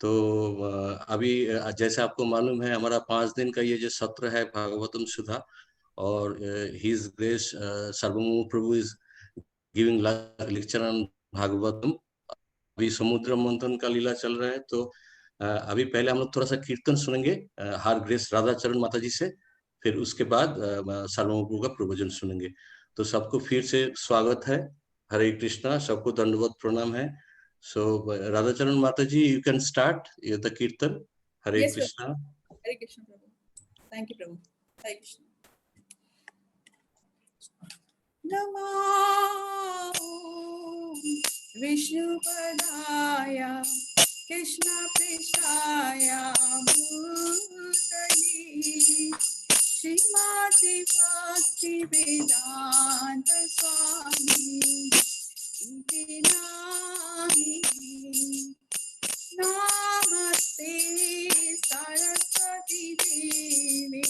तो अभी जैसे आपको मालूम है, हमारा 5 दिन का ये जो सत्र है भागवतम सुधा, और his grace Sarvabhaum Prabhu is giving lecture on Bhagavatam. अभी समुद्र मंथन का लीला चल रहा है, तो अभी पहले हम लोग थोड़ा सा कीर्तन सुनेंगे हर ग्रेस राधा चरण माता जी से, फिर उसके बाद सर्वभौम प्रभु का प्रवचन सुनेंगे। तो सबको फिर से स्वागत है। हरे कृष्णा, सबको दंडवत प्रणाम है। सो राधा चरण माता जी, यू कैन स्टार्ट द कीर्तन। हरे Yes, Krishna. Hare Krishna, Prabhu. Thank you, Prabhu. Hare Krishna. Namo Vishnupadaya Krishna Prishaya Bhutali Srimati Bhakti Vedanta Swami Iti Nami Namaste Saraswati Devi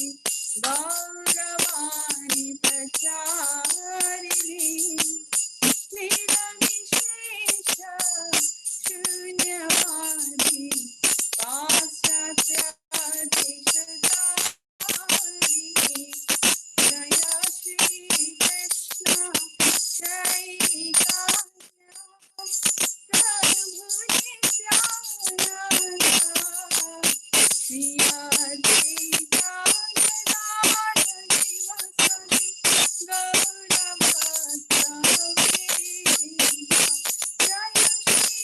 Gauravani Pracharini Nirvishesha Shunyavadi Paschatya Deshadari Jaya Shri Krishna Chaitanya Prabhu Nityananda Shri Advaita Gadadhara Sivasadi Gauravata Vedanta Jaya Shri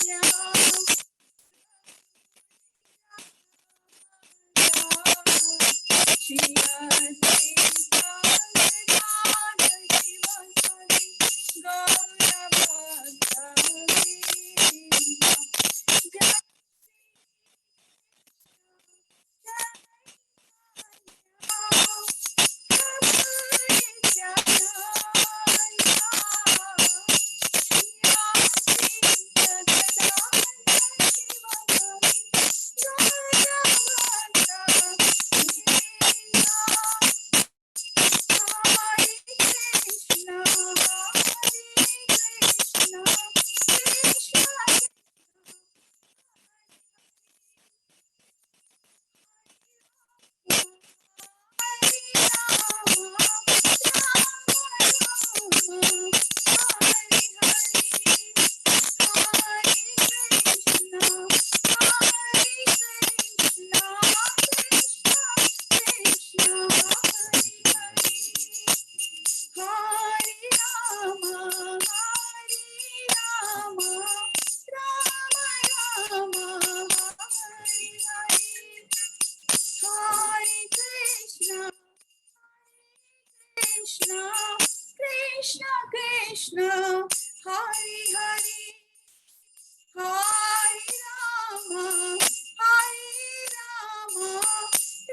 Chaitanya Shri Advaita Gadadhara Sivasadi Gauravata Vedanta Krishna, Krishna Krishna, Hari Hari, Hari Rama,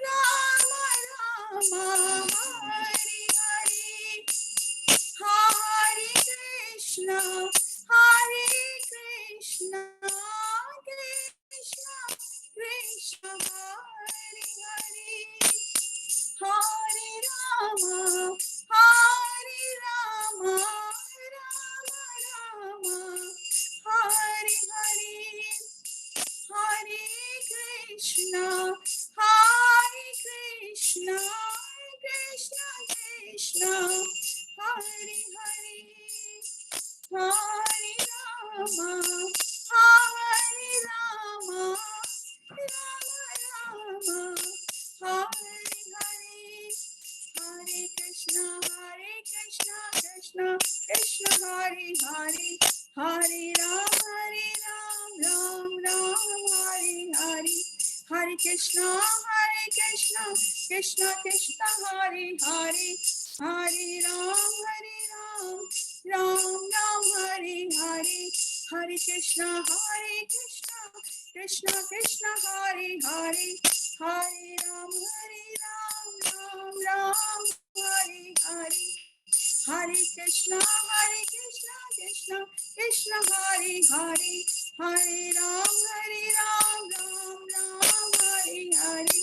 Rama Rama, Hari Hari, Hari Krishna, Krishna Krishna, Hari Hari, Hari Rama, Rama Rama, Hari Hari, Hare Krishna, Krishna Krishna, Hare Hare, Hare Rama, Rama Rama, Hare Hare, Hare Krishna, Krishna Krishna, Hare Hare, Hare Ram, Ram Hare Hare, Hare Krishna, Krishna Krishna, Hare Hare, Hare Ram, Ram Hare Hare, Hare Krishna, Krishna Krishna, Hare Hare, Hare Ram, Ram Hare Hare, Hare Krishna, Krishna Krishna, Hare Hare, Hare Ram, Ram Hare Hare,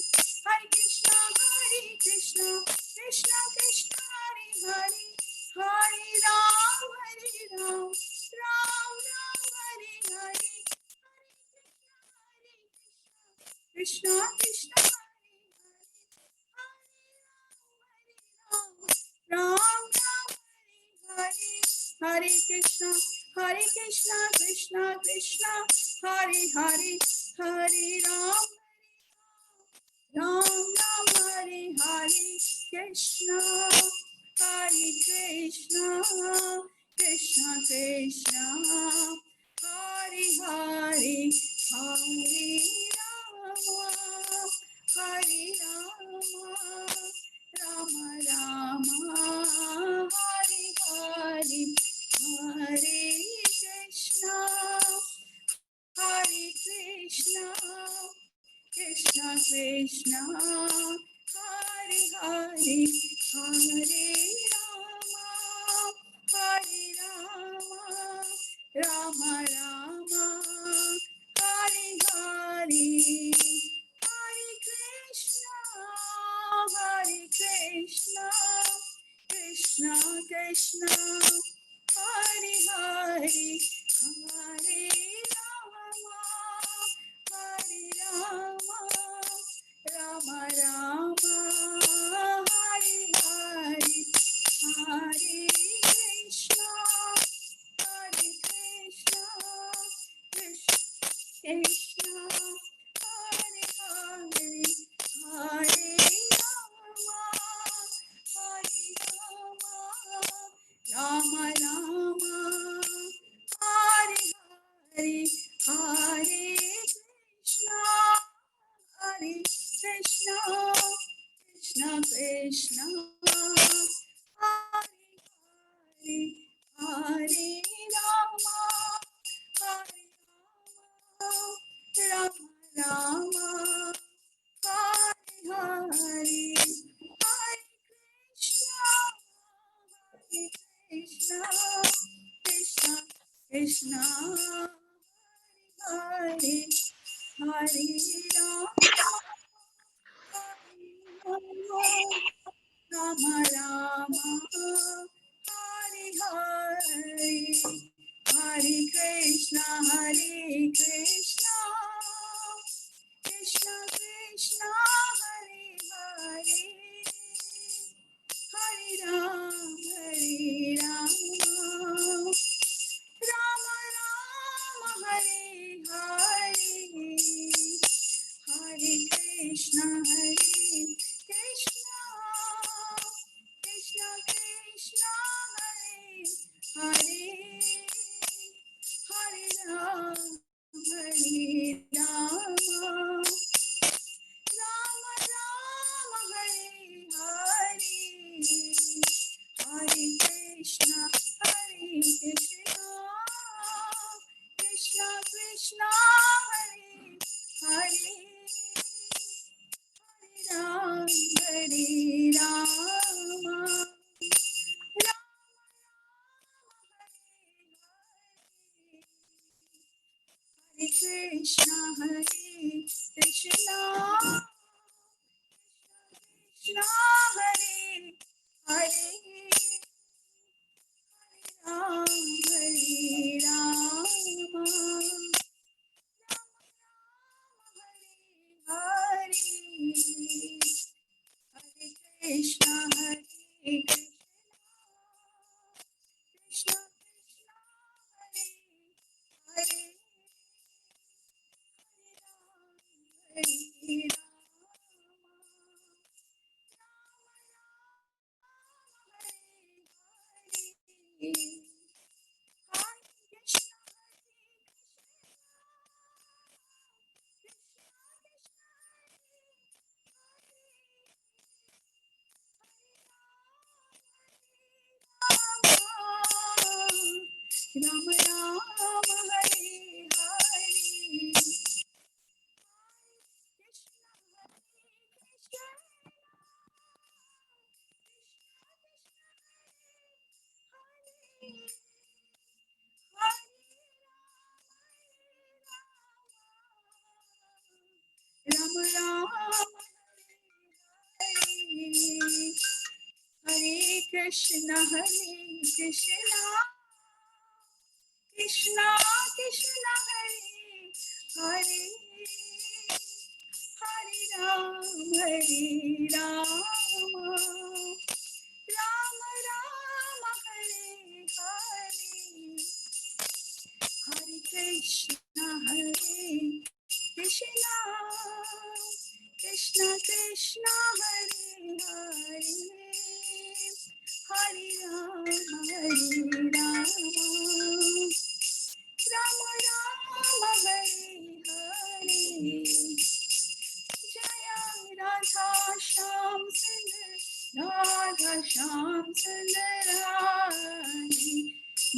Hare Krishna, Krishna Krishna, Hare Hare, Hare Ram, Ram Krishna Krishna Ram Ram Hare Hare Krishna Krishna Krishna Hare Hare Hare Ram Ram Ram Hare Hare Krishna Krishna Krishna Krishna Hare Hare Hare Rama Hare Rama Rama Rama Hare Hare Hare Krishna Krishna Krishna Hare Hare Hare Rama Rama Rama Hare Hare Hare Krishna Krishna Krishna Hare Hare Hare Rama Rama Rama Hare Hare Hare Krishna Krishna Krishna Hare Hare Hare Rama Rama Rama Hare Hare Hare Krishna Krishna Krishna Hare Hare Hare Rama Rama Hare Hare Hare Krishna Krishna Krishna Hare Hare Rama Rama Hare Hare Hare Krishna Krishna Krishna Hare Hare Hare Rama Rama Rama Hare Hare Hare Krishna Krishna Krishna Hare Hare Rama Rama Rama Hare Hare Hare Krishna Krishna Krishna Hare Hare Hare Rama Hare Krishna Krishna Hare Hare Hare Rama Hare Hare Krishna Krishna Hare Hare Rama Rama Hare Hare Rama Rama Hare Krishna Krishna Krishna Hare Hare Ram Hare Rama Rama Rama Hare Hare Hare Krishna Krishna Krishna Krishna Hare Hare Hare Rama Rama Rama Hare Hare Jaya Radha Shyam Sundar Radha Shyam Sundarani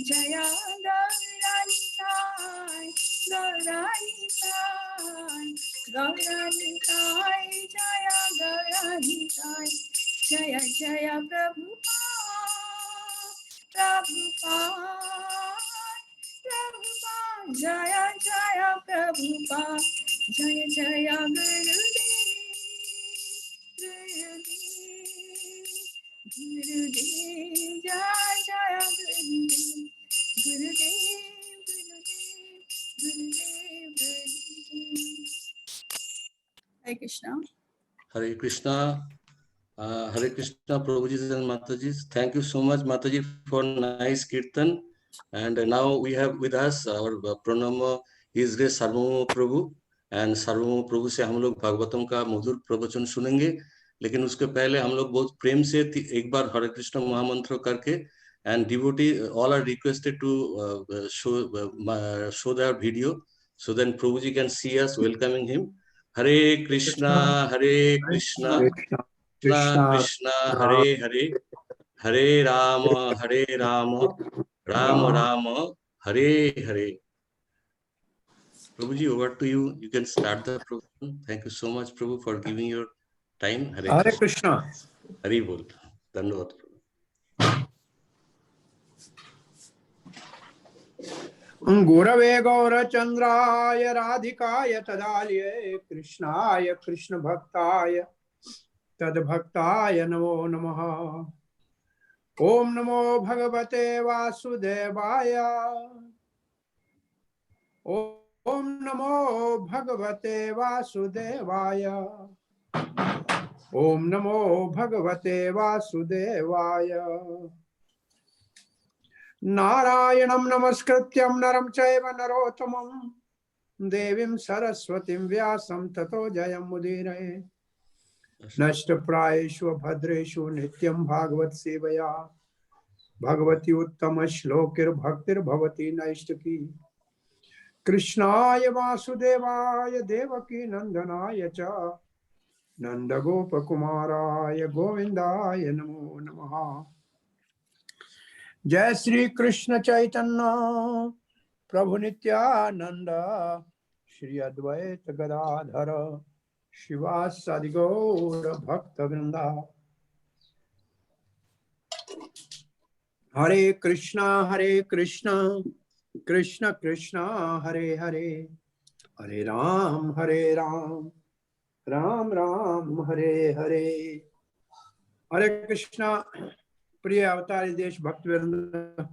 Jaya Gauranitai Gauranitai Gauranitai Jaya Gauranitai Jaya Jaya Prabhupada Prabhupada Prabhupada Jaya Jaya Prabhupada Jaya Jaya Gurudev Gurudev Gurudev Jaya Jaya Gurudev Gurudev Gurudev Gurudev Hare Krishna. Hare Krishna. Hare Krishna, Prabhuji and Mataji. Thank you so much, Mataji, for nice kirtan. And now we have with us our Pranam His Grace Sarvabhauma Prabhu. And Sarvabhauma Prabhu से हम लोग भागवतम का मधुर प्रवचन सुनेंगे. लेकिन उसके पहले हम लोग बहुत प्रेम से एक बार हरे कृष्ण महामंत्र करके and devotee all are requested to show their video so then Prabhuji can see us welcoming him. Hare Krishna, Hare Krishna, Krishna Krishna, Hare Hare, Hare Rama, Rama Rama, Hare Hare. Prabhuji, over to you. You can start the program. Thank you so much, Prabhu, for giving your time. Hare Krishna. Hare Bol. Dhanyavad. Gurave Gaurachandraya Radhikaya Tadalye Krishnaya Krishna Bhaktaya Tadbhaktaya Namo Namaha Om Namo Bhagavate Vasudevaya Om Namo Bhagavate Vasudevaya Om Namo Bhagavate Vasudevaya Narayanam Namaskrityam Naram Chaiva Narottamam Devim Saraswatim Vyasam Tato Jayam Mudire Nashta Prayeshu Bhadreshu Nityam Bhagavat Sevaya Bhagavati Uttama Shlokir Bhaktir Bhavati Naishtaki Krishnaya Vasudevaya Devaki Nandanaya Cha Nanda Gopa Kumaraya Govindaya Namo Namaha Jai Shri Krishna Chaitanya Prabhu Nityananda Shri Advaita Gadadhara Shivasadi Gaura Bhakta Vrinda Hare Krishna Krishna Krishna Hare Hare Hare Ram Ram Ram Hare Hare Hare Krishna प्रिय अवतारी देश भक्तवृंद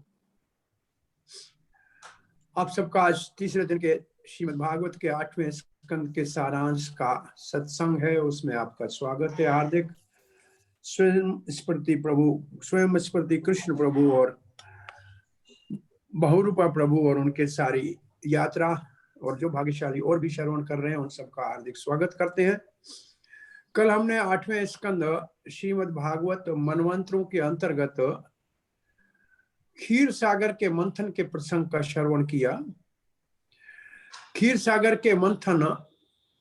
आप सबका आज तीसरे दिन के श्रीमद् भागवत के 8वें स्कंद के सारांश का सत्संग है उसमें आपका स्वागत है हार्दिक स्वयं स्मृति कृष्ण प्रभु और बहुरूपा प्रभु और उनके सारी यात्रा और जो भाग्यशाली और भी श्रवण कर रहे हैं उन सबका हार्दिक स्वागत करते हैं। कल हमने 8वें स्कंद श्रीमद् भागवत मनवंतरों के अंतर्गत क्षीर सागर के मंथन के प्रसंग का श्रवण किया। क्षीर सागर के मंथन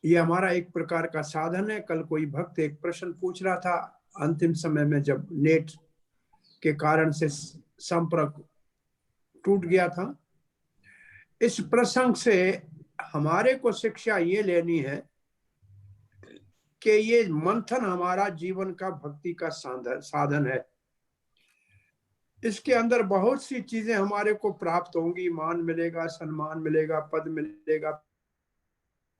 ये हमारा एक प्रकार का साधन है। कल कोई भक्त एक प्रश्न पूछ रहा था अंतिम समय में जब नेट के कारण से संपर्क टूट गया था। इस प्रसंग से हमारे को शिक्षा ये लेनी है कि ये मंथन हमारा जीवन का भक्ति का साधन है। इसके अंदर बहुत सी चीजें हमारे को प्राप्त होंगी, मान मिलेगा, सम्मान मिलेगा, पद मिलेगा,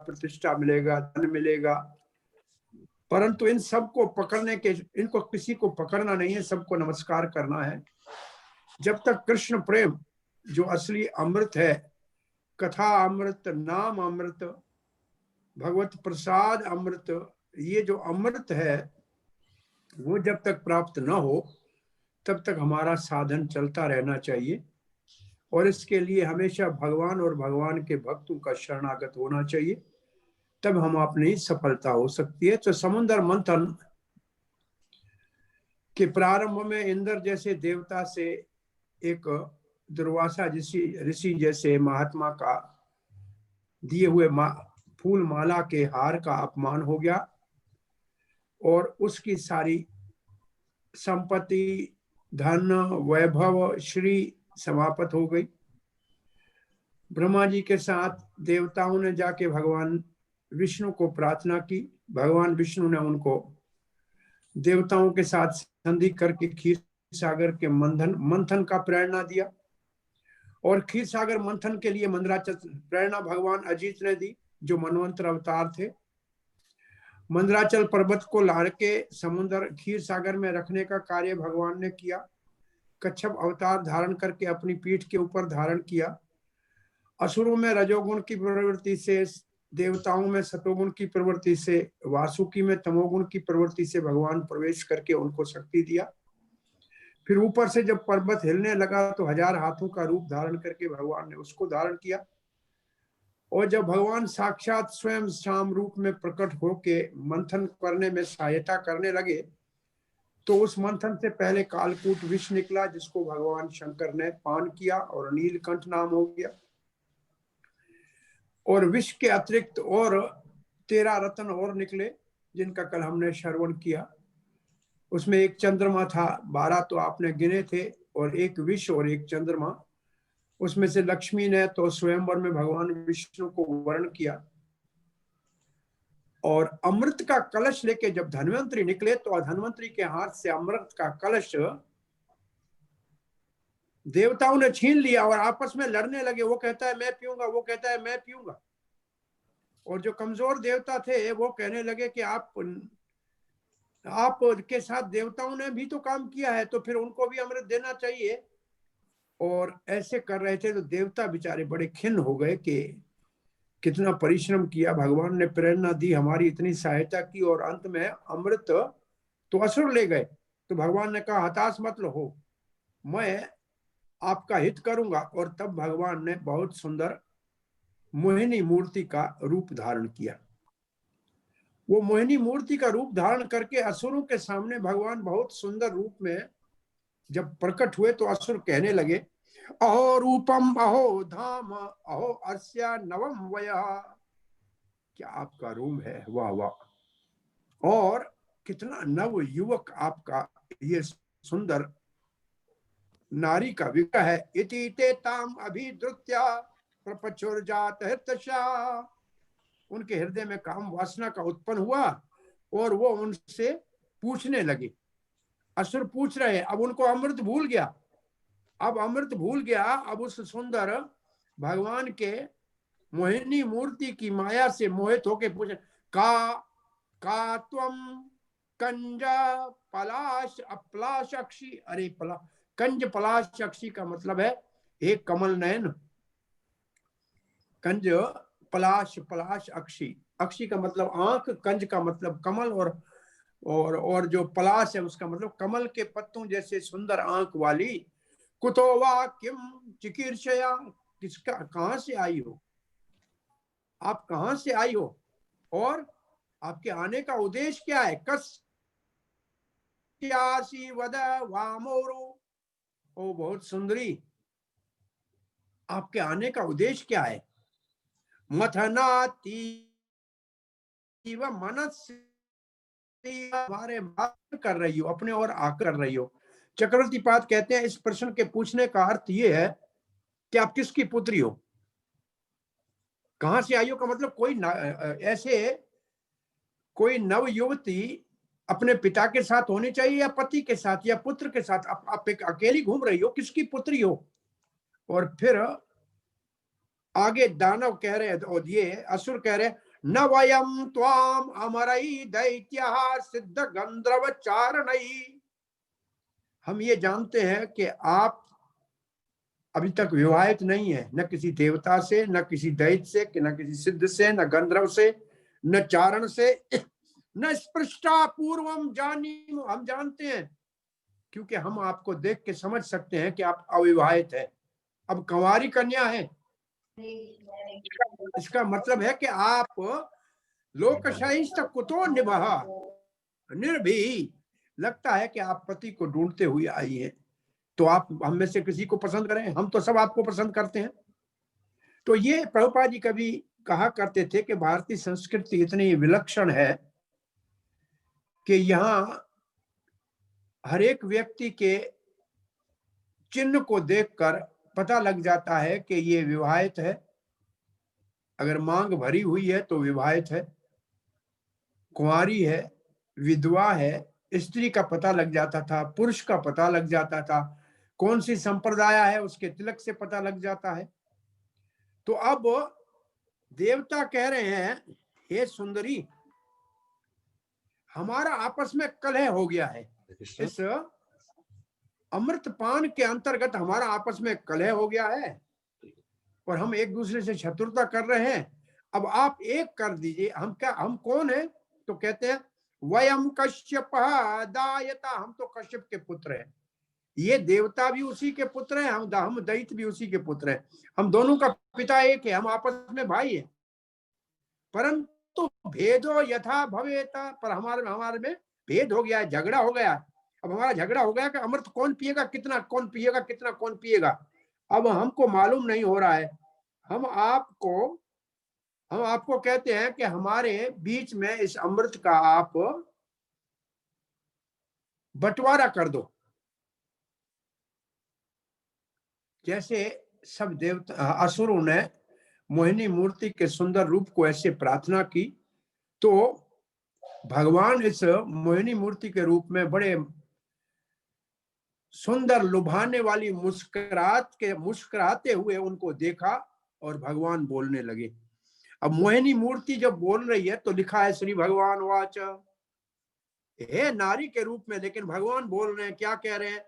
प्रतिष्ठा मिलेगा, धन मिलेगा, परंतु इन सबको पकड़ने के इनको किसी को पकड़ना नहीं है, सबको नमस्कार करना है। जब तक कृष्ण प्रेम जो असली अमृत है, कथा अमृत, नाम अमृत, भगवत प्रसाद अमृत, ये जो अमृत है वो जब तक प्राप्त न हो तब तक हमारा साधन चलता रहना चाहिए, और इसके लिए हमेशा भगवान और भगवान के भक्तों का शरणागत होना चाहिए, तब हम अपनी सफलता हो सकती है। तो समुद्र मंथन के प्रारंभ में इंद्र जैसे देवता से एक दुर्वासा ऋषि जैसे महात्मा का दिए हुए फूल माला के हार का अपमान हो गया, और उसकी सारी संपत्ति, धन, वैभव, श्री समाप्त हो गई। ब्रह्मा जी के साथ देवताओं ने जाके भगवान विष्णु को प्रार्थना की। भगवान विष्णु ने उनको देवताओं के साथ संधि करके क्षीर सागर के मंथन का प्रेरणा दिया, और क्षीर सागर मंथन के लिए मंदराचल प्रेरणा भगवान अजीत ने दी, जो मनवंतर अवतार थे। मंदराचल पर्वत को लाड़ के समुद्र क्षीर सागर में रखने का कार्य भगवान ने किया। कच्छप अवतार धारण करके अपनी पीठ के ऊपर धारण किया। असुरों में रजोगुण की प्रवृत्ति से, देवताओं में सतोगुण की प्रवृत्ति से, वासुकी में तमोगुण की प्रवृत्ति से भगवान प्रवेश करके उनको शक्ति दिया। फिर ऊपर से जब पर्वत हिलने लगा तो 1000 हाथों का रूप धारण करके भगवान ने उसको धारण किया। और जब भगवान साक्षात स्वयं शाम रूप में प्रकट होके मंथन करने में सहायता करने लगे, तो उस मंथन से पहले कालकूट विष निकला, जिसको भगवान शंकर ने पान किया और नीलकंठ नाम हो गया। और विष के अतिरिक्त और 13 रत्न और निकले, जिनका कल हमने श्रवण किया। उसमें एक चंद्रमा था, 12 तो आपने गिने थे, और एक विष और एक चंद्रमा। उसमें से लक्ष्मी ने तो स्वयंवर में भगवान विष्णु को वर्ण किया। और अमृत का कलश लेके जब धन्वंतरी निकले तो धन्वंतरी के हाथ से अमृत का कलश देवताओं ने छीन लिया और आपस में लड़ने लगे। वो कहता है मैं पीऊंगा, वो कहता है मैं पीऊंगा। और जो कमजोर देवता थे वो कहने लगे कि आप के साथ देवताओं ने भी तो काम किया है, तो फिर उनको भी अमृत देना चाहिए। और ऐसे कर रहे थे तो देवता बेचारे बड़े खिन्न हो गए कि कितना परिश्रम किया, भगवान ने प्रेरणा दी, हमारी इतनी सहायता की, और अंत में अमृत तो असुर ले गए। तो भगवान ने कहा हताश मत हो, मैं आपका हित करूंगा। और तब भगवान ने बहुत सुंदर मोहिनी मूर्ति का रूप धारण किया। वो मोहिनी मूर्ति का रूप धारण करके असुरों के सामने भगवान बहुत सुंदर रूप में जब प्रकट हुए, तो असुर कहने लगे अहो रूपम अहो धाम अहो अस्या नवम वया। क्या आपका रूप है, वाह वाह, और कितना नव युवक आपका ये सुंदर नारी का विग्रह है। इति ते ताम अभिद्रुत्या प्रपचुर्जात हृतशा। उनके हृदय में काम वासना का उत्पन्न हुआ और वो उनसे पूछने लगे। असुर पूछ रहे, अब उनको अमृत भूल गया। अब अमृत भूल गया, अब उस सुंदर भगवान के मोहिनी मूर्ति की माया से मोहित होके पूछे का त्वम कंज पलाश अपलाश अक्षी। अरे कंज पलाश अक्षी का मतलब है एक कमल नयन। कंज पलाश पलाश अक्षी, अक्षी का मतलब आंख, कंज का मतलब कमल, और जो पलाश है उसका मतलब कमल के पत्तों जैसे सुंदर आंख वाली। कुतो वा किम चिकीर्षया, किसका कहां से आई हो, आप कहां से आई हो और आपके आने का उद्देश्य क्या है। कस्यासी वद वामोरु, ओ बहुत सुंदरी, आपके आने का उद्देश्य क्या है। मथनाती मनस, हमारे बात कर रही हो, अपने और आकर रही हो। चक्रवर्ती पाद कहते हैं इस प्रश्न के पूछने का अर्थ यह है कि आप किसकी पुत्री हो। कहां से आई हो का मतलब कोई नव युवती अपने पिता के साथ होनी चाहिए या पति के साथ या पुत्र के साथ। आप एक अकेली घूम रही हो, किसकी पुत्री हो। और फिर आगे दानव कह रहे, और ये असुर कह रहे न वयम त्वाम अमरई दैत्य सिद्ध गंधर्व चारणई। हम ये जानते हैं कि आप अभी तक विवाहित नहीं है, न किसी देवता से, न किसी दैत्य से, न किसी सिद्ध से, न गंधर्व से, न चारण से, न स्पृष्टा पूर्वम जानीम, हम जानते हैं क्योंकि हम आपको देख के समझ सकते हैं कि आप अविवाहित है। अब कंवारी कन्या है, इसका मतलब है कि आप लोकशाहीष्ट कुतो निभः निर्भी, लगता है कि आप पति को ढूंढते हुए आई हैं। तो आप हम में से किसी को पसंद करें, हम तो सब आपको पसंद करते हैं। तो ये प्रभुपाद जी कभी कहा करते थे कि भारतीय संस्कृति इतनी विलक्षण है कि यहाँ हर एक व्यक्ति के चिन्ह को देखकर पता लग जाता है कि ये विवाहित है। अगर मांग भरी हुई है तो विवाहित है, कुंवारी है, विधवा है, स्त्री का पता लग जाता था, पुरुष का पता लग जाता था, कौन सी संप्रदाय है उसके तिलक से पता लग जाता है। तो अब देवता कह रहे हैं, हे सुंदरी, हमारा आपस में कलह हो गया है। इस अमृतपान के अंतर्गत हमारा आपस में कलह हो गया है और हम एक दूसरे से शत्रुता कर रहे हैं। अब आप एक कर दीजिए। हम कौन है? तो कहते हैं वयम कश्यप दायता, हम तो कश्यप के पुत्र हैं। ये देवता भी उसी के पुत्र हैं, हम दैत्य भी उसी के पुत्र हैं। हम दोनों का पिता एक है, हम आपस में भाई हैं। परंतु भेदो यथा भवेता, पर हमारे में भेद हो गया है, झगड़ा हो गया। अब हमारा झगड़ा हो गया कि अमृत कौन पिएगा, कितना कौन पिएगा, कितना कौन पिएगा। अब हमको मालूम नहीं हो रहा है। हम आपको कहते हैं कि हमारे बीच में इस अमृत का आप बंटवारा कर दो। जैसे सब देवता असुरों ने मोहिनी मूर्ति के सुंदर रूप को ऐसे प्रार्थना की, तो भगवान इस मोहिनी मूर्ति के रूप में बड़े सुंदर लुभाने वाली मुस्कुराते हुए उनको देखा और भगवान बोलने लगे। अब मोहिनी मूर्ति जब बोल रही है तो लिखा है श्री भगवान वाच, हे नारी के रूप में, लेकिन भगवान बोल रहे हैं, क्या कह रहे हैं?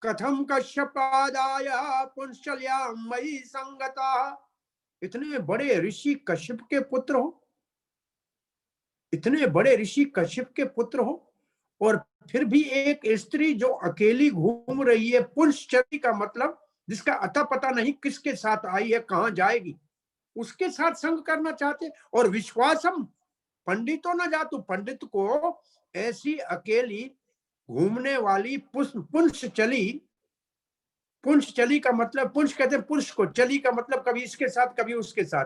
कथम कश्यपादाय पुंश्चल्या मयि संगता, इतने बड़े ऋषि कश्यप के पुत्र हो, इतने बड़े ऋषि कश्यप के पुत्र हो, और फिर भी एक स्त्री जो अकेली घूम रही है, पुंश्चली का मतलब जिसका अता पता नहीं किसके साथ आई है, कहां जाएगी, उसके साथ संग करना चाहते। और विश्वासम पंडितो न जातु, पंडित को ऐसी अकेली घूमने वाली पुंश्चली का मतलब, पुंश कहते हैं पुरुष को, चली का मतलब कभी इसके साथ कभी उसके साथ।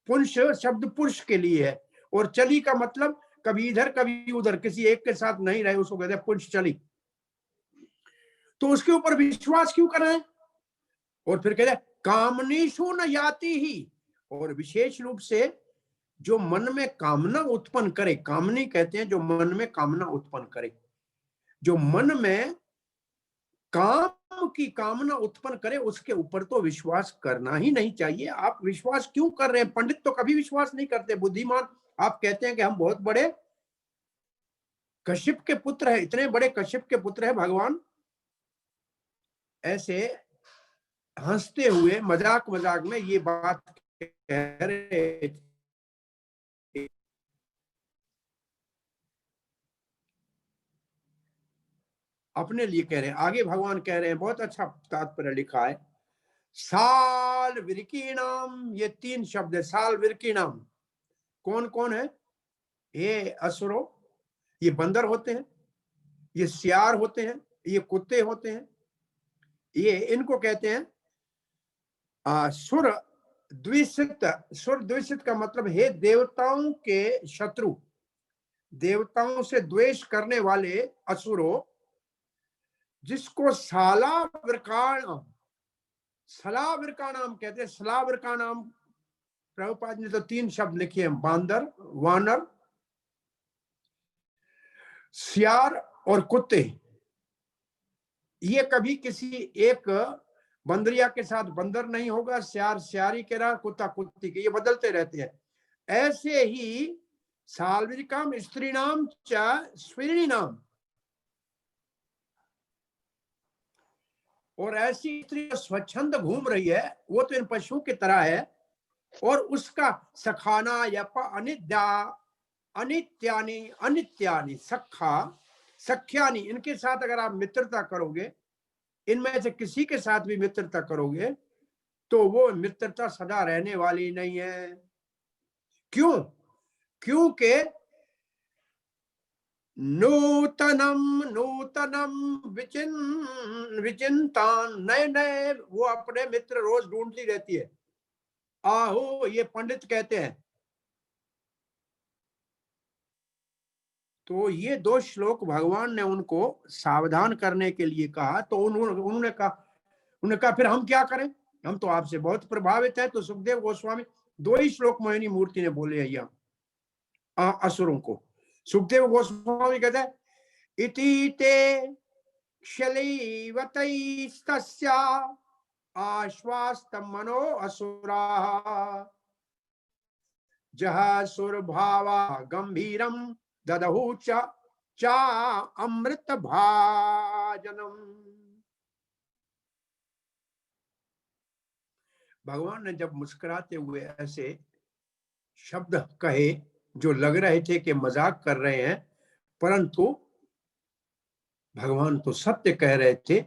पुंश शब्द पुरुष के लिए है और चली का मतलब कभी इधर कभी उधर, किसी एक के साथ नहीं रहे, उसको कहते हैं पुंश्चली। तो उसके ऊपर विश्वास क्यों कर रहे हैं? और फिर कहते हैं कामनीषु न याति ही, और विशेष रूप से जो मन में कामना उत्पन्न करे, कामनी कहते हैं जो मन में कामना उत्पन्न करे, जो मन में काम की कामना उत्पन्न करे, उसके ऊपर तो विश्वास करना ही नहीं चाहिए। आप विश्वास क्यों कर रहे हैं? पंडित तो कभी विश्वास नहीं करते। बुद्धिमान आप कहते हैं कि हम बहुत बड़े कश्यप के पुत्र हैं, इतने बड़े कश्यप के पुत्र हैं भगवान, ऐसे हंसते हुए मजाक में ये बात कह रहे थे। अपने लिए कह रहे हैं। आगे भगवान कह रहे हैं, बहुत अच्छा तात्पर्य लिखा है, साल विरकीणाम, ये 3 शब्द है। साल विरकीणाम कौन कौन है? ये असुरो, ये बंदर होते हैं, ये सियार होते हैं, ये कुत्ते होते हैं, ये इनको कहते हैं सुर द्विषित। सुर द्विषित का मतलब है देवताओं के शत्रु, देवताओं से द्वेष करने वाले असुरो, जिसको सलाविरकाणाम कहते हैं। सलाविरकाणाम प्रभुपाद ने तो 3 शब्द लिखे हैं, बांदर, वानर, सियार और कुत्ते। ये कभी किसी एक बंदरिया के साथ बंदर नहीं होगा, सियार सियारी के रहा, कुत्ता कुत्ती के, ये बदलते रहते हैं। ऐसे ही साल्विकाम स्त्री नाम च स्विनी नाम, और ऐसी स्त्री स्वच्छंद घूम रही है, वो तो इन पशुओं की तरह है, और उसका सखाना यप अनिद्या अनित्यानि अनित्यानि सखा सख्यानि, इनके साथ अगर आप मित्रता करोगे, इनमें से किसी के साथ भी मित्रता करोगे तो वो मित्रता सदा रहने वाली नहीं है। क्यों? क्योंकि नूतनम नूतनम विचिंतान, नए नए वो अपने मित्र रोज ढूंढती रहती है। आहो, ये पंडित कहते हैं। तो ये 2 श्लोक भगवान ने उनको सावधान करने के लिए कहा। तो उन्होंने कहा फिर हम क्या करें, हम तो आपसे बहुत प्रभावित हैं। तो सुखदेव गोस्वामी 2 ही श्लोक मोहिनी मूर्ति ने बोले यहाँ असुरों को। सुखदेव गोस्वामी कहते हैं, इति ते शलैवतैस्तस्या आश्वास्तं मनो असुराः जह सुरभावा गंभीरम ददहु चा अमृत भाजनम। भगवान ने जब मुस्कुराते हुए ऐसे शब्द कहे जो लग रहे थे कि मजाक कर रहे हैं, परंतु भगवान तो सत्य कह रहे थे,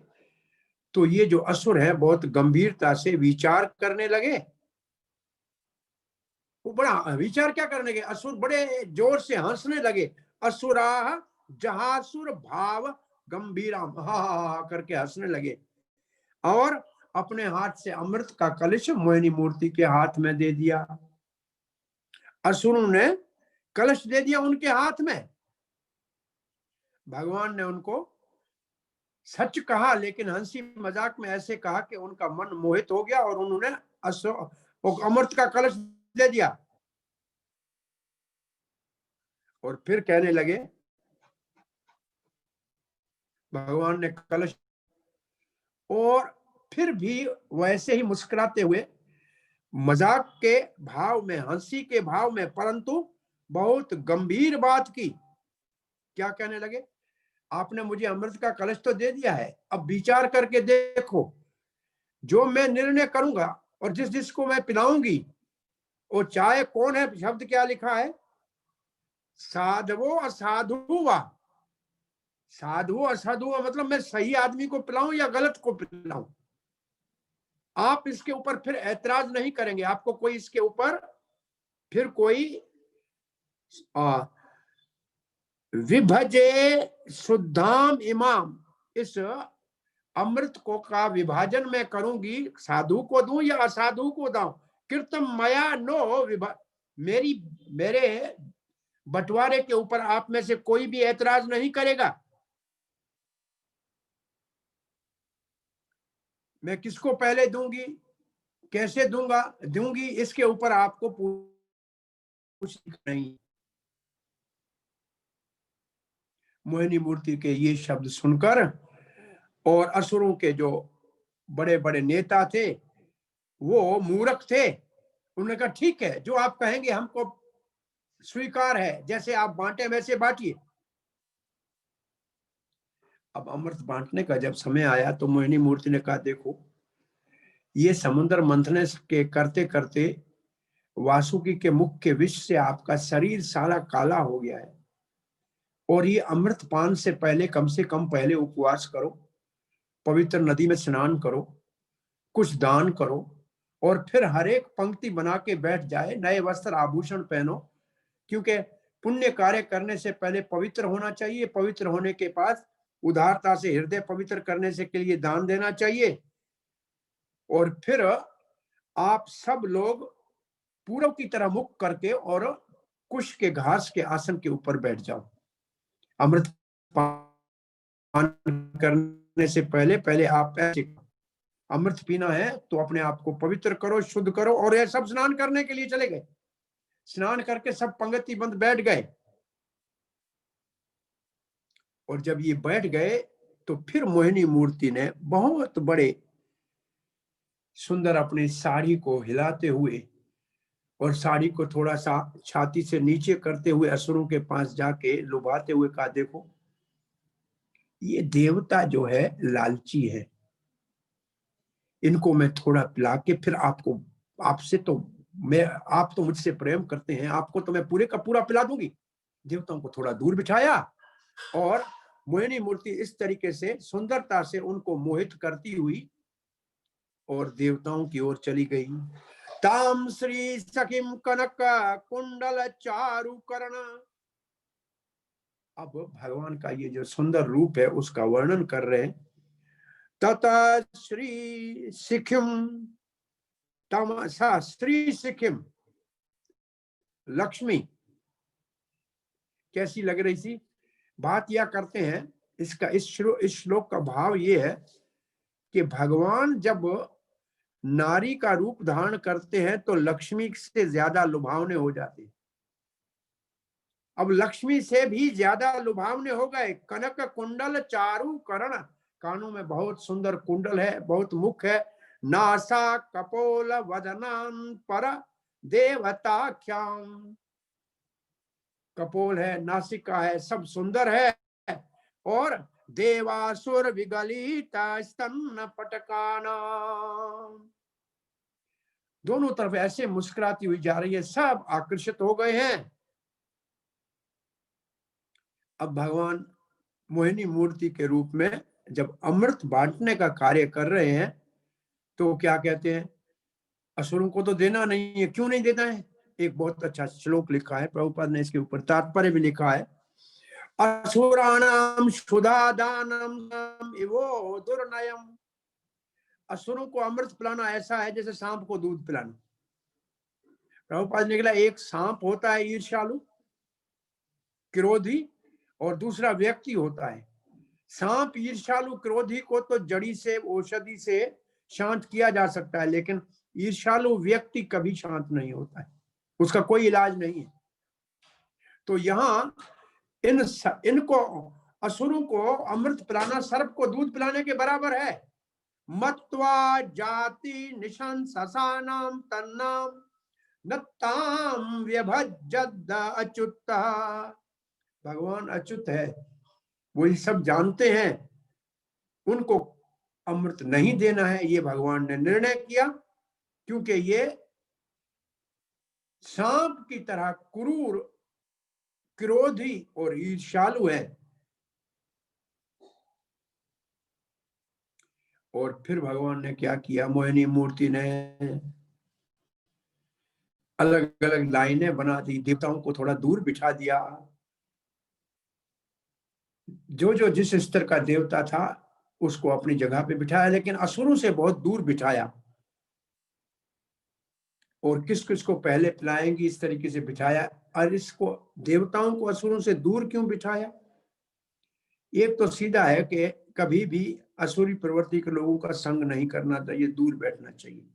तो ये जो असुर है बहुत गंभीरता से विचार करने लगे। वो बड़ा विचार क्या करने लगे, असुर बड़े जोर से हंसने लगे। असुरा जहासुर भाव गंभीराम, हा हा करके हंसने लगे और अपने हाथ से अमृत का कलश मोहिनी मूर्ति के हाथ में दे दिया। असुरों ने कलश दे दिया उनके हाथ में। भगवान ने उनको सच कहा, लेकिन हंसी मजाक में ऐसे कहा कि उनका मन मोहित हो गया और उन्होंने अमृत का कलश दे दिया। और फिर कहने लगे, भगवान ने कलश, और फिर भी वैसे ही मुस्कुराते हुए मजाक के भाव में, हंसी के भाव में, परंतु बहुत गंभीर बात की। क्या कहने लगे, आपने मुझे अमृत का कलश तो दे दिया है, अब विचार करके देखो, जो मैं निर्णय करूंगा और जिस जिसको मैं पिलाऊंगी वो चाहे कौन है। शब्द क्या लिखा है, साधवो असाधु वा। साधु असाधु मतलब मैं सही आदमी को पिलाऊं या गलत को पिलाऊं, आप इसके ऊपर फिर ऐतराज नहीं करेंगे। आपको कोई इसके ऊपर फिर कोई विभजे शुद्धाम इमाम, इस अमृत को का विभाजन मैं करूंगी, साधु को दूं या असाधु को दूं, कृतम मया नो मेरे बंटवारे के ऊपर आप में से कोई भी ऐतराज नहीं करेगा। मैं किसको पहले दूंगी, कैसे दूंगी, इसके ऊपर आपको कुछ नहीं। मोहिनी मूर्ति के ये शब्द सुनकर और असुरों के जो बड़े बड़े नेता थे वो मूर्ख थे। उन्होंने कहा ठीक है, जो आप कहेंगे हमको स्वीकार है, जैसे आप बांटे वैसे बांटिए। अब अमृत बांटने का जब समय आया तो मोहिनी मूर्ति ने कहा, देखो ये समुद्र मंथन के करते करते वासुकी के मुख के विष से आपका शरीर सारा काला हो गया है, और ये अमृत पान से पहले कम से कम पहले उपवास करो, पवित्र नदी में स्नान करो, कुछ दान करो, और फिर हर एक पंक्ति बना के बैठ जाए, नए वस्त्र आभूषण पहनो, क्योंकि पुण्य कार्य करने से पहले पवित्र होना चाहिए। पवित्र होने के बाद उदारता से हृदय पवित्र करने से के लिए दान देना चाहिए। और फिर आप सब लोग पूर्व की तरह मुख करके और कुश के घास के आसन के ऊपर बैठ जाओ। अमृत पान करने से पहले पहले आप ऐसे, अमृत पीना है तो अपने आप को पवित्र करो, शुद्ध करो। और ये सब स्नान करने के लिए चले गए। स्नान करके सब पंक्ति बंद बैठ गए, और जब ये बैठ गए तो फिर मोहिनी मूर्ति ने बहुत बड़े सुंदर अपनी साड़ी को हिलाते हुए और साड़ी को थोड़ा सा छाती से नीचे करते हुए असुरों के पास जाके लुभाते हुए कहा, देखो ये देवता जो है लालची है, इनको मैं थोड़ा पिला के फिर आपसे तो मैं, आप तो मुझसे प्रेम करते हैं, आपको तो मैं पूरे का पूरा पिला दूंगी। देवताओं को थोड़ा दूर बिठाया और मोहिनी मूर्ति इस तरीके से सुंदरता से उनको मोहित करती हुई और देवताओं की ओर चली गई। ताम श्री सखिम कनक कुंडल चारु कर्ण। अब भगवान का ये जो सुंदर रूप है उसका वर्णन कर रहे हैं। तथा श्री सिखिम तमसा श्री सिखिम लक्ष्मी कैसी लग रही थी। बात यह करते हैं, इसका इस श्लोक का भाव ये है कि भगवान जब नारी का रूप धारण करते हैं तो लक्ष्मी से ज्यादा लुभावने हो जाते हैं। अब लक्ष्मी से भी ज्यादा लुभावने हो गए। कनक कुंडल चारु कर्ण, कानों में बहुत सुंदर कुंडल है, बहुत मुख है। नासा कपोल वदनान पर देवताख्याम, कपोल है, नासिका है, सब सुंदर है। और देवासुर विगलित स्तन पटकाना, दोनों तरफ ऐसे मुस्कुराती हुई जा रही है, सब आकर्षित हो गए हैं। अब भगवान मोहिनी मूर्ति के रूप में जब अमृत बांटने का कार्य कर रहे हैं तो क्या कहते हैं, असुरों को तो देना नहीं है। क्यों नहीं देना है? एक बहुत अच्छा श्लोक लिखा है प्रभुपाद ने, इसके ऊपर तात्पर्य भी लिखा है। असुराणाम क्षुधादानम इवो दुर्नयम, असुरों को अमृत पिलाना ऐसा है जैसे सांप को दूध पिलाना। प्रभुपाद ने कहा एक सांप होता है ईर्ष्यालु क्रोधी और दूसरा व्यक्ति होता है। सांप ईर्ष्यालु क्रोधी को तो जड़ी से औषधि से शांत किया जा सकता है, लेकिन ईर्ष्यालु व्यक्ति कभी शांत नहीं होता है, उसका कोई इलाज नहीं है। तो यहाँ इनको असुरों को अमृत पिलाना सर्प को दूध पिलाने के बराबर है। मत्वा जाति निशंससानाम तन्नाम नत्ताम व्यभज्जद अच्युत। भगवान अच्युत है, वो ये सब जानते हैं, उनको अमृत नहीं देना है, ये भगवान ने निर्णय किया। क्योंकि ये सांप की तरह क्रूर क्रोधी और ईर्ष्यालु है। और फिर भगवान ने क्या किया, मोहिनी मूर्ति ने अलग अलग लाइनें बना दी, देवताओं को थोड़ा दूर बिठा दिया। जो जो जिस स्तर का देवता था उसको अपनी जगह पे बिठाया, लेकिन असुरों से बहुत दूर बिठाया। और किस किस को पहले पिलाएंगी इस तरीके से बिठाया। और इसको देवताओं को असुरों से दूर क्यों बिठाया? एक तो सीधा है कि कभी भी असुरी प्रवृत्ति के लोगों का संग नहीं करना चाहिए, दूर बैठना चाहिए।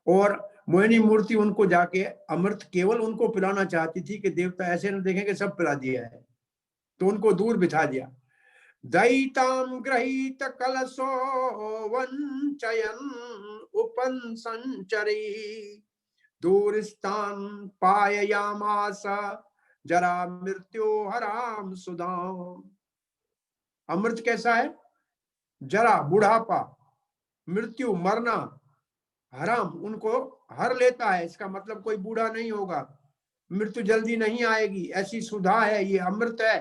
और मोहिनी मूर्ति उनको जाके अमृत केवल उनको पिलाना चाहती थी कि देवता ऐसे न देखें कि सब पिला दिया है, तो उनको दूर बिठा दिया। दैताम ग्रहीत कलशो वंचयन उपन संचरी दूरस्थान पाययामास जरा मृत्यु हराम सुदाम। अमृत कैसा है? जरा बुढ़ापा, मृत्यु मरना, हराम उनको हर लेता है। इसका मतलब कोई बूढ़ा नहीं होगा, मृत्यु जल्दी नहीं आएगी, ऐसी सुधा है, ये अमृत है।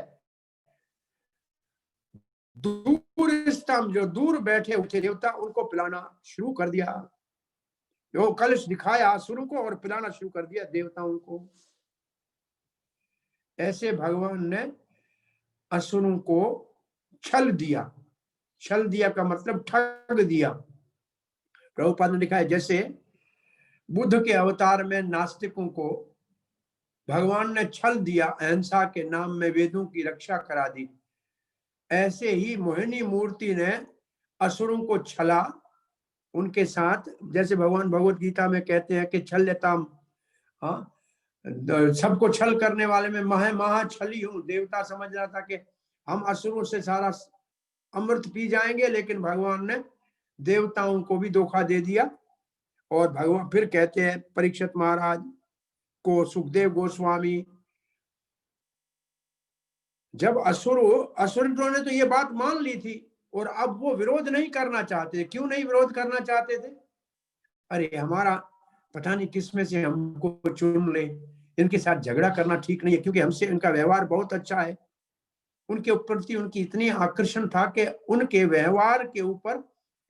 दूरस्थम, जो दूर बैठे उठे देवता, उनको पिलाना शुरू कर दिया। जो कलश दिखाया असुरों को और पिलाना शुरू कर दिया देवताओं को। ऐसे भगवान ने असुरों को छल दिया। छल दिया का मतलब ठग दिया। प्रभुपाद ने लिखा है जैसे बुद्ध के अवतार में नास्तिकों को भगवान ने छल दिया, अहिंसा के नाम में वेदों की रक्षा करा दी, ऐसे ही मोहिनी मूर्ति ने असुरों को छला उनके साथ। जैसे भगवान भगवत गीता में कहते हैं कि छल लेताम, सबको छल करने वाले में महा छली हूं। देवता समझ रहा था कि हम असुरों से सारा अमृत पी जाएंगे, लेकिन भगवान ने देवताओं को भी धोखा दे दिया। और भगवान फिर कहते हैं परीक्षित महाराज को, सुखदेव गोस्वामी, जब असुरों ने तो ये बात मान ली थी और अब वो विरोध नहीं करना चाहते। क्यों नहीं विरोध करना चाहते थे? अरे हमारा पता नहीं किसमें से हमको चुन ले, इनके साथ झगड़ा करना ठीक नहीं है, क्योंकि हमसे इनका व्यवहार बहुत अच्छा है। उनके प्रति उनकी इतनी आकर्षण था कि उनके व्यवहार के ऊपर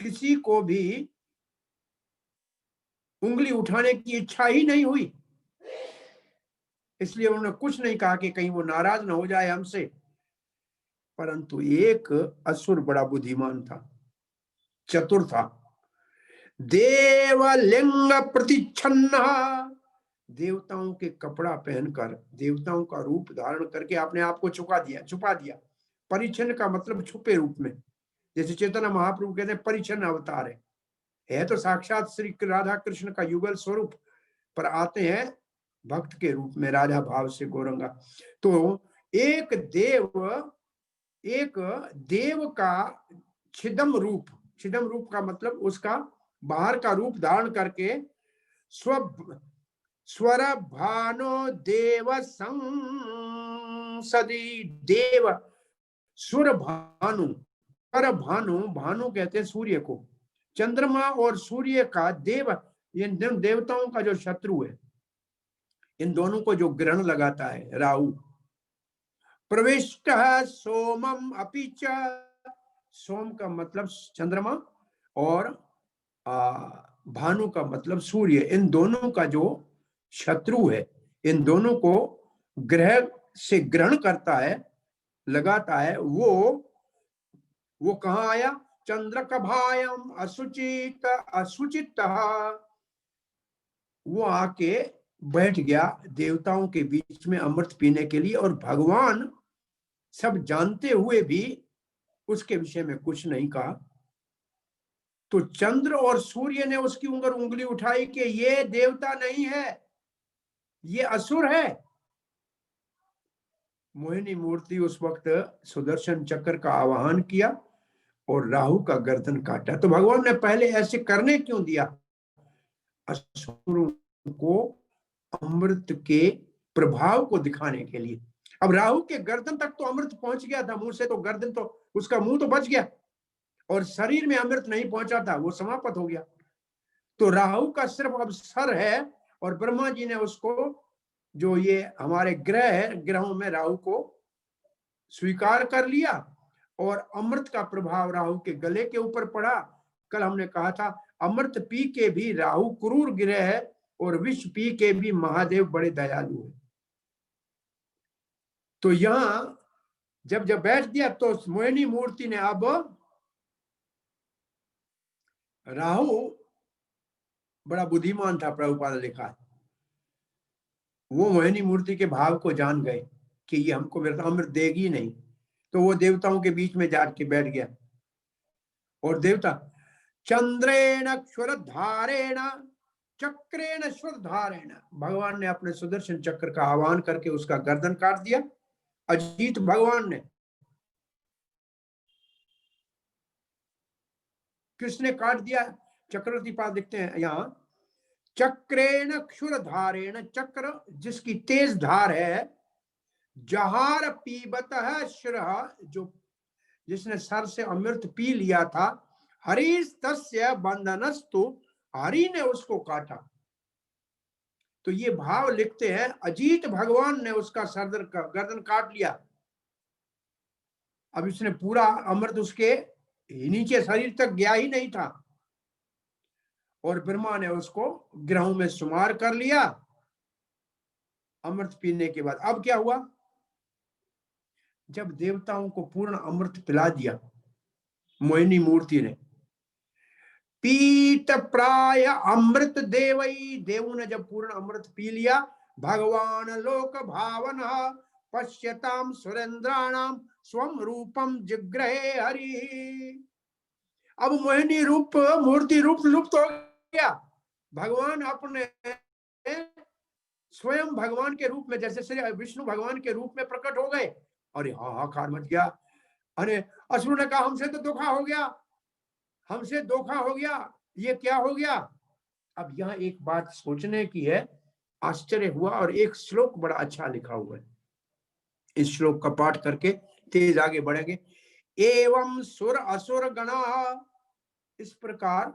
किसी को भी उंगली उठाने की इच्छा ही नहीं हुई। इसलिए उन्होंने कुछ नहीं कहा कि कहीं वो नाराज ना हो जाए हमसे। परंतु एक असुर बड़ा बुद्धिमान था, चतुर था। देवलिंग प्रतिच्छन्न, देवताओं के कपड़ा पहनकर, देवताओं का रूप धारण करके अपने आप को छुपा दिया। परिच्छन्न का मतलब छुपे रूप में, जैसे चैतन्य महाप्रभु कहते हैं परिच्छन्न अवतार है तो साक्षात श्री राधा कृष्ण का युगल स्वरूप, पर आते हैं भक्त के रूप में, राधा भाव से गौरंगा। तो एक देव का छिदम रूप का मतलब उसका बाहर का रूप धारण करके स्वर भानो देव संसदी, देव सुर भानु, भानु कहते हैं सूर्य को, चंद्रमा और सूर्य का देव, इन देवताओं का जो शत्रु है, इन दोनों को जो ग्रहण लगाता है राहु। प्रविष्ट सोमम अपिच, सोम का मतलब चंद्रमा और भानु का मतलब सूर्य, इन दोनों का जो शत्रु है, इन दोनों को ग्रह से ग्रहण करता है, लगाता है। वो कहाँ आया? चंद्र कभायम असुचित, वो आके बैठ गया देवताओं के बीच में अमृत पीने के लिए, और भगवान सब जानते हुए भी उसके विषय में कुछ नहीं कहा। तो चंद्र और सूर्य ने उसकी उंगली उठाई कि ये देवता नहीं है, ये असुर है। मोहिनी मूर्ति उस वक्त सुदर्शन चक्र का आवाहन किया और राहु का गर्दन काटा। तो भगवान ने पहले ऐसे करने क्यों दिया? असुरों को अमृत के प्रभाव को दिखाने के लिए। अब राहु के गर्दन तक तो अमृत पहुंच गया था, मुंह से तो गर्दन तो, उसका मुंह तो बच गया, और शरीर में अमृत नहीं पहुंचा था, वो समाप्त हो गया। तो राहु का सिर्फ अब सर है, और ब्रह्मा जी ने उसको, जो ये हमारे ग्रह है, ग्रहों में राहु को स्वीकार कर लिया, और अमृत का प्रभाव राहु के गले के ऊपर पड़ा। कल हमने कहा था अमृत पी के भी राहु क्रूर ग्रह है, और विष पी के भी महादेव बड़े दयालु है। तो यहां जब बैठ दिया तो मोहिनी मूर्ति ने, अब राहु बड़ा बुद्धिमान था, प्रभुपाद ने लिखा है, वो मोहिनी मूर्ति के भाव को जान गए कि ये हमको अमृत देगी नहीं। तो वो देवताओं के बीच में जाके बैठ गया, और देवता चंद्रेण क्षुर धारेण चक्रेण क्षुर धारेण, भगवान ने अपने सुदर्शन चक्र का आह्वान करके उसका गर्दन काट दिया। अजीत भगवान ने, किसने काट दिया? चक्रवर्ती पाद लिखते हैं यहाँ, चक्रेण क्षुर धारेण, चक्र जिसकी तेज धार है, जहार पीबत है शिरः, जो जिसने सर से अमृत पी लिया था, हरिस्तस्य बंधनस्तु, हरि ने उसको काटा। तो ये भाव लिखते हैं, अजीत भगवान ने उसका गर्दन काट लिया। अब इसने पूरा अमृत उसके नीचे शरीर तक गया ही नहीं था, और ब्रह्मा ने उसको ग्रहों में शुमार कर लिया अमृत पीने के बाद। अब क्या हुआ? जब देवताओं को पूर्ण अमृत पिला दिया मोहिनी मूर्ति ने, पीत प्राय अमृत देवई, देवों ने जब पूर्ण अमृत पी लिया, भगवान लोक भावन पश्यताम सुरेंद्राणाम स्वम रूपम जिग्रहे हरि। अब मोहिनी मूर्ति रूप लुप्त हो गया। भगवान अपने स्वयं भगवान के रूप में, जैसे श्री विष्णु भगवान के रूप में प्रकट हो गए, और हाहाकार मच गया। अरे असुर ने कहा हमसे तो धोखा हो गया, हमसे धोखा हो गया, ये क्या हो गया? अब यहाँ एक बात सोचने की है, आश्चर्य हुआ, और एक श्लोक बड़ा अच्छा लिखा हुआ है, इस श्लोक का पाठ करके तेज आगे बढ़ेंगे। एवं सुर असुर गणा, इस प्रकार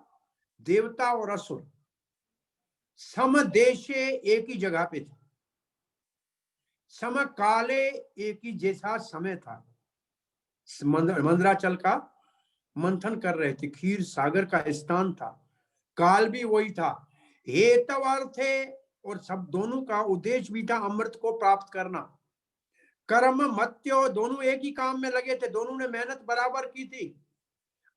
देवता और असुर समदेशे, एक ही जगह पे थे, समकाले एक ही जैसा समय था। मंदराचल का मंथन कर रहे थे, क्षीर सागर का स्थान था, काल भी वही था, हेतु थे और सब दोनों का उद्देश्य भी था अमृत को प्राप्त करना। कर्म मत्यो दोनों एक ही काम में लगे थे, दोनों ने मेहनत बराबर की थी।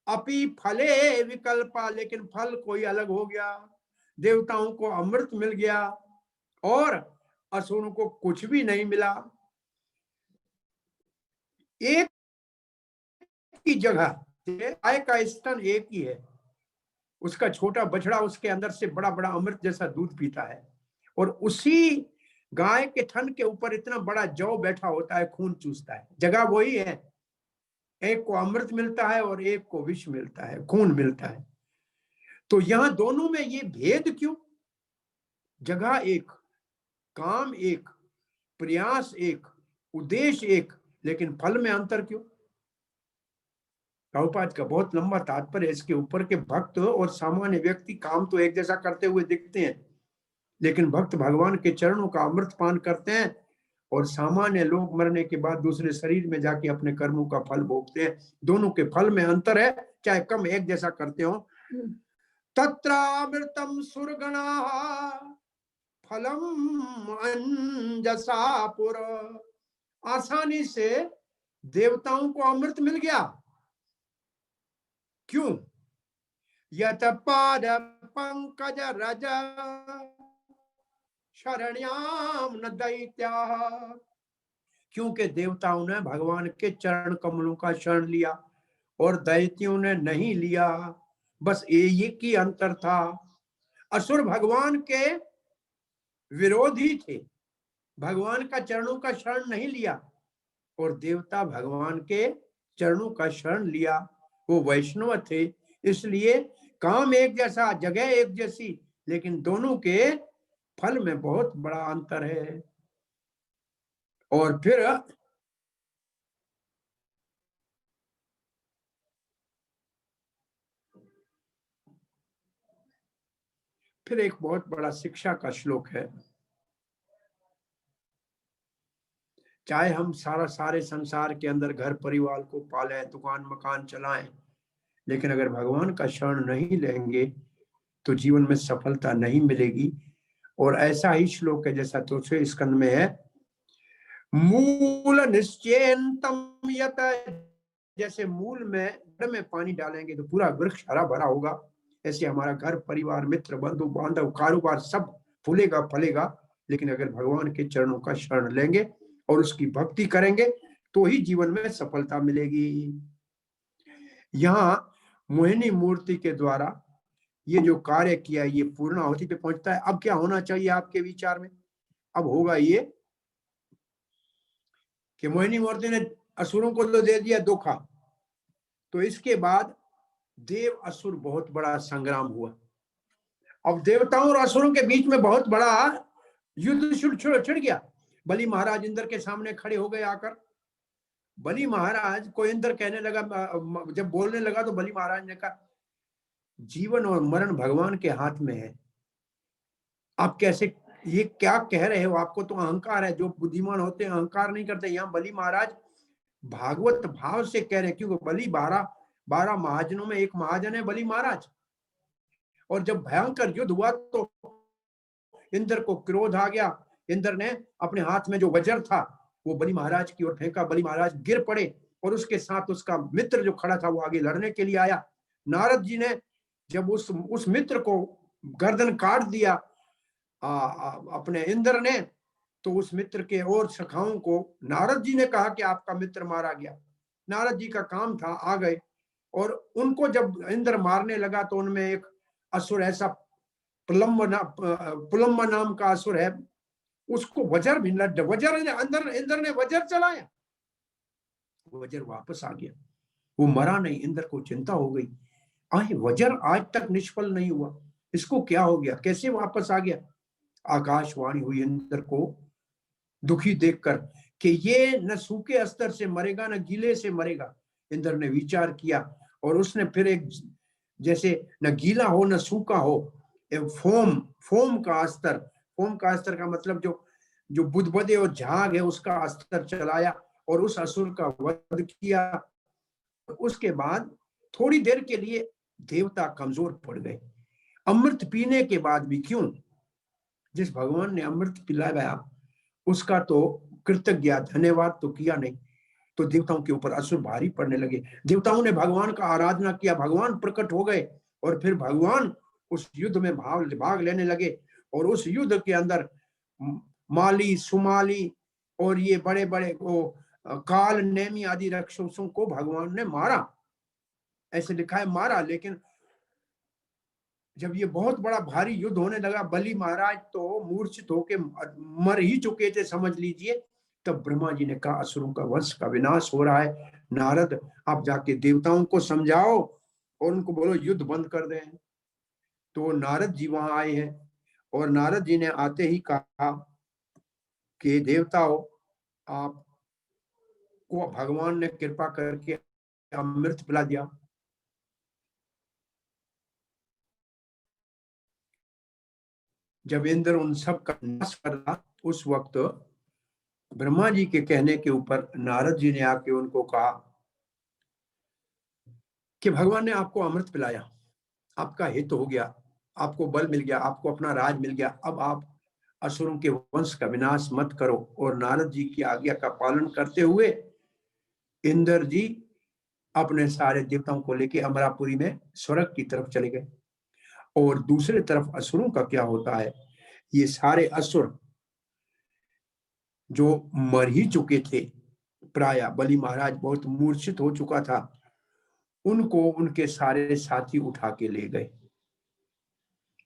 अपि फले विकल्पा, लेकिन फल कोई अलग हो गया। देवताओं को अमृत मिल गया और असुरों को कुछ भी नहीं मिला। एक ही जगह गाय का स्तन एक ही है, उसका छोटा बछड़ा उसके अंदर से बड़ा बड़ा अमृत जैसा दूध पीता है, और उसी गाय के थन के ऊपर इतना बड़ा जौ बैठा होता है, खून चूसता है। जगह वही है, एक को अमृत मिलता है और एक को विष मिलता है, खून मिलता है। तो यहां दोनों में ये भेद क्यों? जगह एक, काम एक, प्रयास एक, उद्देश्य एक, लेकिन फल में अंतर क्यों? प्रभुपाद का बहुत लंबा तात्पर्य इसके ऊपर के भक्त और सामान्य व्यक्ति काम तो एक जैसा करते हुए दिखते हैं, लेकिन भक्त भगवान के चरणों का अमृत पान करते हैं, और सामान्य लोग मरने के बाद दूसरे शरीर में जाके अपने कर्मों का फल भोगते हैं। दोनों के फल में अंतर है, चाहे कम एक जैसा करते हो। तत्रामृतम सुरगणा फलम अंजसा पुर, आसानी से देवताओं को अमृत मिल गया। क्यों? यत पाद पंकज रज शरण्याम न दैत्या, क्योंकि देवताओं ने भगवान के चरण कमलों का शरण लिया और दैत्यों ने नहीं लिया। बस एक ही अंतर था, असुर भगवान के विरोधी थे, भगवान का चरणों का शरण नहीं लिया, और देवता भगवान के चरणों का शरण लिया, वो वैष्णव थे। इसलिए काम एक जैसा, जगह एक जैसी, लेकिन दोनों के फल में बहुत बड़ा अंतर है। और फिर एक बहुत बड़ा शिक्षा का श्लोक है। चाहे हम सारे संसार के अंदर घर परिवार को पालें, दुकान मकान चलाएं, लेकिन अगर भगवान का शरण नहीं लेंगे तो जीवन में सफलता नहीं मिलेगी। और ऐसा ही श्लोक है जैसा 2 स्कंद में है, मूल निश्चयन्तम यत, जैसे मूल में जड़ में पानी डालेंगे तो पूरा वृक्ष हरा भरा होगा, ऐसे हमारा घर परिवार, मित्र, बंधु बांधव, कारोबार सब फूलेगा फलेगा। लेकिन अगर भगवान के चरणों का शरण लेंगे और उसकी भक्ति करेंगे तो ही जीवन में सफलता मिलेगी। यहाँ मोहिनी मूर्ति के द्वारा ये जो कार्य किया ये पूर्णाहुति पे पहुंचता है। अब क्या होना चाहिए आपके विचार में? अब होगा ये कि मोहिनी मूर्ति ने असुरों को तो दे दिया धोखा, तो इसके बाद देव असुर बहुत बड़ा संग्राम हुआ। अब देवताओं और असुरों के बीच में बहुत बड़ा युद्ध छिड़ गया। बलि महाराज इंद्र के सामने खड़े हो गए आकर। बलि महाराज को इंद्र कहने लगा, जब बोलने लगा तो बलि महाराज ने कहा, जीवन और मरण भगवान के हाथ में है, आप कैसे ये क्या कह रहे हो? आपको तो अहंकार है। जो बुद्धिमान होते हैं अहंकार नहीं करते। यहाँ बलि महाराज भागवत भाव से कह रहे, क्योंकि बलि 12 महाजनों में एक महाजन है बलि महाराज। और जब भयंकर युद्ध हुआ तो इंद्र को क्रोध आ गया। इंद्र ने अपने हाथ में जो वज्र था वो बलि महाराज की ओर फेंका। बलि महाराज गिर पड़े और उसके साथ उसका मित्र जो खड़ा था वो आगे लड़ने के लिए आया। नारद जी ने जब उस मित्र को गर्दन काट दिया अपने इंद्र ने, तो उस मित्र के और सखाओं को नारद जी ने कहा कि आपका मित्र मारा गया। नारद जी का काम था, आ गए, और उनको जब इंद्र मारने लगा तो उनमें एक असुर ऐसा पुलम्ब नाम का असुर है, उसको वज्र भी अंदर इंद्र ने वज्र चलाया, वज्र वापस आ गया, वो मरा नहीं। इंद्र को चिंता हो गई, वज्र आज तक निष्फल नहीं हुआ, इसको क्या हो गया, कैसे वापस आ गया? आकाशवाणी हुई इंद्र को दुखी देखकर कि ये न सूखे अस्तर से मरेगा न गीले से मरेगा। इंद्र ने विचार किया और उसने फिर एक, जैसे न गीला हो न सूखा हो, फोम का अस्तर। फोम का अस्तर का मतलब जो जो बुद्धबदे और झाग है उसका अस्त्र चलाया और उस असुर का वध किया। उसके बाद थोड़ी देर के लिए देवता कमजोर पड़ गए। अमृत पीने के बाद भी क्यों? जिस भगवान ने अमृत पिलाया उसका तो कृतज्ञ धन्यवाद तो किया नहीं, तो देवताओं के ऊपर असुर भारी पड़ने लगे। देवताओं ने भगवान का आराधना किया, भगवान प्रकट हो गए और फिर भगवान उस युद्ध में भाग लेने लगे। और उस युद्ध के अंदर माली, सुमाली और ये बड़े बड़े वो काल, नेमी आदि राक्षसों को भगवान ने मारा। ऐसे लिखा है मारा। लेकिन जब ये बहुत बड़ा भारी युद्ध होने लगा, बलि महाराज तो मूर्छित होके मर ही चुके थे समझ लीजिए। तब ब्रह्मा जी ने कहा असुरों का वंश का विनाश हो रहा है, नारद आप जाके देवताओं को समझाओ और उनको बोलो युद्ध बंद कर दें। तो नारद जी वहां आए हैं और नारद जी ने आते ही कहा कि देवताओं, आपको भगवान ने कृपा करके अमृत पिला दिया। जब इंद्र उन सब का नाश कर रहा, उस वक्त ब्रह्मा जी के कहने के ऊपर नारद जी ने आके उनको कहा कि भगवान ने आपको अमृत पिलाया, आपका हित हो गया, आपको बल मिल गया, आपको अपना राज मिल गया, अब आप असुरों के वंश का विनाश मत करो। और नारद जी की आज्ञा का पालन करते हुए इंद्र जी अपने सारे देवताओं को लेके अमरापुरी में स्वर्ग की तरफ चले गए। और दूसरे तरफ असुरों का क्या होता है, ये सारे असुर जो मर ही चुके थे, प्राय बलि महाराज बहुत मूर्छित हो चुका था, उनको उनके सारे साथी उठा के ले गए।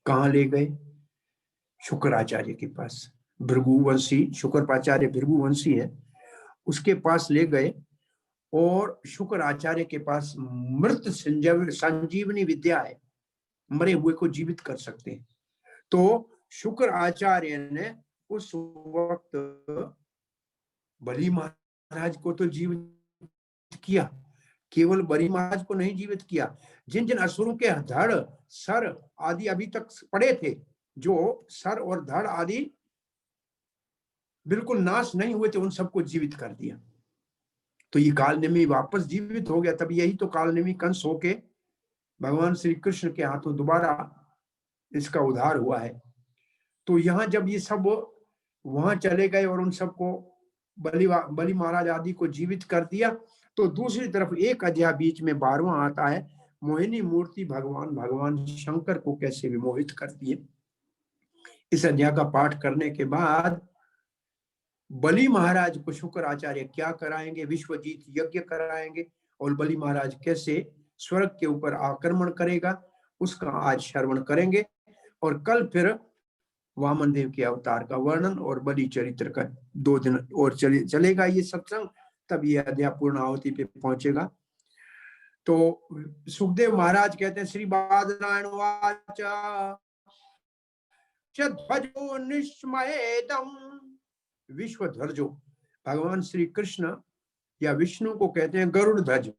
कहाँ ले गए? शुक्राचार्य के पास। भृगुवंशी शुक्राचार्य भृगुवंशी है, उसके पास ले गए और शुक्राचार्य के पास मृत संजीवनी विद्या है, मरे हुए को जीवित कर सकते हैं। तो शुक्राचार्य ने उस वक्त बलि महाराज को तो जीवित किया, केवल बलि महाराज को नहीं जीवित किया, जिन जिन असुरों के धड़, सर आदि अभी तक पड़े थे, जो सर और धड़ आदि बिल्कुल नाश नहीं हुए थे, उन सबको जीवित कर दिया। तो ये कालनेमी वापस जीवित हो गया। तब यही तो कालनेमी कंस होके भगवान श्री कृष्ण के हाथों दोबारा इसका उद्धार हुआ है। तो यहाँ जब ये सब वहां चले गए और उन सबको बलि महाराज आदि को जीवित कर दिया, तो दूसरी तरफ एक अध्याय बीच में 12वां आता है, मोहिनी मूर्ति भगवान शंकर को कैसे विमोहित करती है। इस अध्याय का पाठ करने के बाद बलि महाराज को शुक्राचार्य क्या कराएंगे, विश्वजीत यज्ञ कराएंगे और बलि महाराज कैसे स्वर्ग के ऊपर आक्रमण करेगा, उसका आज श्रवण करेंगे। और कल फिर वामन देव के अवतार का वर्णन और बलि चरित्र का 2 दिन और चलेगा ये सत्संग, तब ये अध्याय पूर्णाहुति पे पहुंचेगा। तो सुखदेव महाराज कहते हैं श्री बादरायण वाच ध्वजो निश्मयेदम, विश्व ध्वजो, भगवान श्री कृष्ण या विष्णु को कहते हैं गरुड़ ध्वज,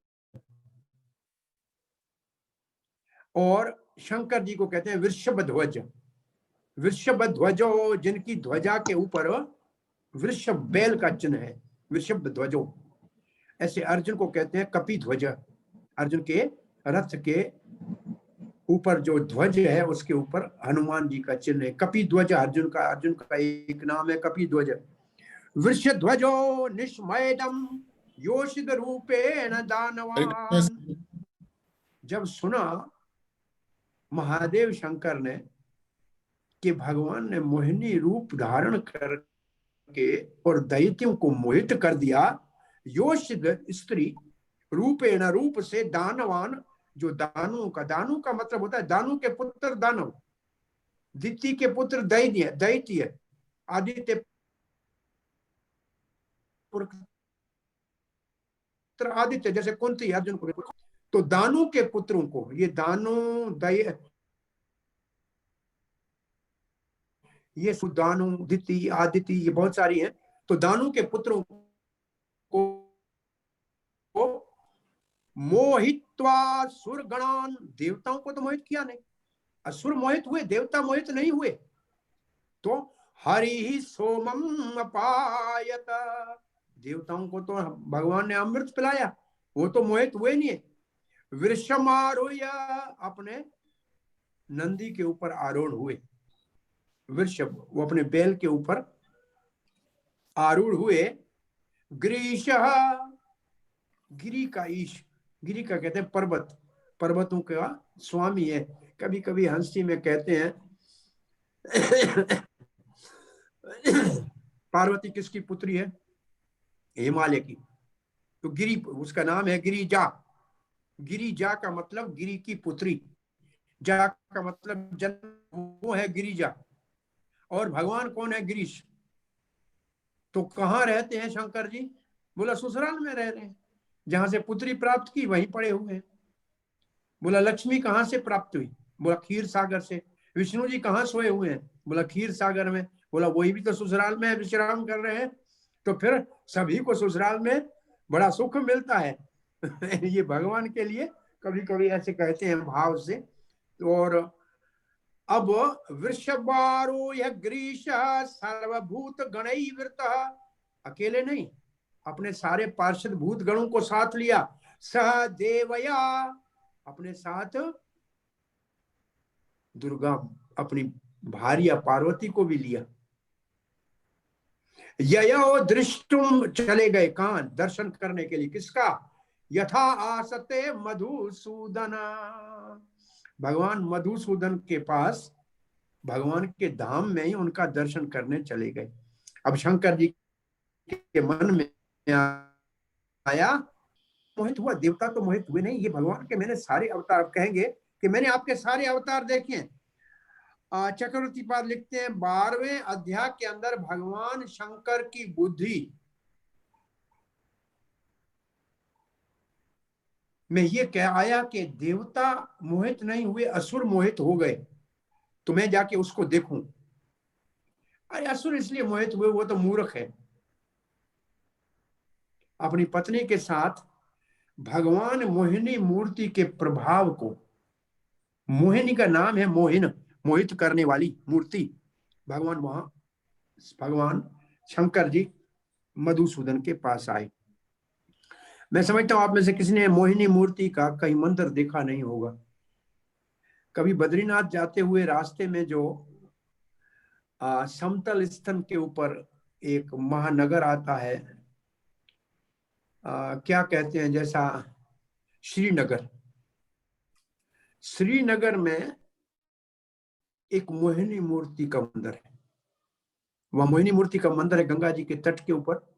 और शंकर जी को कहते हैं वृषभ ध्वज। वृषभ ध्वजो, जिनकी ध्वजा के ऊपर वृषभ बैल का चिन्ह है, वृषभ ध्वजो। ऐसे अर्जुन को कहते हैं कपि ध्वज, अर्जुन के रथ के ऊपर जो ध्वज है उसके ऊपर हनुमान जी का चिन्ह है, कपि ध्वज अर्जुन का एक नाम है कपि ध्वज। वृष ध्वजो निश्मयदम योषित रूपेण दानवान। जब सुना महादेव शंकर ने कि भगवान ने मोहिनी रूप धारण करके और दैत्यों को मोहित कर दिया, योषित स्त्री रूपेण, रूप से, दानवान, जो दानु का मतलब होता है दानु के पुत्र दानव, दिति के पुत्र दैत्य, आदित्य पुत्र आदित्य, जैसे कुंती अर्जुन को, तो दानु के पुत्रों को, ये दानु ये दानु, दिति, आदिति, ये बहुत सारी हैं। तो दानु के पुत्रों को मोहित्वा सुरगणान, देवताओं को तो मोहित किया नहीं, असुर मोहित हुए, देवता मोहित नहीं हुए। तो हरि सोमम अपायत, देवताओं को तो भगवान ने अमृत पिलाया, वो तो मोहित हुए नहीं है। वृषमारोह, अपने नंदी के ऊपर आरूढ़ हुए, वृषभ वो अपने बैल के ऊपर आरूढ़ हुए। गिरीश, गिरी का ईश, गिरी का कहते हैं पर्वत, पर्वतों का स्वामी है। कभी कभी हंसी में कहते हैं पार्वती किसकी पुत्री है? हिमालय की। तो गिरी, उसका नाम है गिरिजा। गिरिजा का मतलब गिरी की पुत्री, जा का मतलब जन्म, वो है गिरिजा। और भगवान कौन है? गिरीश। तो कहाँ रहते हैं शंकर जी? बोला ससुराल में रह रहे हैं, जहां से पुत्री प्राप्त की वहीं पड़े हुए हैं। बोला लक्ष्मी कहाँ से प्राप्त हुई? बोला क्षीर सागर से। विष्णु जी कहाँ सोए हुए हैं? बोला क्षीर सागर में। बोला वही भी तो ससुराल में विश्राम कर रहे हैं। तो फिर सभी को ससुराल में बड़ा सुख मिलता है। ये भगवान के लिए कभी कभी ऐसे कहते हैं भाव से। और अब वृषभारोह ग्रीश सर्वभूत गणैर्वृत, अकेले नहीं, अपने सारे पार्षद भूत गणों को साथ लिया। सह देवया, अपने साथ दुर्गा अपनी भार्या पार्वती को भी लिया। ययो दृष्टुम, चले गए कहां? दर्शन करने के लिए। किसका? यथा आसते मधुसूदन, भगवान मधुसूदन के पास, भगवान के धाम में ही उनका दर्शन करने चले गए। अब शंकर जी के मन में आया, मोहित हुआ। देवता तो मोहित हुए नहीं, ये भगवान के मैंने सारे अवतार, कहेंगे कि मैंने आपके सारे अवतार देखे हैं। चक्रवर्ती पाद लिखते हैं 12वें अध्याय के अंदर भगवान शंकर की बुद्धि में ये कह आया कि देवता मोहित नहीं हुए, असुर मोहित हो गए, तो मैं जाके उसको देखूं। अरे असुर इसलिए मोहित हुए, वो तो मूर्ख है। अपनी पत्नी के साथ भगवान मोहिनी मूर्ति के प्रभाव को, मोहिनी का नाम है मोहिन, मोहित करने वाली मूर्ति। भगवान वहां, भगवान शंकर जी मधुसूदन के पास आए। मैं समझता हूं आप में से किसी ने मोहिनी मूर्ति का कहीं मंदिर देखा नहीं होगा। कभी बद्रीनाथ जाते हुए रास्ते में जो समतल स्थल के ऊपर एक महानगर आता है, क्या कहते हैं, जैसा श्रीनगर, श्रीनगर में एक मोहिनी मूर्ति का मंदिर है। वह मोहिनी मूर्ति का मंदिर है गंगा जी के तट के ऊपर।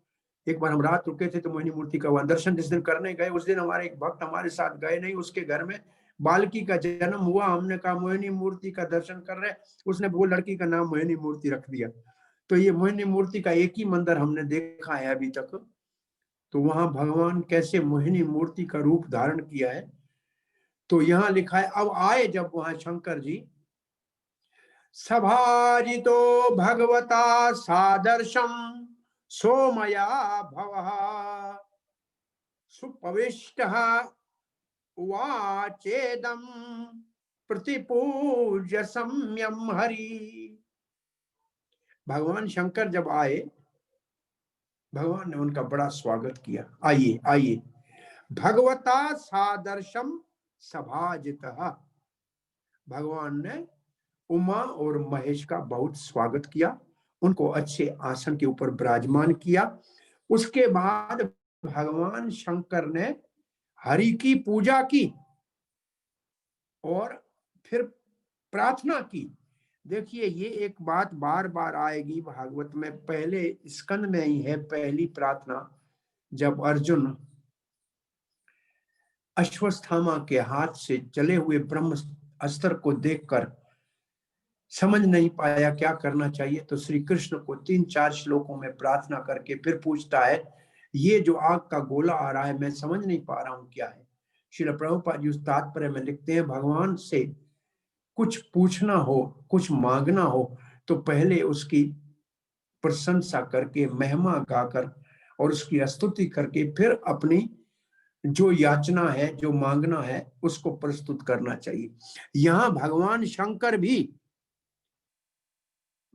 एक बार हम रात रुके थे तो मोहिनी मूर्ति का वहां दर्शन जिस दिन करने गए, उस दिन हमारे एक भक्त हमारे साथ गए नहीं, उसके घर में बालकी का जन्म हुआ। हमने कहा मोहिनी मूर्ति का दर्शन कर रहे, उसने वो लड़की का नाम मोहिनी मूर्ति रख दिया। तो ये मोहिनी मूर्ति का एक ही मंदिर हमने देखा है अभी तक। तो वहां भगवान कैसे मोहिनी मूर्ति का रूप धारण किया है, तो यहाँ लिखा है। अब आए जब वहां शंकर जी, सभाजितो भगवता सादर्शम सोमया भवः सुपविष्टः उवाचेदं प्रतिपूज्य सम्यम हरि। भगवान शंकर जब आए, भगवान ने उनका बड़ा स्वागत किया। आइए आइए, भगवता सादर्शम सभाजितः, भगवान ने उमा और महेश का बहुत स्वागत किया, उनको अच्छे आसन के ऊपर विराजमान किया। उसके बाद भगवान शंकर ने हरि की पूजा की और फिर प्रार्थना की। देखिए ये एक बात बार बार आएगी भागवत में, पहले स्कंद में ही है पहली प्रार्थना, जब अर्जुन अश्वत्थामा के हाथ से चले हुए ब्रह्म अस्त्र को देखकर समझ नहीं पाया क्या करना चाहिए, तो श्री कृष्ण को 3-4 श्लोकों में प्रार्थना करके फिर पूछता है, ये जो आग का गोला आ रहा है मैं समझ नहीं पा रहा हूं क्या है। श्रील प्रभुपाद जी उस तात्पर्य में लिखते हैं, भगवान से कुछ पूछना हो, कुछ मांगना हो, तो पहले उसकी प्रशंसा करके, महिमा गाकर और उसकी स्तुति करके फिर अपनी जो याचना है, जो मांगना है, उसको प्रस्तुत करना चाहिए। यहाँ भगवान शंकर भी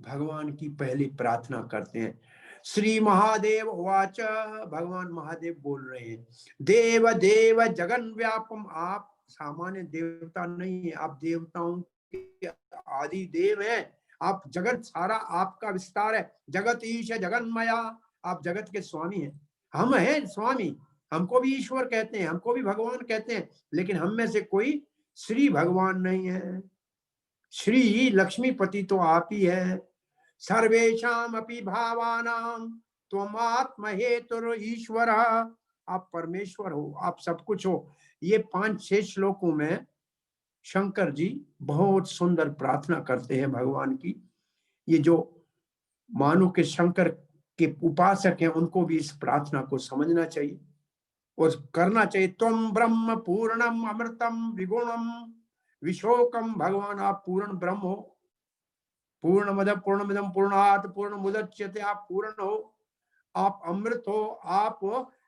भगवान की पहली प्रार्थना करते हैं। श्री महादेव उवाच, भगवान महादेव बोल रहे हैं, देव देव जगन व्यापम, आप सामान्य देवता नहीं है, आप देवताओं के आदि देव हैं, आप जगत सारा आपका विस्तार है, जगत ईश जगन्मया, आप जगत के स्वामी हैं। हम हैं स्वामी, हमको भी ईश्वर कहते हैं, हमको भी भगवान कहते हैं, लेकिन हम में से कोई श्री भगवान नहीं है। श्री लक्ष्मीपति तो आप ही है। सर्वेशाम अपि भावानां त्वम आत्म हेतुर ईश्वर, आप परमेश्वर हो, आप सब कुछ हो। ये 5-6 श्लोकों में शंकर जी बहुत सुंदर प्रार्थना करते हैं भगवान की। ये जो मानो के शंकर के उपासक हैं, उनको भी इस प्रार्थना को समझना चाहिए और करना चाहिए। त्वम ब्रह्म पूर्णम अमृतम विगुणम विशोकम, भगवान आप पूर्ण ब्रह्म हो, पूर्णमद पूर्णमिदम पूर्णात् पूर्णमुदच्यते, आप पूर्ण हो, आप अमृत हो, आप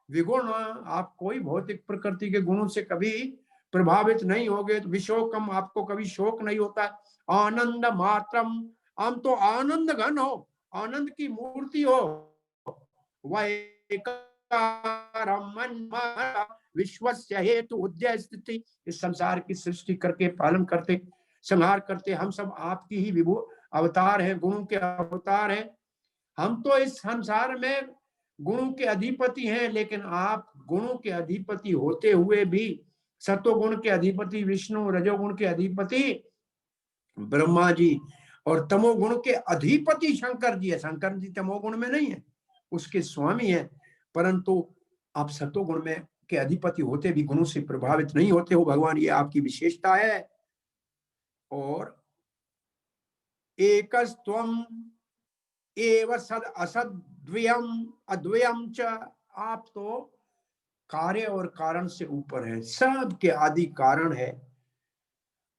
विगुण, आप कोई भौतिक प्रकृति के गुणों से कभी प्रभावित नहीं होगे। तो विशोकम, आपको कभी शोक नहीं होता। आनंद मात्रम, हम तो आनंद घन हो, आनंद की मूर्ति हो। विश्वस्य हेतु उद्य स्थिति, इस संसार की सृष्टि करके पालन करते संहार करते हम सब आपकी ही विभू अवतार हैं, गुणों के अवतार हैं। हम तो इस संसार में गुणों के अधिपति हैं, लेकिन आप गुणों के अधिपति होते हुए भी सत्वगुण के अधिपति विष्णु, रजोगुण के अधिपति ब्रह्मा जी और तमोगुण के अधिपति शंकर जी है। शंकर जी तमोगुण में नहीं है, उसके स्वामी है, परंतु आप सत्वगुण में के अधिपति होते भी गुणों से प्रभावित नहीं होते हो भगवान, ये आपकी विशेषता है। और एकस्त्वम एव सद असद द्वयम अद्वयम च, आप तो कार्य और कारण से ऊपर है, सबके आदि कारण है।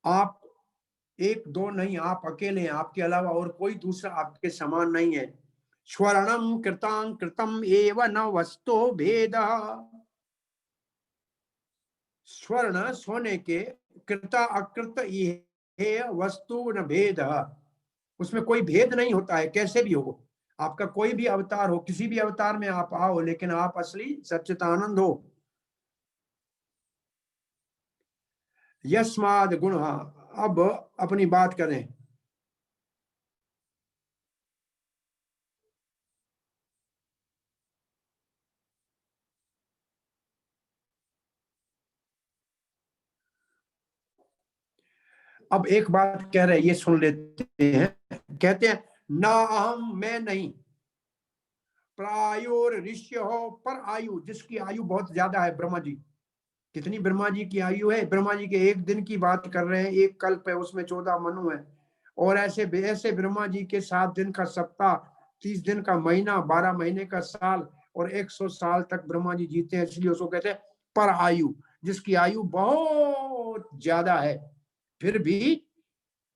आप एक दो नहीं, आप अकेले हैं, आपके अलावा और कोई दूसरा आपके समान नहीं है। स्वर्णम कृतां कृतम एव न वस्तु भेद, स्वर्ण सोने के, कृता अकृत ये वस्तु न भेद, उसमें कोई भेद नहीं होता है, कैसे भी हो, आपका कोई भी अवतार हो, किसी भी अवतार में आप आओ, लेकिन आप असली सच्चिदानंद हो। यस्माद गुण, अब अपनी बात करें। अब एक बात कह रहे, ये सुन लेते हैं। कहते हैं ना अहम, मैं नहीं, प्रायोर ऋष्य हो पर आयु, जिसकी आयु बहुत ज्यादा है। ब्रह्मा जी, कितनी ब्रह्मा जी की आयु है? ब्रह्मा जी के एक दिन की बात कर रहे हैं, एक कल्प है, उसमें 14 मनु है। और ऐसे ऐसे ब्रह्मा जी के 7 दिन का सप्ताह, 30 दिन का महीना, 12 महीने का साल और 100 साल तक ब्रह्मा जी जीते हैं, इसलिए उसको कहते हैं पर आयु, जिसकी आयु बहुत ज्यादा है। फिर भी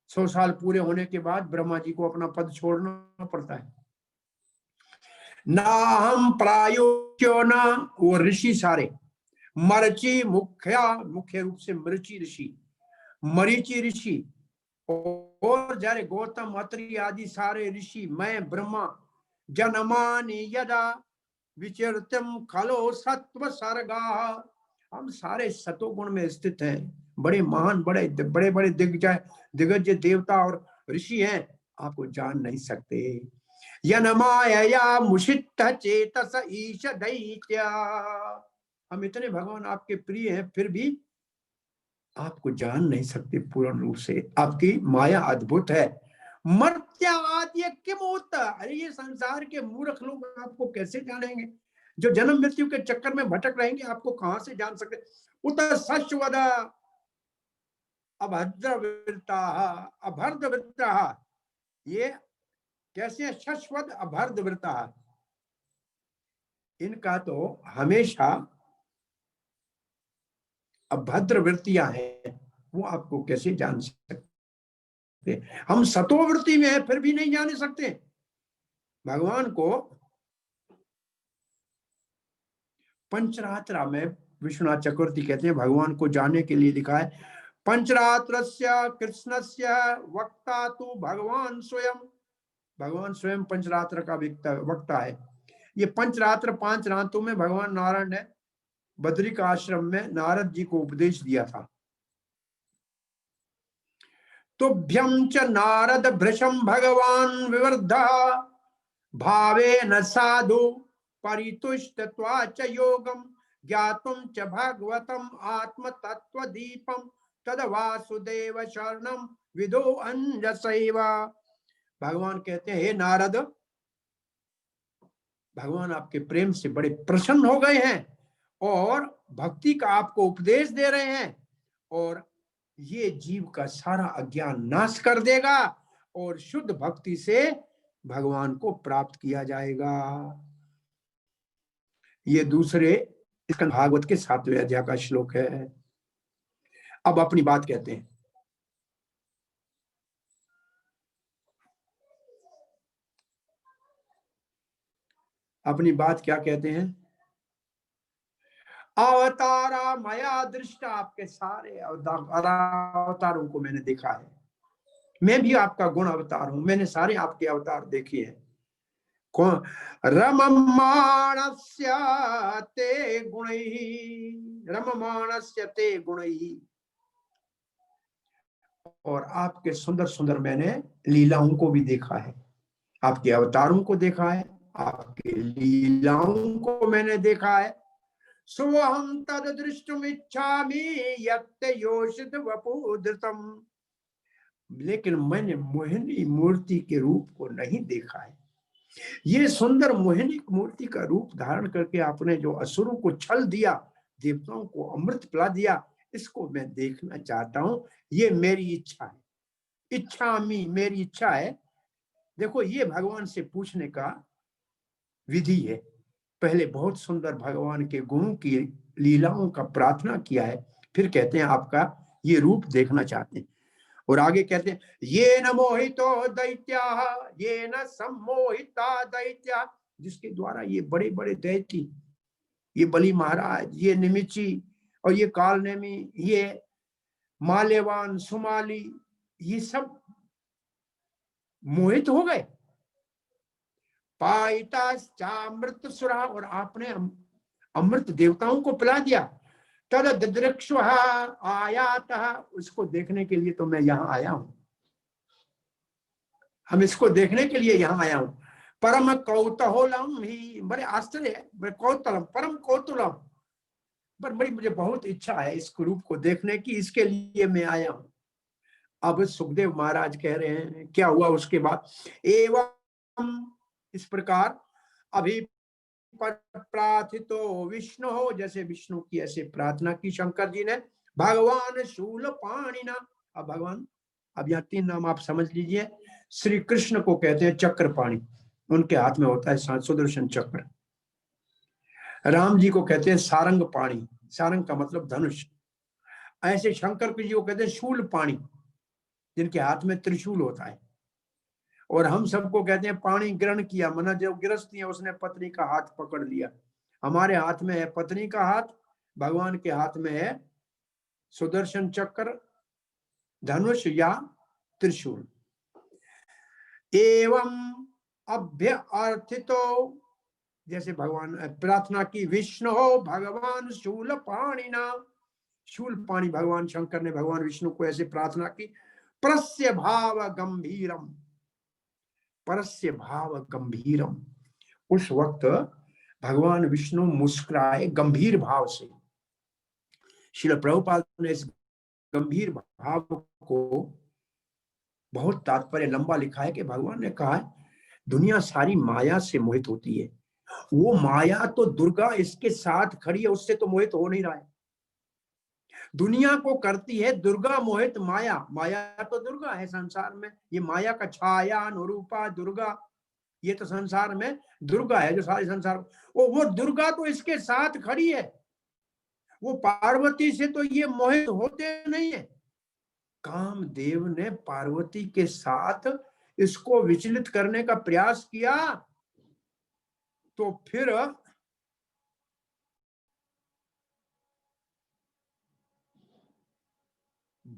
100 साल पूरे होने के बाद ब्रह्मा जी को अपना पद छोड़ना पड़ता है। ना हम प्रायो ना, वो ऋषि सारे, मरची मुख्य रूप से मृची ऋषि, मरीची ऋषि और जारे गौतम अत्रि आदि सारे ऋषि, मैं ब्रह्मा जनमानि यदा विचरतम खलो सत्व सर्गा, हम सारे सतोगुण में स्थित हैं। बड़े महान, बड़े बड़े बड़े दिग्गज देवता और ऋषि हैं, आपको जान नहीं सकते। यनमाया मुषित चेतस ईश दैत्य, हम इतने भगवान आपके प्रिय हैं, फिर भी आपको जान नहीं सकते पूर्ण रूप से, आपकी माया अद्भुत है। मर्त्याद्य किमुत, अरे ये संसार के मूर्ख लोग आपको कैसे जानेंगे? जो जन्म मृत्यु के चक्कर में भटक रहेंगे, आपको कहां से जान सकते? उत सश्वद अभद्रवृत्ता अभर्दवृत्ता, ये कैसे शश्वत अभर्दवृत्ता, इनका तो हमेशा अभद्र वृत्तियां हैं, वो आपको कैसे जान सकते? हम सतोवृत्ति में है, फिर भी नहीं जान सकते भगवान को। पंचरात्रा में विश्वनाथ चक्रवर्ती कहते हैं, भगवान को जानने के लिए लिखा है, पंचरात्रस्य कृष्णस्य वक्ता तु भगवान स्वयं, भगवान स्वयं पंचरात्र का वक्ता है। ये पंचरात्र 5 रातों में भगवान नारायण ने बद्रिक आश्रम में नारद जी को उपदेश दिया था। तुभ्यं च नारद भृशं भगवान विवर्धा भावे न साधु परितुष्टत्वा च योगम ज्ञातुम च भागवतम आत्म तत्व दीपम तद वासुदेव शरणम विदो अंजसैव। भगवान कहते हैं, हे नारद, भगवान आपके प्रेम से बड़े प्रसन्न हो गए हैं और भक्ति का आपको उपदेश दे रहे हैं, और ये जीव का सारा अज्ञान नाश कर देगा और शुद्ध भक्ति से भगवान को प्राप्त किया जाएगा। ये दूसरे स्कंद भागवत के 7वें अध्याय का श्लोक है। अब अपनी बात कहते हैं। अपनी बात क्या कहते हैं? अवतारा मया दृष्टा, आपके सारे अवतारों को मैंने देखा है। मैं भी आपका गुण अवतार हूं, मैंने सारे आपके अवतार देखे हैं। कौन? रममाणस्य ते गुणैः, रममाणस्य ते गुणैः, और आपके सुंदर सुंदर मैंने लीलाओं को भी देखा है, आपके अवतारों को देखा है, आपके लीलाओं को मैंने देखा है। सोहम तद दृष्टुम इच्छामि यत् योषित वपुधृतम, लेकिन मैंने मोहिनी मूर्ति के रूप को नहीं देखा है। ये सुंदर मोहिनी मूर्ति का रूप धारण करके आपने जो असुरों को छल दिया, देवताओं को अमृत पिला दिया, इसको मैं देखना चाहता हूं। ये मेरी इच्छा है, इच्छामि, मेरी इच्छा है। देखो, ये भगवान से पूछने का विधि है। पहले बहुत सुंदर भगवान के गुणों की लीलाओं का प्रार्थना किया है, फिर कहते हैं आपका ये रूप देखना चाहते हैं। और आगे कहते हैं, ये न मोहितो दैत्या, ये न सम्मोहिता दैत्या, जिसके द्वारा ये बड़े बड़े दैत्य, ये बलि महाराज, ये निमिची और ये कालनेमी, ये माल्यवान, सुमाली, ये सब मोहित हो गए। पायिताश्चामृत सुरा, और आपने अमृत देवताओं को पिला दिया। तद ददृक्षुः आयातः, उसको देखने के लिए तो मैं यहाँ आया हूं, हम इसको देखने के लिए यहाँ आया हूं। परम कौतूहलम ही, बड़े आश्चर्य है, बड़े कौतूहलम, परम कौतूहलम, पर बड़ी मुझे बहुत इच्छा है इस रूप को देखने की, इसके लिए मैं आया हूं। अब सुखदेव महाराज कह रहे हैं क्या हुआ उसके बाद। एवं, इस प्रकार अभी प्रार्थितो विष्णु हो, जैसे विष्णु की ऐसे प्रार्थना की शंकर जी ने। भगवान शूल पाणिना, अब भगवान, अब यहाँ 3 नाम आप समझ लीजिए। श्री कृष्ण को कहते हैं चक्र पाणी, उनके हाथ में होता है सुदर्शन चक्र। राम जी को कहते हैं सारंग पाणी, सारंग का मतलब धनुष। ऐसे शंकर जी को कहते हैं शूल पाणी, जिनके हाथ में त्रिशूल होता है। और हम सबको कहते हैं पानी ग्रहण किया, मना जो गिरस्ती है उसने पत्नी का हाथ पकड़ लिया। हमारे हाथ में है पत्नी का हाथ, भगवान के हाथ में है सुदर्शन चक्र, धनुष या त्रिशूल। एवं अभ्यर्थितो, जैसे भगवान प्रार्थना की, विष्णु हो भगवान शूल पाणिना, शूल पाणी भगवान शंकर ने भगवान विष्णु को ऐसे प्रार्थना की। परस्य भाव गंभीरम, परस्य भाव गंभीरम, उस वक्त भगवान विष्णु मुस्कुराए गंभीर भाव से। श्रील प्रभुपाद ने इस गंभीर भाव को बहुत तात्पर्य लंबा लिखा है कि भगवान ने कहा दुनिया सारी माया से मोहित होती है, वो माया तो दुर्गा इसके साथ खड़ी है, उससे तो मोहित हो नहीं रहा है। दुनिया को करती है दुर्गा मोहित माया, माया तो दुर्गा है संसार में, ये माया का छाया अनुरूपा दुर्गा, ये तो संसार में दुर्गा है जो सारे संसार, वो दुर्गा तो इसके साथ खड़ी है, वो पार्वती से तो ये मोहित होते नहीं है। कामदेव ने पार्वती के साथ इसको विचलित करने का प्रयास किया, तो फिर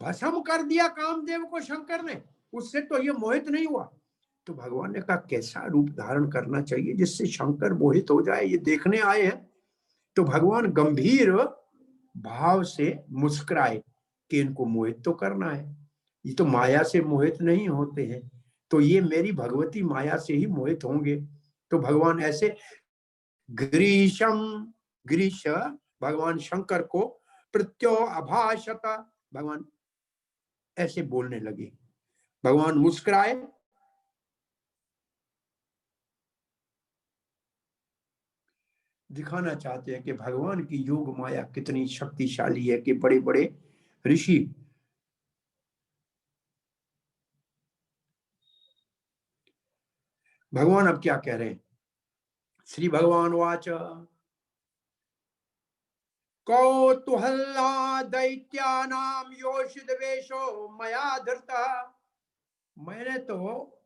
भस्म कर दिया कामदेव को शंकर ने, उससे तो ये मोहित नहीं हुआ। तो भगवान ने कहा कैसा रूप धारण करना चाहिए जिससे शंकर मोहित हो जाए, ये देखने आए हैं। तो भगवान गंभीर भाव से मुस्कुराए कि इनको मोहित तो करना है, ये तो माया से मोहित नहीं होते हैं, तो ये मेरी भगवती माया से ही मोहित होंगे। तो भगवान ऐसे ग्रीशम, ग्रीश भगवान शंकर को प्रत्यो अभाषत, भगवान ऐसे बोलने लगे। भगवान मुस्कुराए, दिखाना चाहते हैं कि भगवान की योग माया कितनी शक्तिशाली है कि बड़े बड़े ऋषि भगवान अब क्या कह रहे हैं। श्री भगवान वाच कौतूहला दैत्यानाम योषित वेशो मया धृता, मैंने तो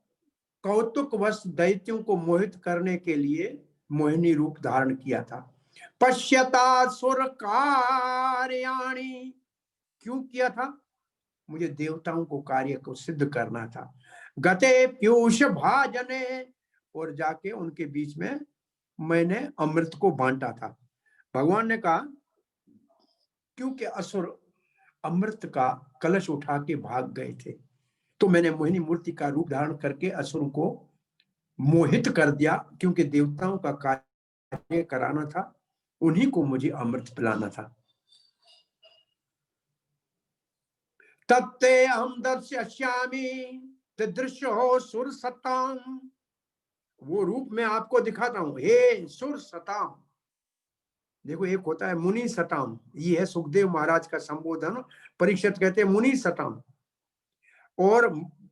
कौतुकवश दैत्यों को मोहित करने के लिए मोहिनी रूप धारण किया था। पश्यता सुर कार्याणि, क्यों किया था, मुझे देवताओं को कार्य को सिद्ध करना था। गते पीयूष भाजने, और जाके उनके बीच में मैंने अमृत को बांटा था। भगवान ने कहा क्योंकि असुर अमृत का कलश उठा के भाग गए थे, तो मैंने मोहिनी मूर्ति का रूप धारण करके असुरों को मोहित कर दिया, क्योंकि देवताओं का कार्य कराना था, उन्हीं को मुझे अमृत पिलाना था। तत्ते हम दर्शयामि दृश्य हो सुर सताम, वो रूप मैं आपको दिखाता हूं। हे सुर सताम, देखो एक होता है मुनि सताम, ये है सुखदेव महाराज का संबोधन। परीक्षित कहते हैं मुनि सताम, और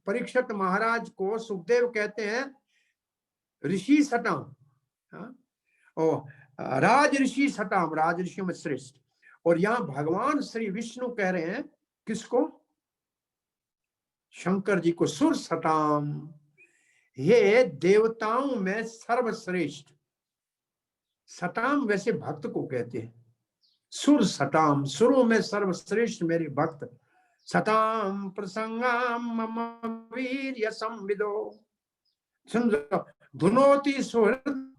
परीक्षित महाराज को सुखदेव कहते हैं ऋषि सताम, और राज ऋषि सताम, राज ऋषि में श्रेष्ठ। और यहाँ भगवान श्री विष्णु कह रहे हैं किसको, शंकर जी को, सुर सताम, ये देवताओं में सर्वश्रेष्ठ। सताम वैसे भक्त को कहते हैं, सुर सताम, सुरों में सर्वश्रेष्ठ मेरे भक्त। सताम प्रसंगाम मम वीर्य संविदो, धुनोति सुहृद,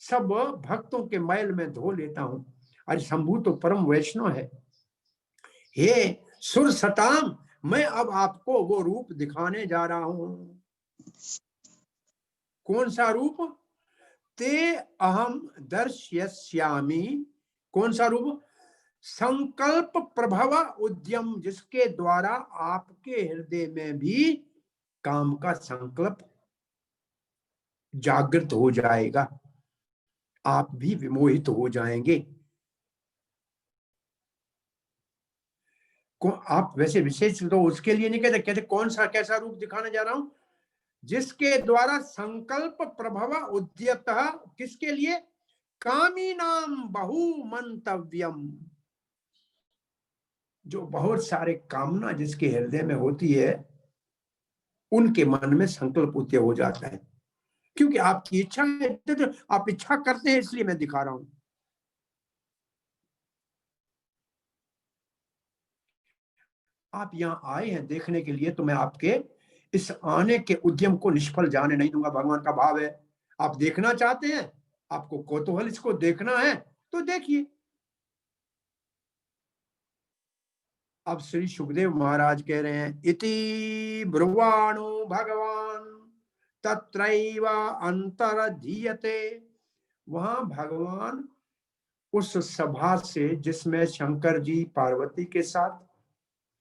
सब भक्तों के मैल में धो लेता हूं। अरे शंभु तो परम वैष्णव है। हे सुर सताम, मैं अब आपको वो रूप दिखाने जा रहा हूं। कौन सा रूप, ते अहम दर्शयामि, कौन सा रूप, संकल्प प्रभव उद्यम, जिसके द्वारा आपके हृदय में भी काम का संकल्प जागृत हो जाएगा, आप भी विमोहित हो जाएंगे। आप वैसे विशेष तो उसके लिए नहीं कहते, कहते कौन सा कैसा रूप दिखाने जा रहा हूं, जिसके द्वारा संकल्प प्रभव उद्यत, किसके लिए, कामी नाम बहु मंतव्यम, जो बहुत सारे कामना जिसके हृदय में होती है, उनके मन में संकल्प उदय हो जाता है। क्योंकि आपकी इच्छा है, तो आप इच्छा करते हैं, इसलिए मैं दिखा रहा हूं। आप यहाँ आए हैं देखने के लिए, तो मैं आपके इस आने के उद्यम को निष्फल जाने नहीं दूंगा। भगवान का भाव है, आप देखना चाहते हैं, आपको कौतूहल इसको देखना है, तो देखिए। अब श्री सुखदेव महाराज कह रहे हैं, इति ब्रुवाणु भगवान तत्रैव अंतरधीयते, वहां भगवान उस सभा से जिसमें शंकर जी पार्वती के साथ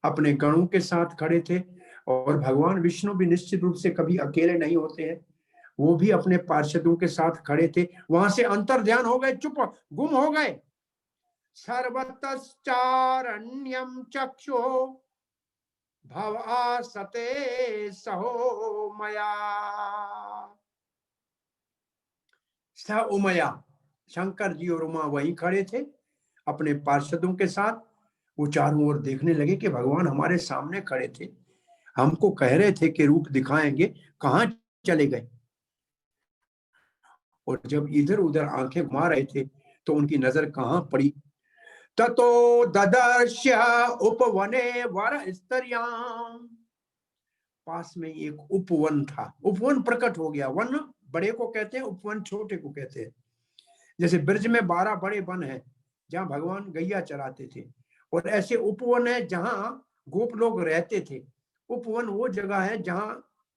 अपने गणों के साथ खड़े थे, और भगवान विष्णु भी निश्चित रूप से कभी अकेले नहीं होते हैं, वो भी अपने पार्षदों के साथ खड़े थे, वहां से अंतर ध्यान हो गए, चुप गुम हो गए। सर्वतश्चारण्यम चक्षु भवासते सहो मया, स उमया, शंकर जी और उमा वहीं खड़े थे अपने पार्षदों के साथ। वो चारों ओर देखने लगे कि भगवान हमारे सामने खड़े थे, हमको कह रहे थे कि रूप दिखाएंगे, कहाँ चले गए। और जब इधर उधर आंखें घुमा रहे थे तो उनकी नजर कहाँ पड़ी, ततो ददर्श्य उपवने वर स्तर्यां, पास में एक उपवन था। उपवन प्रकट हो गया। वन बड़े को कहते हैं, उपवन छोटे को कहते हैं। जैसे ब्रज में 12 बड़े वन हैं जहां भगवान गैया चराते थे, और ऐसे उपवन है जहां गोप लोग रहते थे। उपवन वो जगह है जहां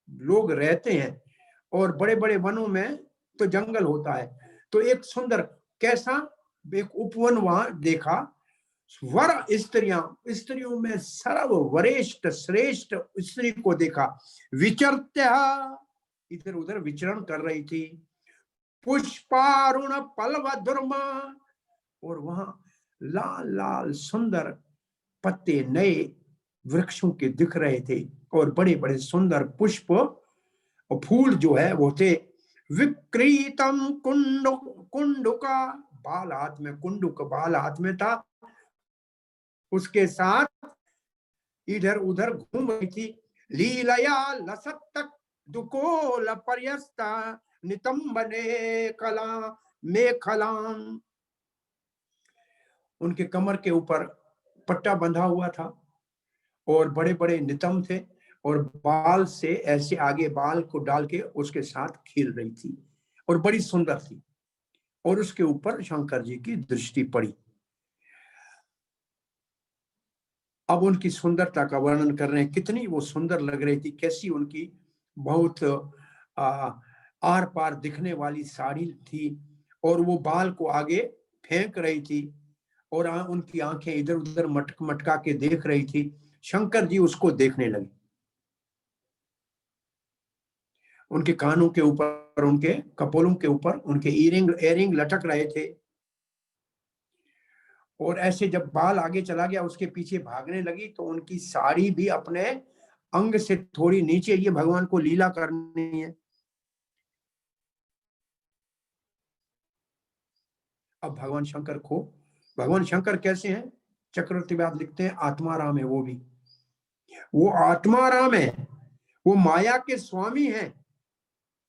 लोग रहते हैं, और बड़े बड़े वनों में तो जंगल होता है। तो एक सुंदर कैसा एक उपवन वहां देखा। वर स्त्रियों में सर्व वरिष्ठ श्रेष्ठ स्त्री को देखा। विचरत्या इधर उधर विचरण कर रही थी। पुष्पारुण पल्लव दुर्मा, और वहां लाल लाल सुंदर पत्ते नए वृक्षों के दिख रहे थे, और बड़े बड़े सुंदर पुष्प और फूल जो है वो थे। विक्रीतम कुंडुका, बाल हाथ में, कुंडुक बाल हाथ में था। उसके साथ इधर उधर घूम रही थी। लीलया लसत दुकोल पर्यस्ता नितंबने कला मेखलाम, उनके कमर के ऊपर पट्टा बंधा हुआ था, और बड़े बड़े नितंब थे, और बाल से ऐसे आगे बाल को डाल के उसके साथ खेल रही थी, और बड़ी सुंदर थी। और उसके ऊपर शंकर जी की दृष्टि पड़ी। अब उनकी सुंदरता का वर्णन कर रहे हैं, कितनी वो सुंदर लग रही थी, कैसी उनकी बहुत आर पार दिखने वाली साड़ी थी, और वो बाल को आगे फेंक रही थी, और उनकी आंखें इधर उधर मटका के देख रही थी। शंकर जी उसको देखने लगे। उनके कानों के ऊपर, उनके कपोलों के ऊपर उनके इयरिंग लटक रहे थे, और ऐसे जब बाल आगे चला गया उसके पीछे भागने लगी, तो उनकी साड़ी भी अपने अंग से थोड़ी नीचे, ये भगवान को लीला करनी है। अब भगवान शंकर कैसे हैं? चक्रवर्ती व्यास लिखते हैं आत्माराम है वो आत्माराम है, वो माया के स्वामी हैं।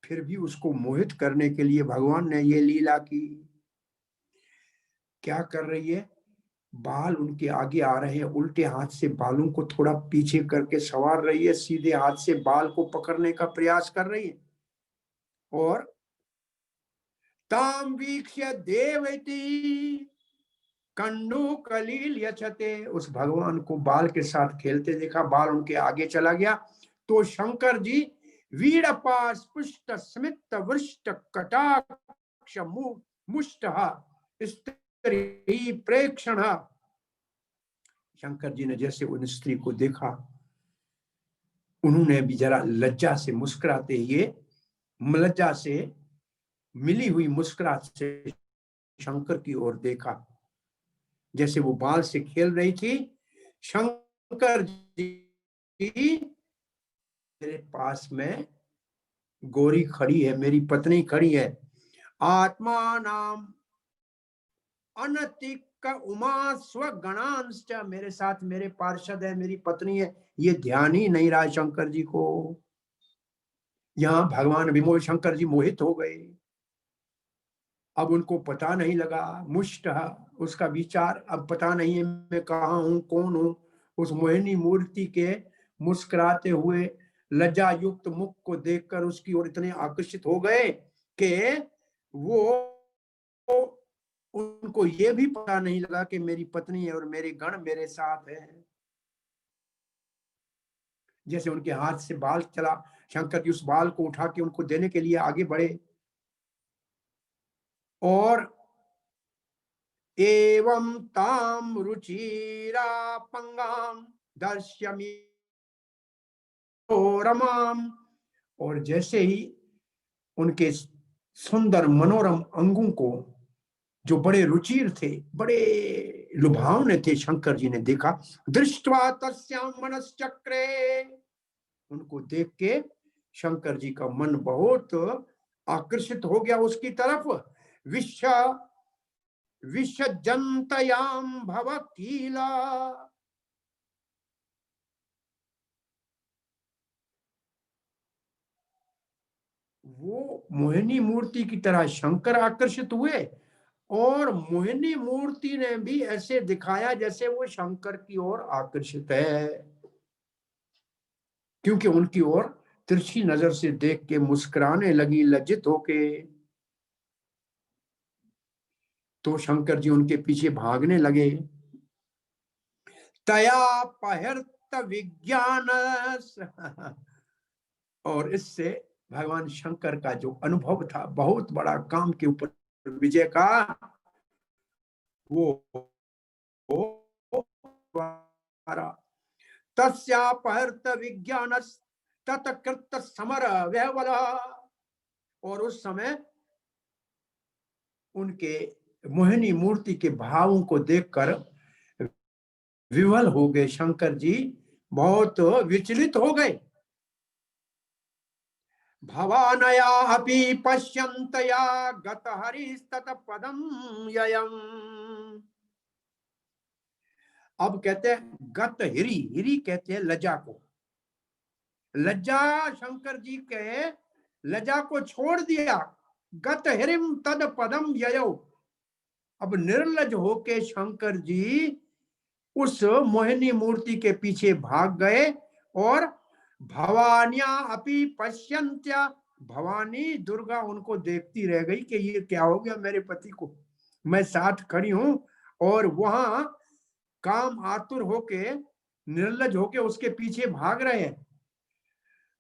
फिर भी उसको मोहित करने के लिए भगवान ने ये लीला की। क्या कर रही है? बाल उनके आगे आ रहे हैं, उल्टे हाथ से बालों को थोड़ा पीछे करके संवार रही है, सीधे हाथ से बाल को पकड़ने का प्रयास कर रही है। और ताम वीक्ष्य देवती कंडू कलील यचते, उस भगवान को बाल के साथ खेलते देखा, बाल उनके आगे चला गया। तो शंकर जी वीरपास पुष्ट स्मित वृष्ट कटाक्ष मुष्ट स्त्री प्रेक्षण, शंकर जी ने जैसे उन स्त्री को देखा, उन्होंने भी जरा लज्जा से मुस्कुराते हुए, लज्जा से मिली हुई मुस्कुराहट से शंकर की ओर देखा। जैसे वो बाल से खेल रही थी, शंकर जी मेरे पास में गौरी खड़ी है, मेरी पत्नी खड़ी है। आत्मा नाम अनतिक उमा स्वगणांश्च, मेरे साथ मेरे पार्षद है, मेरी पत्नी है। ये ध्यान ही नहीं रहा शंकर जी को। यहां भगवान विमोह शंकर जी मोहित हो गए। अब उनको पता नहीं लगा, मुष्ट उसका विचार अब पता नहीं है मैं कहाँ हूं, कौन हूं। उस मोहिनी मूर्ति के मुस्कुराते हुए लज्जा युक्त मुख को देखकर उसकी ओर इतने आकर्षित हो गए कि वो उनको ये भी पता नहीं लगा कि मेरी पत्नी है और मेरे गण मेरे साथ है। जैसे उनके हाथ से बाल चला, शंकर जी उस बाल को उठा के उनको देने के लिए आगे बढ़े, और एवं ताम रुचिरा पंगाम दर्श्यमी रमाम, और जैसे ही उनके सुंदर मनोरम अंगों को, जो बड़े रुचिर थे, बड़े लुभावने थे, शंकर जी ने देखा। दृष्टवा तस्याम मनश्चक्रे, उनको देख के शंकर जी का मन बहुत आकर्षित हो गया उसकी तरफ। विसर्जन्तयाम भवकीला, वो मोहिनी मूर्ति की तरह शंकर आकर्षित हुए, और मोहिनी मूर्ति ने भी ऐसे दिखाया जैसे वो शंकर की ओर आकर्षित है। क्योंकि उनकी ओर तिरछी नजर से देख के मुस्कुराने लगी लज्जित होके। तो शंकर जी उनके पीछे भागने लगे। तया पहर्त विज्ञान और इससे भगवान शंकर का जो अनुभव था बहुत बड़ा काम के ऊपर विजय का, वो तस्यापहर्त विज्ञान तत्कृत समर व्यवल। और उस समय उनके मोहिनी मूर्ति के भावों को देखकर विवल हो गए शंकर जी, बहुत विचलित हो गए। भवानया अपि पश्यन्तया गत हरिस्तत पदम ययम्। अब कहते हैं गत हिरी, हिरी कहते हैं लज्जा को। लज्जा शंकर जी के लज्जा को छोड़ दिया। गत हिरिम तद पदम ययो। अब निर्लज होके शंकर जी उस मोहिनी मूर्ति के पीछे भाग गए। और भवानिया अपि पश्यन्त्या, भवानी दुर्गा उनको देखती रह गई कि ये क्या हो गया मेरे पति को, मैं साथ खड़ी हूं। और वहां काम आतुर होके निर्लज होके उसके पीछे भाग रहे हैं।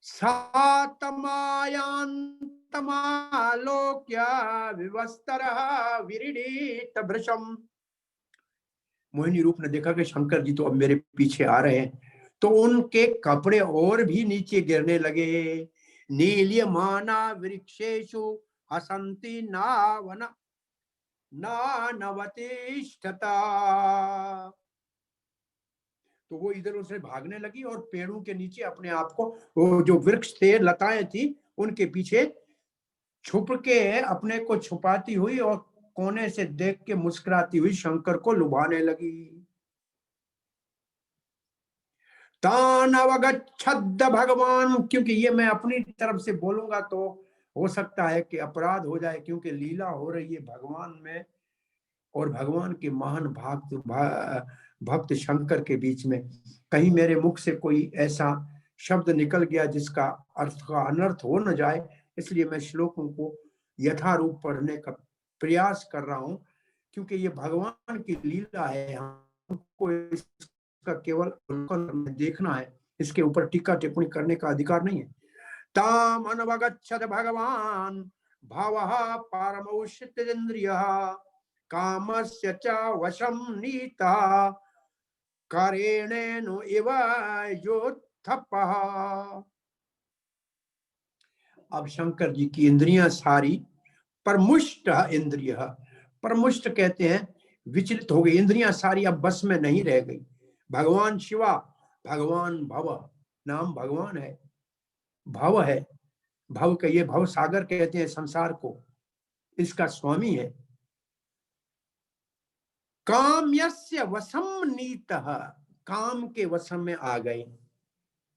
सातमायांतमालोक्य विवस्त्रः विरीडित भृशम। मोहिनी रूप ने देखा कि शंकर जी तो अब मेरे पीछे आ रहे हैं, तो उनके कपड़े और भी नीचे गिरने लगे। नील्यमाना वृक्षेषु हसन्ति नावन नानवतिष्ठता। तो वो इधर उधर भागने लगी और पेड़ों के नीचे अपने आप को, वो जो वृक्ष थे लताएं थी उनके पीछे छुप के अपने को छुपाती हुई और कोने से देख के मुस्कुराती हुई शंकर को लुभाने लगी। तानवगच्छद भगवान, क्योंकि ये मैं अपनी तरफ से बोलूंगा तो हो सकता है कि अपराध हो जाए, क्योंकि लीला हो रही है भगवान में और भगवान के महान भक्त शंकर के बीच में। कहीं मेरे मुख से कोई ऐसा शब्द निकल गया जिसका अर्थ का अनर्थ हो न जाए, इसलिए मैं श्लोकों को यथारूप पढ़ने का प्रयास कर रहा हूं, क्योंकि ये भगवान की लीला है। हमको इसका केवल देखना है, इसके ऊपर टीका टिप्पणी करने का अधिकार नहीं है। ताम अनवगच्छद भगवान भावः पारमौषितेन्द्रियः कामस्य च वशं नीता करेणेनु इव योत्थपः। अब शंकर जी की इंद्रियां सारी परमुष्ट इंद्रिय, परमुष्ट कहते हैं विचलित हो गई, इंद्रियां सारी अब बस में नहीं रह गई। भगवान शिवा, भगवान भव, नाम भगवान है, भव है, भव का ये भव सागर कहते हैं संसार को, इसका स्वामी है। काम्यस्य वशम नीतः, काम के वशम में आ गए।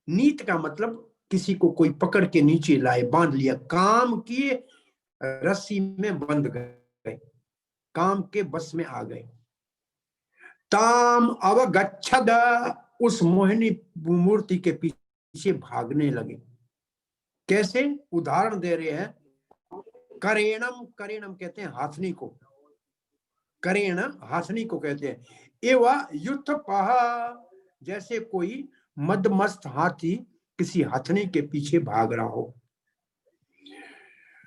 नीत का मतलब किसी को कोई पकड़ के नीचे लाए, बांध लिया, काम की रस्सी में बंध गए, काम के बस में आ गए। ताम अवगच्छद, उस मोहिनी मूर्ति के पीछे भागने लगे। कैसे? उदाहरण दे रहे हैं। करेणम, करेणम कहते हैं हाथनी को, करेण हाथनी को कहते हैं। एवं युत्थपः, जैसे कोई मदमस्त हाथी किसी हथनी के पीछे भाग रहा हो।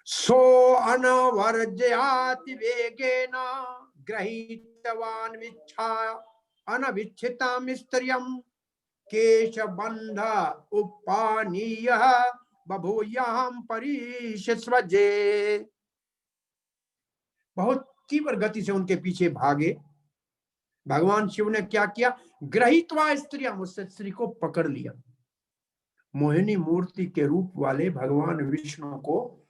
सो अनवर्जयाति वेगेन गृहीतवान् विच्छा अनविच्छितां स्त्रियं केशबन्ध उपानीयः बभूयां परिषस्वजे। बहुत तीव्र गति से उनके पीछे भागे। भगवान शिव ने क्या किया? गृहीत्वा स्त्रियां, उस स्त्री को पकड़ लिया। मोहिनी मूर्ति के रूप वाले भगवान विष्णु को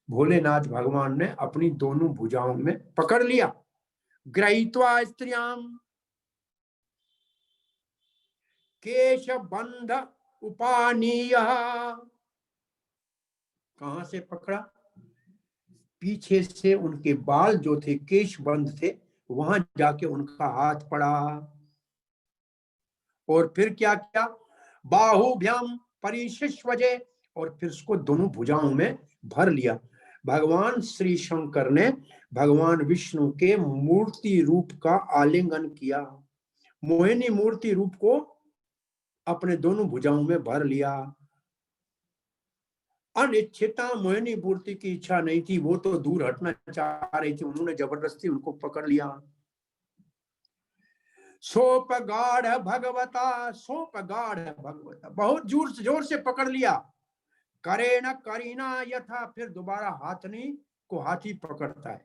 भोलेनाथ भगवान ने अपनी दोनों भुजाओं में पकड़ लिया। गृहीत्वा स्त्रियां केशबन्ध उपानीयः, कहां से पकड़ा? पीछे से उनके बाल जो थे केशबंध थे, वहां जाके उनका हाथ पड़ा। और फिर क्या किया? बाहुभ्याम परिशिष्वजे, और फिर उसको दोनों भुजाओं में भर लिया। भगवान श्री शंकर ने भगवान विष्णु के मूर्ति रूप का आलिंगन किया, मोहिनी मूर्ति रूप को अपने दोनों भुजाओं में भर लिया। अनिच्छिता मोहिनी मूर्ति की इच्छा नहीं थी, वो तो दूर हटना चाह रही थी, उन्होंने जबरदस्ती उनको पकड़ लिया। सोपगाढ़ भगवता, सोपगाढ़ भगवता, बहुत जोर से पकड़ लिया। करे न करीना यथा, फिर दोबारा हाथनी को हाथी पकड़ता है।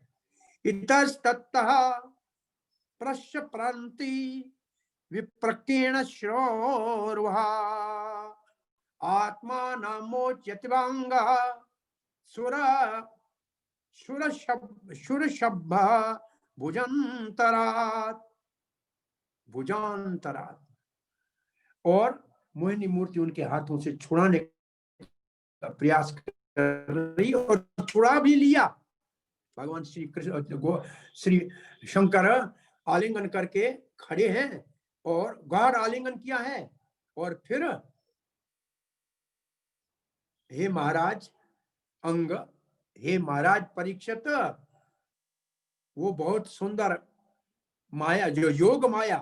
इतस्ततः प्रश्यप्रन्ति विप्रकीर्ण श्रोर्वा, आत्मा नामोच्यतिवांग शुरशब्द भुजंतरात्, भुजांतरात्, और मोहिनी मूर्ति उनके हाथों से छुड़ाने का प्रयास कर रही और छुड़ा भी लिया। भगवान श्री कृष्ण श्री शंकर आलिंगन करके खड़े हैं और गाढ़ आलिंगन किया है, और फिर हे महाराज अंग, हे महाराज परीक्षित, वो बहुत सुंदर माया, जो योग माया,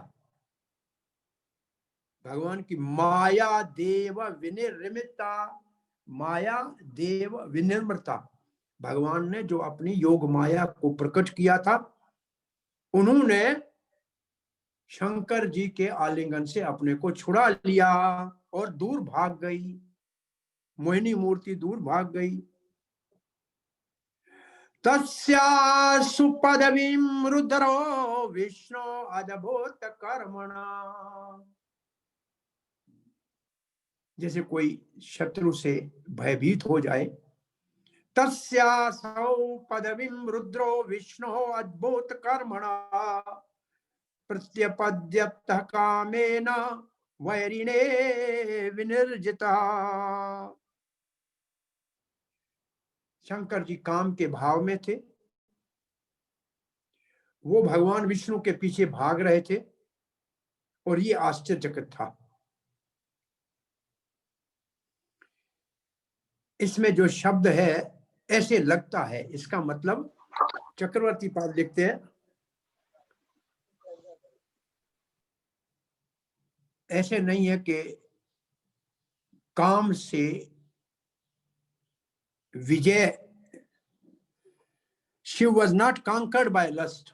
भगवान की माया देव विनिर्मिता, माया देव विनिर्मता, भगवान ने जो अपनी योग माया को प्रकट किया था, उन्होंने शंकर जी के आलिंगन से अपने को छुड़ा लिया और दूर भाग गई, मोहिनी मूर्ति दूर भाग गई। तस्यासु पदवीं रुद्रो विष्णु अद्भुत कर्मणा, जैसे कोई शत्रु से भयभीत हो जाए, तस्यासौ पदवीं रुद्रो विष्णु अद्भुत कर्मणा प्रत्यपद्यतः कामेन वैरिणे विनिर्जिता। शंकर जी काम के भाव में थे, वो भगवान विष्णु के पीछे भाग रहे थे, और ये आश्चर्यचकित था। इसमें जो शब्द है ऐसे लगता है, इसका मतलब चक्रवर्ती पाद लिखते हैं, ऐसे नहीं है कि काम से विजय, Shiva was not conquered by lust.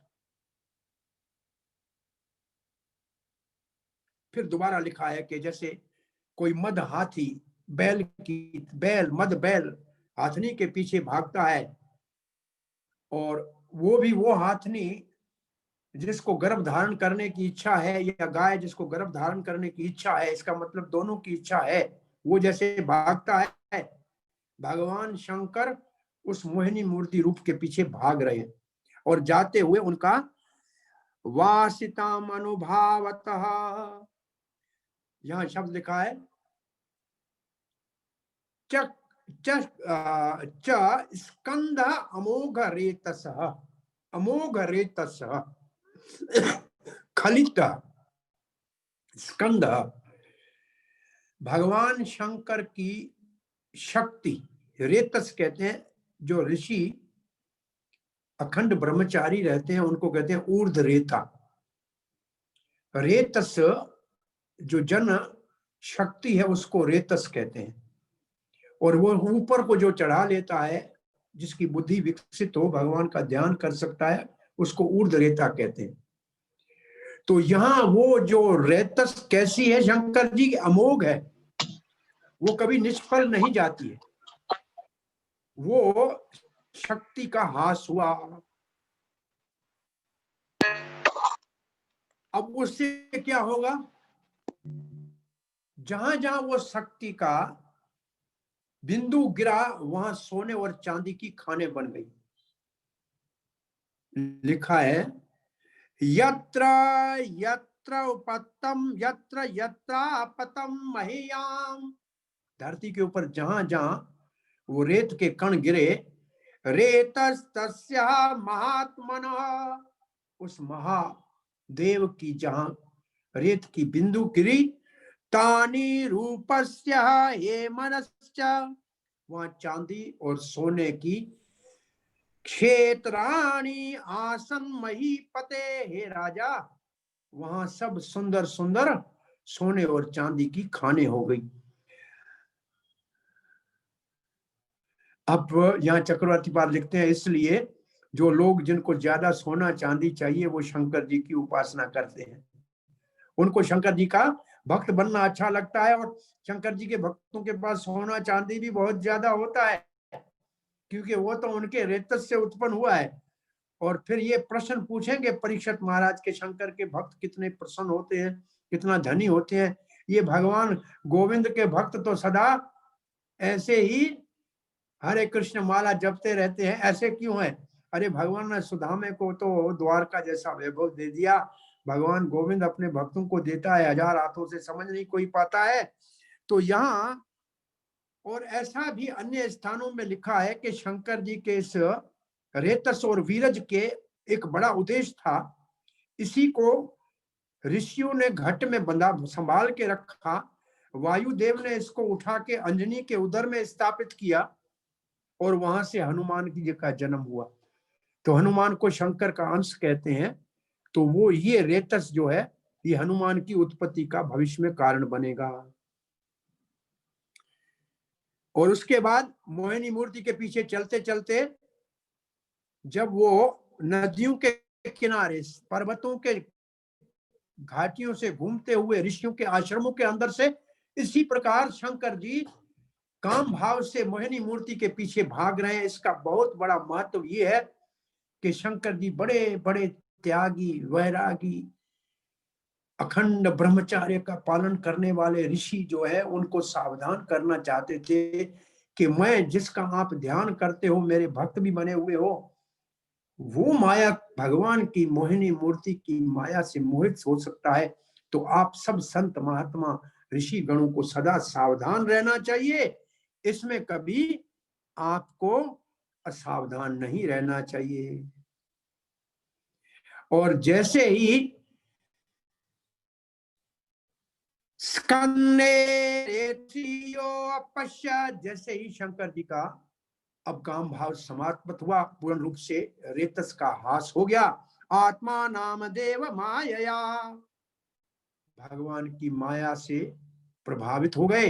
फिर दोबारा लिखा है कि जैसे कोई मद हाथी मद बैल हाथनी के पीछे भागता है, और वो भी वो हाथनी जिसको गर्भ धारण करने की इच्छा है, या गाय जिसको गर्भ धारण करने की इच्छा है, इसका मतलब दोनों की इच्छा है, वो जैसे भागता है, भगवान शंकर उस मोहिनी मूर्ति रूप के पीछे भाग रहे हैं, और जाते हुए उनका वासिताम अनुभावतः, यहां शब्द लिखा है च स्कंद अमोघ रेतसः, अमोघ रेतसः खलित स्कंद, भगवान शंकर की शक्ति, रेतस कहते हैं, जो ऋषि अखंड ब्रह्मचारी रहते हैं उनको कहते हैं ऊर्ध्व रेता। रेतस जो जन शक्ति है उसको रेतस कहते हैं, और वो ऊपर को जो चढ़ा लेता है, जिसकी बुद्धि विकसित हो, भगवान का ध्यान कर सकता है, उसको ऊर्ध्व रेता कहते हैं। तो यहाँ वो जो रेतस कैसी है शंकर जी की, अमोघ है, वो कभी निष्फल नहीं जाती है, वो शक्ति का हास हुआ। अब उससे क्या होगा, जहां जहां वो शक्ति का बिंदु गिरा, वहां सोने और चांदी की खाने बन गई। लिखा है यत्र यत्र उपतम यत्र यत्रापतम महीयाम, धरती के ऊपर जहां जहां वो रेत के कण गिरे, रेतस्तस्य महात्मनः, उस महादेव की जहां रेत की बिंदु गिरी, तानी रूपस्य हे मनश्च, वहां चांदी और सोने की क्षेत्राणि आसन महीपते, हे राजा वहां सब सुंदर सुंदर सोने और चांदी की खाने हो गई। अब यहाँ चक्रवर्ती पाल लिखते हैं, इसलिए जो लोग जिनको ज्यादा सोना चांदी चाहिए वो शंकर जी की उपासना करते हैं। उनको शंकर जी का भक्त बनना अच्छा लगता है, और शंकर जी के भक्तों के पास सोना चांदी भी बहुत ज्यादा होता है, क्योंकि वो तो उनके रेतस से उत्पन्न हुआ है। और फिर ये प्रश्न पूछेंगे परीक्षित महाराज के, शंकर के भक्त कितने प्रसन्न होते हैं, कितना धनी होते हैं। ये भगवान गोविंद के भक्त तो सदा ऐसे ही हरे कृष्ण माला जपते रहते हैं, ऐसे क्यों है? अरे भगवान ने सुदामे को तो द्वारका जैसा वैभव दे दिया। भगवान गोविंद अपने भक्तों को देता है, हजार हाथों से समझ नहीं कोई पाता है। तो यहाँ और ऐसा भी अन्य स्थानों में लिखा है कि शंकर जी के इस रेतस और वीरज के एक बड़ा उद्देश्य था। इसी को ऋषियों ने घट में बंधा संभाल के रखा। वायुदेव ने इसको उठा के अंजनी के उदर में स्थापित किया, और वहां से हनुमान जी का जन्म हुआ। तो हनुमान को शंकर का अंश कहते हैं। तो वो ये रेतस जो है, ये हनुमान की उत्पत्ति का भविष्य में कारण बनेगा। और उसके बाद मोहिनी मूर्ति के पीछे चलते चलते जब वो नदियों के किनारे, पर्वतों के घाटियों से घूमते हुए ऋषियों के आश्रमों के अंदर से, इसी प्रकार शंकर जी काम भाव से मोहिनी मूर्ति के पीछे भाग रहे हैं। इसका बहुत बड़ा महत्व ये है कि शंकर जी बड़े बड़े त्यागी, वैरागी, अखंड ब्रह्मचार्य का पालन करने वाले ऋषि जो है, उनको सावधान करना चाहते थे कि मैं जिसका आप ध्यान करते हो, मेरे भक्त भी बने हुए हो, वो माया भगवान की मोहिनी मूर्ति की माया से मोहित हो सकता है। तो आप सब संत महात्मा ऋषि गणों को सदा सावधान रहना चाहिए, इसमें कभी आपको असावधान नहीं रहना चाहिए। और जैसे ही जैसे ही शंकर जी का अब काम भाव समाप्त हुआ, पूर्ण रूप से रेतस का हास हो गया। आत्मा नाम देव माया, भगवान की माया से प्रभावित हो गए।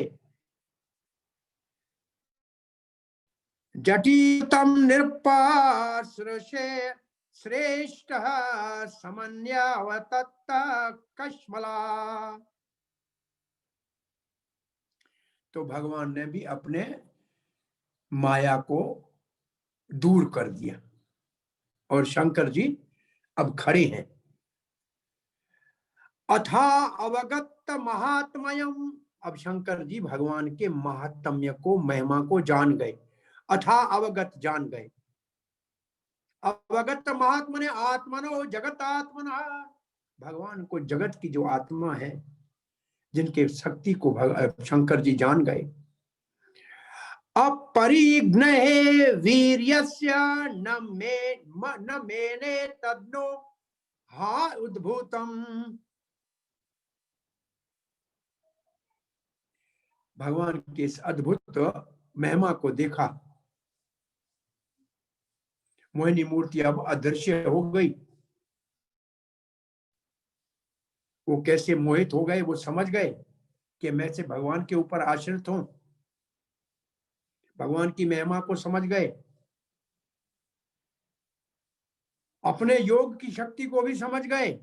जटितम निरपाश्रशे श्रेष्ठ समन्यावतत्त कश्मला, तो भगवान ने भी अपने माया को दूर कर दिया, और शंकर जी अब खड़े हैं। अथा अवगत महात्म्यम, अब शंकर जी भगवान के महात्म्य को, महिमा को जान गए। अथा अवगत, जान गए। अवगत महात्मा ने आत्मनो जगत आत्मना, भगवान को जगत की जो आत्मा है, जिनके शक्ति को शंकर जी जान गए। अपरिघ्न वीर्यस्य न मेने तद्नो हा उद्भूतम, भगवान के इस अद्भुत महिमा को देखा। मोहिनी मूर्ति अब अदृश्य हो गई। वो कैसे मोहित हो गए, वो समझ गए कि मैं से भगवान के ऊपर आश्रित हूं, भगवान की महिमा को समझ गए। अपने योग की शक्ति को भी समझ गए,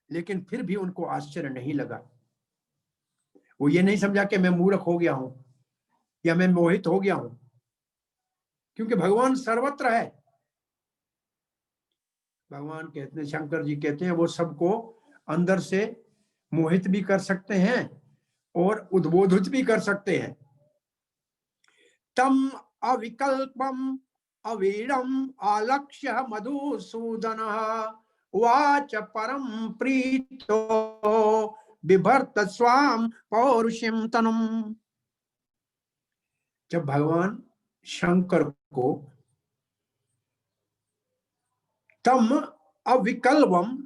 लेकिन फिर भी उनको आश्चर्य नहीं लगा। वो ये नहीं समझा कि मैं मूर्ख हो गया हूं या मैं मोहित हो गया हूं, क्योंकि भगवान सर्वत्र है। भगवान कहते हैं, शंकर जी कहते हैं, वो सबको अंदर से मोहित भी कर सकते हैं और उद्बोधित भी कर सकते हैं। तम अविकल्पम अवीरम आलक्ष्य मधुसूदन उवाच परम प्रीतो बिभर्त स्वाम पौरुषिम तनुम। जब भगवान शंकर को तम अविकल्पम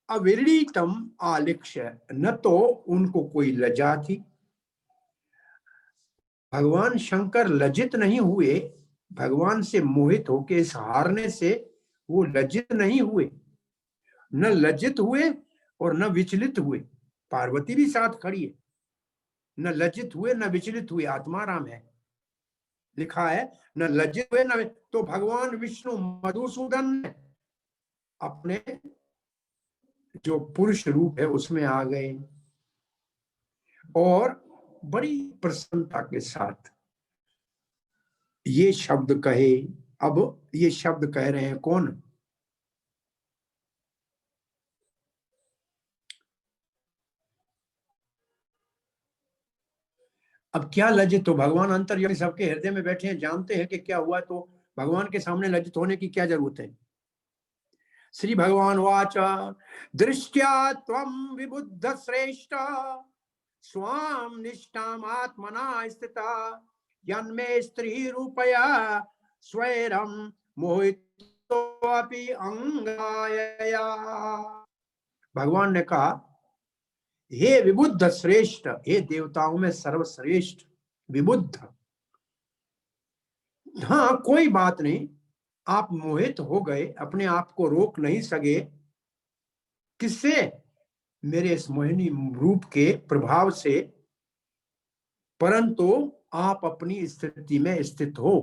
अविरलितम आलिक्ष्य, न तो उनको कोई लज्जा थी। भगवान शंकर लज्जित नहीं हुए, भगवान से मोहित होके इस हारने से वो लज्जित नहीं हुए, न लज्जित हुए और न विचलित हुए। पार्वती भी साथ खड़ी है, न लज्जित हुए न विचलित हुए, आत्माराम है, लिखा है न लज्जित हुए न। तो भगवान विष्णु मधुसूदन ने अपने जो पुरुष रूप है उसमें आ गए और बड़ी प्रसन्नता के साथ ये शब्द कहे। अब ये शब्द कह रहे हैं कौन? अब क्या लज्जित हो, भगवान अंतर्यामी सबके हृदय में बैठे हैं, जानते हैं कि क्या हुआ, तो भगवान के सामने लज्जित होने की क्या जरूरत है। श्री भगवान वाच दृष्ट्या त्वं विबुद्ध श्रेष्ठ स्वाम निष्ठाम आत्मना स्थिता यन्मे स्त्री रूपया स्वैरम मोहितोऽपि अंगायया। भगवान ने कहा, हे विबुद्ध श्रेष्ठ, हे देवताओं में सर्वश्रेष्ठ विबुद्ध, हाँ कोई बात नहीं, आप मोहित हो गए, अपने आप को रोक नहीं सके, किससे? मेरे इस मोहिनी रूप के प्रभाव से, परंतु आप अपनी स्थिति में स्थित हो।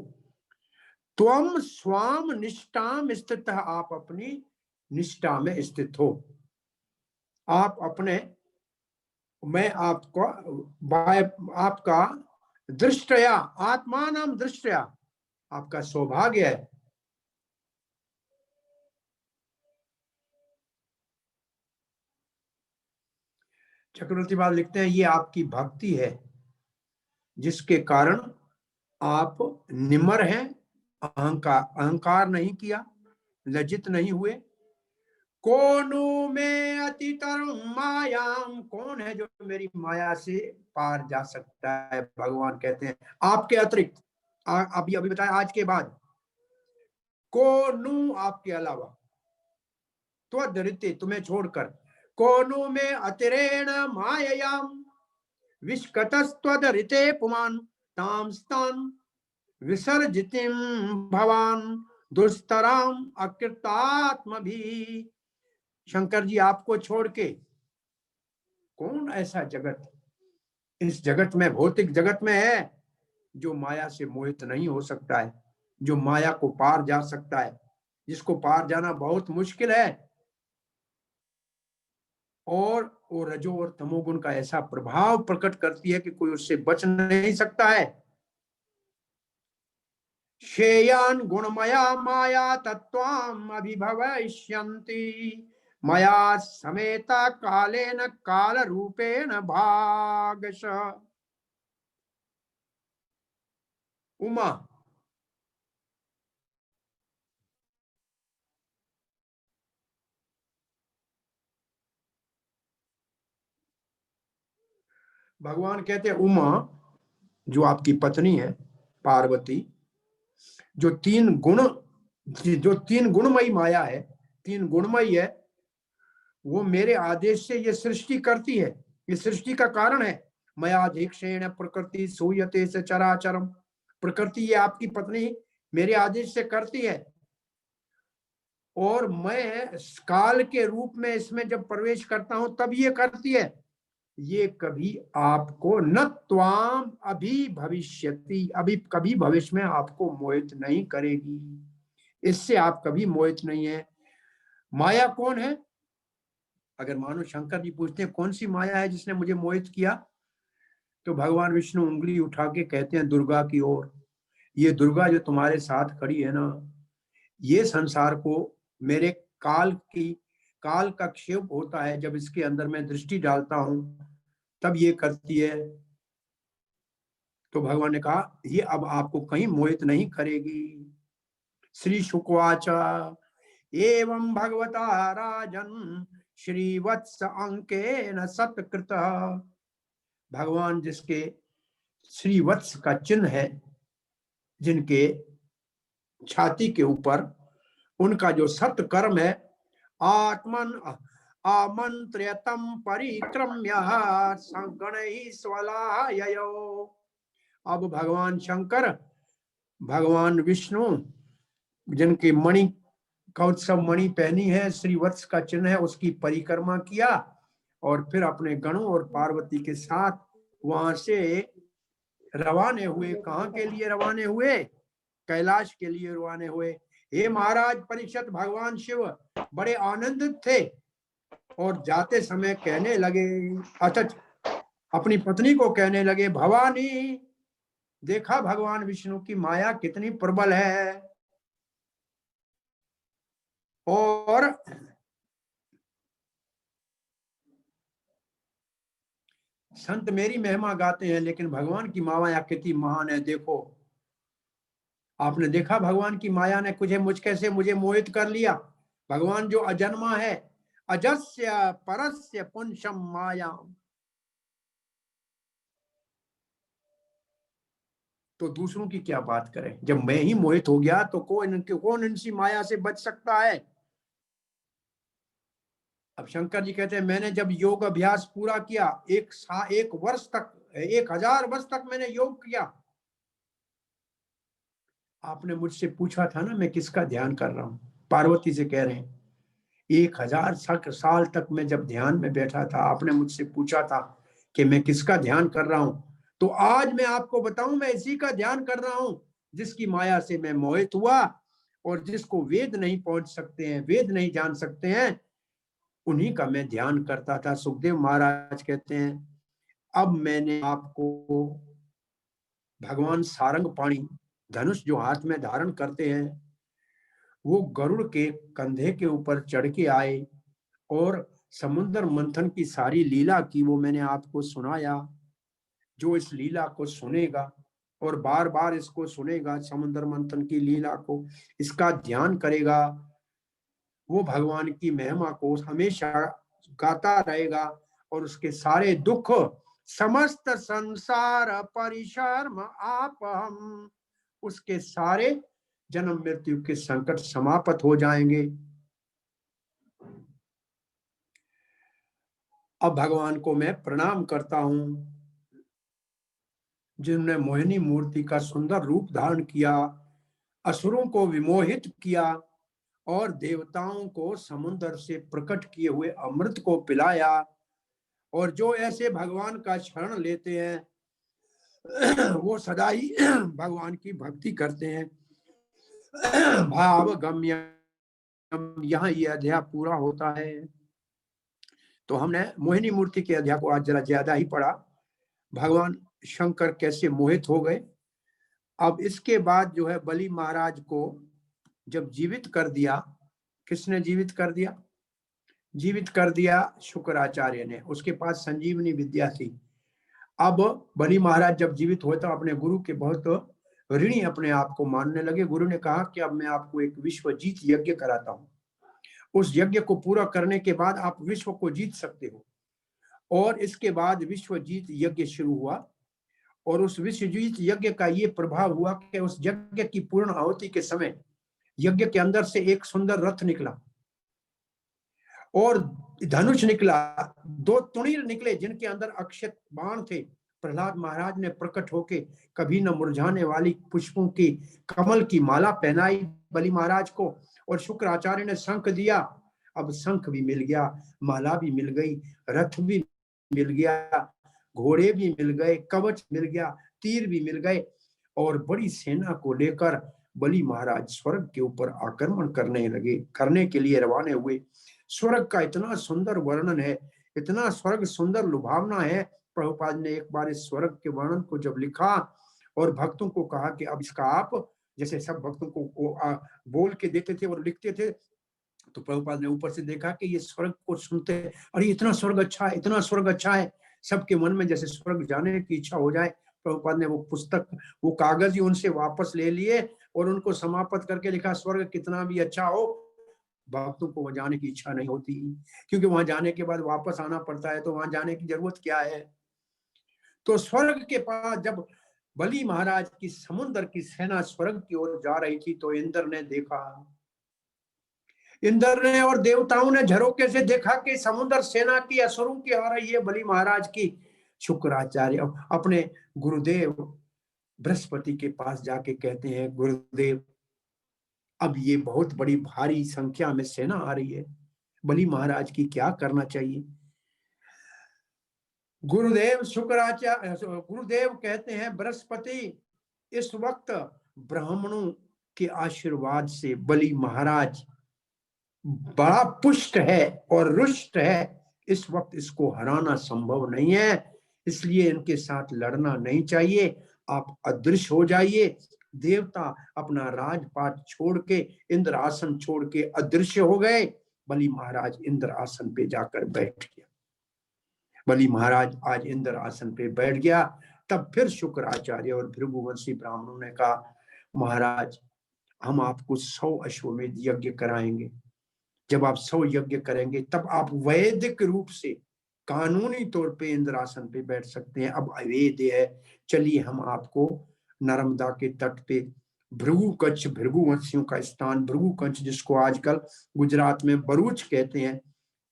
त्वम स्वाम निष्ठाम स्थित, आप अपनी निष्ठा में स्थित हो। आप अपने, मैं आपको आपका दृष्टया, आत्मा नाम दृष्टया, आपका सौभाग्य है। चक्रवर्ती बाल लिखते हैं, ये आपकी भक्ति है जिसके कारण आप निमर हैं, अहंकार नहीं किया, लज्जित नहीं हुए। कोनु में अतितरम मायाम, कौन है जो मेरी माया से पार जा सकता है? भगवान कहते हैं आपके अतिरिक्त, अभी बताया आज के बाद, कोनु आपके अलावा, त्वदरिते तुम्हें छोड़कर, कोनु में अतिरेण माययाम विष्कतस्त्वदरिते पुमान ताम स्तान विसर्जितिम भवान दुस्तराम अकृतात्म भी। शंकर जी, आपको छोड़ के कौन ऐसा जगत इस जगत में, भौतिक जगत में है जो माया से मोहित नहीं हो सकता है, जो माया को पार जा सकता है, जिसको पार जाना बहुत मुश्किल है। और वो रजो और तमोगुण का ऐसा प्रभाव प्रकट करती है कि कोई उससे बच नहीं सकता है। शेयान गुणमया माया तत्वाम अभिभवष्यन्ति मया समेता कालेन काल रूपेण भागश। उमा, भगवान कहते हैं उमा जो आपकी पत्नी है पार्वती, जो तीन गुणमयी माया है, तीन गुणमयी है, वो मेरे आदेश से ये सृष्टि करती है, ये सृष्टि का कारण है। मयाधीक्षेण प्रकृति सूयते से चराचरम, प्रकृति ये आपकी पत्नी मेरे आदेश से करती है, और मैं काल के रूप में इसमें जब प्रवेश करता हूं तब ये करती है। ये कभी आपको न त्वाम अभी भविष्यति, अभी कभी भविष्य में आपको मोहित नहीं करेगी, इससे आप कभी मोहित नहीं है। माया कौन है? अगर मानो शंकर जी पूछते हैं कौन सी माया है जिसने मुझे मोहित किया, तो भगवान विष्णु उंगली उठा के कहते हैं दुर्गा की ओर। ये दुर्गा जो तुम्हारे साथ खड़ी है ना, ये संसार को मेरे काल का क्षेप होता है, जब इसके अंदर मैं दृष्टि डालता हूं तब ये करती है। तो भगवान ने कहा ये अब आपको कहीं मोहित नहीं करेगी। श्री शुकवाच एवं भगवता राजन श्रीवत्स अंकेन सत्कृत, भगवान जिसके श्रीवत्स का चिन्ह है, जिनके छाती के ऊपर उनका जो सत्कर्म है, आमंत्र्यतम परिक्रम्य गणैः स्वलाहययो। अब भगवान शंकर, भगवान विष्णु, जिनके मणि कौत्सव मणि पहनी है, श्रीवत्स का चिन्ह है, उसकी परिक्रमा किया और फिर अपने गणों और पार्वती के साथ वहां से रवाने हुए। कहाँ के लिए रवाने हुए? कैलाश के लिए रवाने हुए। हे महाराज परीक्षित, भगवान शिव बड़े आनंदित थे और जाते समय कहने लगे, अथच अपनी पत्नी को कहने लगे, भवानी, देखा भगवान विष्णु की माया कितनी प्रबल है। और संत मेरी महिमा गाते हैं, लेकिन भगवान की माया कितनी महान है। देखो, आपने देखा भगवान की माया ने मुझे मोहित कर लिया। भगवान जो अजन्मा है, अजस्य परस्य पुंसम माया, तो दूसरों की क्या बात करें। जब मैं ही मोहित हो गया तो कौन इनसी माया से बच सकता है। अब शंकर जी कहते हैं, मैंने जब योग अभ्यास पूरा किया, 1000 वर्ष तक मैंने योग किया। आपने मुझसे पूछा था ना, मैं किसका ध्यान कर रहा हूं। पार्वती से कह रहे हैं, 1000 साल तक मैं जब ध्यान में बैठा था, आपने मुझसे पूछा था कि मैं किसका ध्यान कर रहा हूं। तो आज मैं आपको बताऊं, मैं इसी का ध्यान कर रहा हूं जिसकी माया से मैं मोहित हुआ और जिसको वेद नहीं पहुंच सकते हैं, वेद नहीं जान सकते हैं, उन्हीं का मैं ध्यान करता था। सुखदेव महाराज कहते हैं, अब मैंने आपको भगवान सारंग पाणी, धनुष जो हाथ में धारण करते हैं, वो गरुड़ के कंधे के ऊपर चढ़ के आए और समुद्र मंथन की सारी लीला की, वो मैंने आपको सुनाया। जो इस लीला को सुनेगा और बार बार इसको सुनेगा, समुद्र मंथन की लीला को, इसका ध्यान करेगा, वो भगवान की महिमा को हमेशा गाता रहेगा और उसके सारे दुख, समस्त संसार परिशर्म आप हम, उसके सारे जन्म मृत्यु के संकट समाप्त हो जाएंगे। अब भगवान को मैं प्रणाम करता हूं, जिन्होंने मोहिनी मूर्ति का सुंदर रूप धारण किया, असुरों को विमोहित किया और देवताओं को समुद्र से प्रकट किए हुए अमृत को पिलाया। और जो ऐसे भगवान का शरण लेते हैं वो सदा ही भगवान की भक्ति करते हैं। भाव गम्य, यहाँ ये अध्याय पूरा होता है। तो हमने मोहिनी मूर्ति के अध्याय को आज जरा ज्यादा ही पढ़ा, भगवान शंकर कैसे मोहित हो गए। अब इसके बाद जो है, बलि महाराज को जब जीवित कर दिया, किसने जीवित कर दिया? जीवित कर दिया शुक्राचार्य ने, उसके पास संजीवनी विद्या थी। अब बलि महाराज जब जीवित हुए तो अपने गुरु के बहुत ऋणी अपने आप को मानने लगे। गुरु ने कहा कि अब मैं आपको एक विश्वजीत यज्ञ कराता हूं, उस यज्ञ को पूरा करने के बाद आप विश्व को जीत सकते हो। और इसके बाद विश्वजीत यज्ञ शुरू हुआ और उस विश्वजीत यज्ञ का ये प्रभाव हुआ कि उस यज्ञ की पूर्ण आहुति के समय यज्ञ के अंदर से एक सुंदर रथ निकला और धनुष निकला, 2 तुणीर निकले जिनके अंदर अक्षत बाण थे। प्रहलाद महाराज ने प्रकट होके कभी न मुरझाने वाली पुष्पों की कमल की माला पहनाई बलि महाराज को, और शुक्राचार्य ने शंख दिया। अब शंख भी मिल गया, माला भी मिल गई, रथ भी मिल गया, घोड़े भी मिल गए, कवच मिल गया, तीर भी मिल गए और बड़ी सेना को लेकर बलि महाराज स्वर्ग के ऊपर आक्रमण करने के लिए रवाने हुए। स्वर्ग का इतना सुंदर वर्णन है, इतना स्वर्ग सुंदर लुभावना है। प्रभुपाद ने एक बार इस स्वर्ग के वर्णन को जब लिखा और भक्तों को कहा कि अब इसका आप, जैसे सब भक्तों को बोल के देते थे और लिखते थे, तो प्रभुपाद ने ऊपर से देखा कि ये स्वर्ग को सुनते, अरे इतना स्वर्ग अच्छा है, इतना स्वर्ग अच्छा है, सबके मन में जैसे स्वर्ग जाने की इच्छा हो जाए। प्रभुपाद ने वो पुस्तक, वो कागज ही उनसे वापस ले लिए और उनको समाप्त करके लिखा, स्वर्ग कितना भी अच्छा हो, भक्तों को वहां जाने की इच्छा नहीं होती, क्योंकि वहां जाने के बाद वापस आना पड़ता है, तो वहां जाने की जरूरत क्या है। तो स्वर्ग के पास जब बलि महाराज की समुद्र की सेना स्वर्ग की ओर जा रही थी, तो इंद्र ने देखा इंद्र ने और देवताओं ने झरोके से देखा कि समुद्र सेना की असुरों की आ रही है, बलि महाराज की। शुक्राचार्य अपने गुरुदेव बृहस्पति के पास जाके कहते हैं, गुरुदेव अब ये बहुत बड़ी भारी संख्या में सेना आ रही है, बलि महाराज की क्या करना चाहिए। गुरुदेव कहते हैं, बृहस्पति इस वक्त ब्राह्मणों के आशीर्वाद से बलि महाराज बड़ा पुष्ट है और रुष्ट है, इस वक्त इसको हराना संभव नहीं है, इसलिए इनके साथ लड़ना नहीं चाहिए, आप अदृश्य हो जाइए। देवता अपना राजपाट छोड़ के, इंद्र आसन छोड़ के अदृश्य हो गए। बलि महाराज इंद्र आसन पे जाकर बैठ गया। बलि महाराज आज इंद्र आसन पे बैठ गया। तब फिर शुक्राचार्य और भृगुवंशी ब्राह्मणों ने कहा, महाराज हम आपको 100 अश्वमेध यज्ञ कराएंगे। जब आप 100 यज्ञ करेंगे तब आप वैदिक रूप से कानूनी तौर पे इंद्रासन पे बैठ सकते हैं। अब अवैध है, चलिए हम आपको नर्मदा के तट पे भृगुकच्छ, भृगुवंशियों का स्थान भृगुकच्छ, जिसको आजकल गुजरात में भरूच कहते हैं,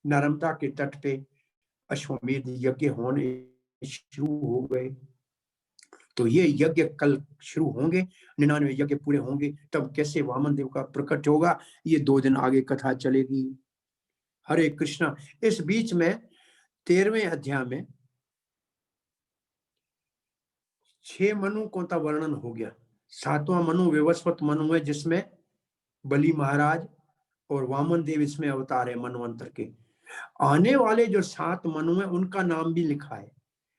नर्मदा के तट पे अश्वमेध यज्ञ होने शुरू हो गए। तो ये यज्ञ कल शुरू होंगे, 99 यज्ञ पूरे होंगे, तब कैसे वामन देव का प्रकट होगा, ये 2 दिन आगे कथा चलेगी। हरे कृष्णा। इस बीच में 13वें अध्याय में 6 मनुओं का वर्णन हो गया। 7वां मनु विवस्वत मनु है, जिसमें बलि महाराज और वामन देव इसमें अवतार है मनवंतर के। आने वाले जो 7 मनु है उनका नाम भी लिखा है।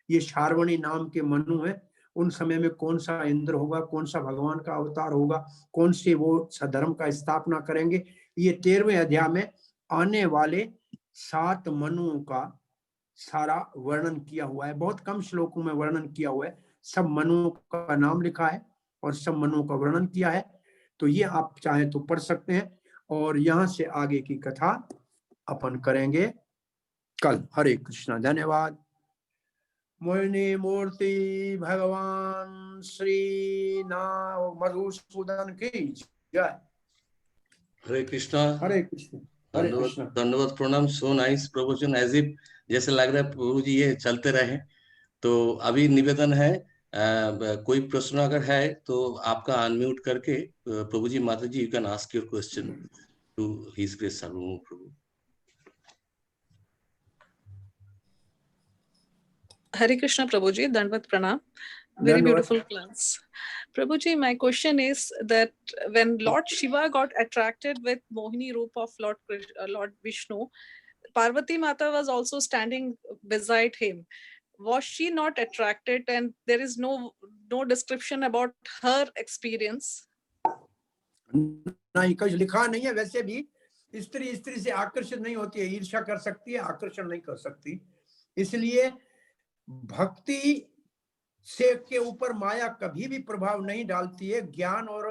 ये शार्वणी नाम के मनु है। उन समय में कौन सा इंद्र होगा, कौन सा भगवान का अवतार होगा, कौन से वो सधर्म का स्थापना करेंगे, ये 13वें अध्याय में आने वाले 7 मनुओं का सारा वर्णन किया हुआ है। बहुत कम श्लोकों में वर्णन किया हुआ है। सब मनुओं का नाम लिखा है और सब मनुओं का वर्णन किया है। तो ये आप चाहे तो पढ़ सकते हैं, और यहाँ से आगे की कथा अपन करेंगे कल। हरे कृष्णा। धन्यवाद। मोहिनी मूर्ति भगवान श्री मधुसूदन की जय। हरे कृष्णा। हरे कृष्ण। हरे कृष्ण। धन्यवाद, प्रणाम। सो नाइस प्रवचन, एज इफ जैसे लग रहा है प्रभु जी ये चलते रहे। तो अभी निवेदन है, कोई प्रश्न अगर है तो आपका अनम्यूट करके प्रभु जी, माता जी, you can ask your question to his grace Sarvabhaum Prabhu. Hare Krishna Prabhuji, Dandvat Pranam. Very beautiful class. Prabhuji, my question is that when Lord Shiva got attracted with Mohini Roop of Lord Vishnu, Parvati Mata was also standing beside him. Was she not attracted, and there is no description about her experience? नहीं, कुछ लिखा नहीं है। वैसे भी स्त्री से आकर्षित नहीं होती है, ईर्ष्या कर सकती है, आकर्षण नहीं कर सकती। इसलिए भक्ति से के ऊपर माया कभी भी प्रभाव नहीं डालती है। ज्ञान और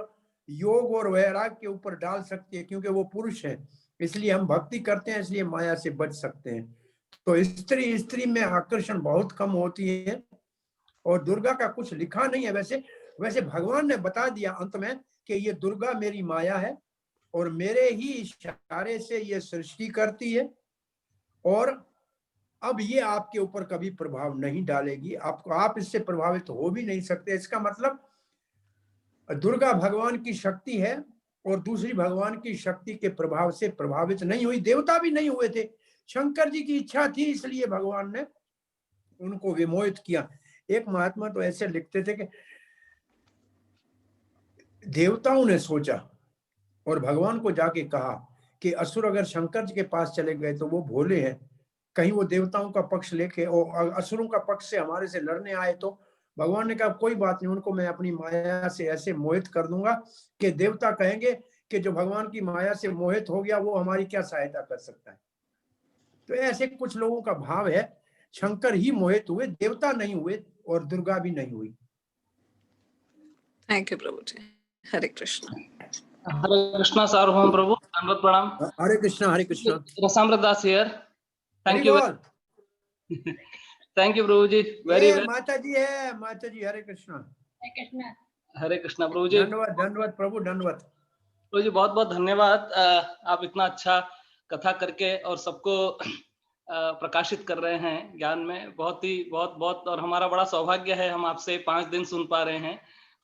योग और वैराग्य के ऊपर डाल सकती है, क्योंकि वो पुरुष है। इसलिए हम भक्ति करते हैं, इसलिए माया से बच सकते हैं। तो स्त्री में आकर्षण बहुत कम होती है। और दुर्गा का कुछ लिखा नहीं है। वैसे भगवान ने बता दिया अंत में कि ये दुर्गा मेरी माया है और मेरे ही इशारे से ये सृष्टि करती है, और अब ये आपके ऊपर कभी प्रभाव नहीं डालेगी। आप इससे प्रभावित हो भी नहीं सकते। इसका मतलब दुर्गा भगवान की शक्ति है और दूसरी भगवान की शक्ति के प्रभाव से प्रभावित नहीं हुई। देवता भी नहीं हुए थे। शंकर जी की इच्छा थी, इसलिए भगवान ने उनको विमोहित किया। एक महात्मा तो ऐसे लिखते थे कि देवताओं ने सोचा और भगवान को जाके कहा कि असुर अगर शंकर जी के पास चले गए तो वो भोले हैं, कहीं वो देवताओं का पक्ष लेके और असुरों का पक्ष से हमारे से लड़ने आए तो। भगवान ने कहा कोई बात नहीं, उनको मैं अपनी माया से ऐसे मोहित कर दूंगा कि देवता कहेंगे कि जो भगवान की माया से मोहित हो गया वो हमारी क्या सहायता कर सकता है। तो ऐसे कुछ लोगों का भाव है। शंकर ही मोहित हुए, देवता नहीं हुए और दुर्गा भी नहीं हुई। थैंक यू प्रभु जी। हरे कृष्णा। हरे कृष्णा सार्वभौम प्रभु, धन्यवाद प्रणाम। Hare Krishna. Hare Krishna. Rasamrit Das here. Thank you. Thank you प्रभु जी। Very well. माता जी है, माता जी। हरे कृष्णा। हरे कृष्णा प्रभु जी। धन्यवाद प्रभु, धन्यवाद। प्रभु जी बहुत बहुत धन्यवाद। आप इतना अच्छा कथा करके और सबको प्रकाशित कर रहे हैं ज्ञान में, बहुत ही बहुत बहुत, और हमारा बड़ा सौभाग्य है हम आपसे 5 दिन सुन पा रहे हैं।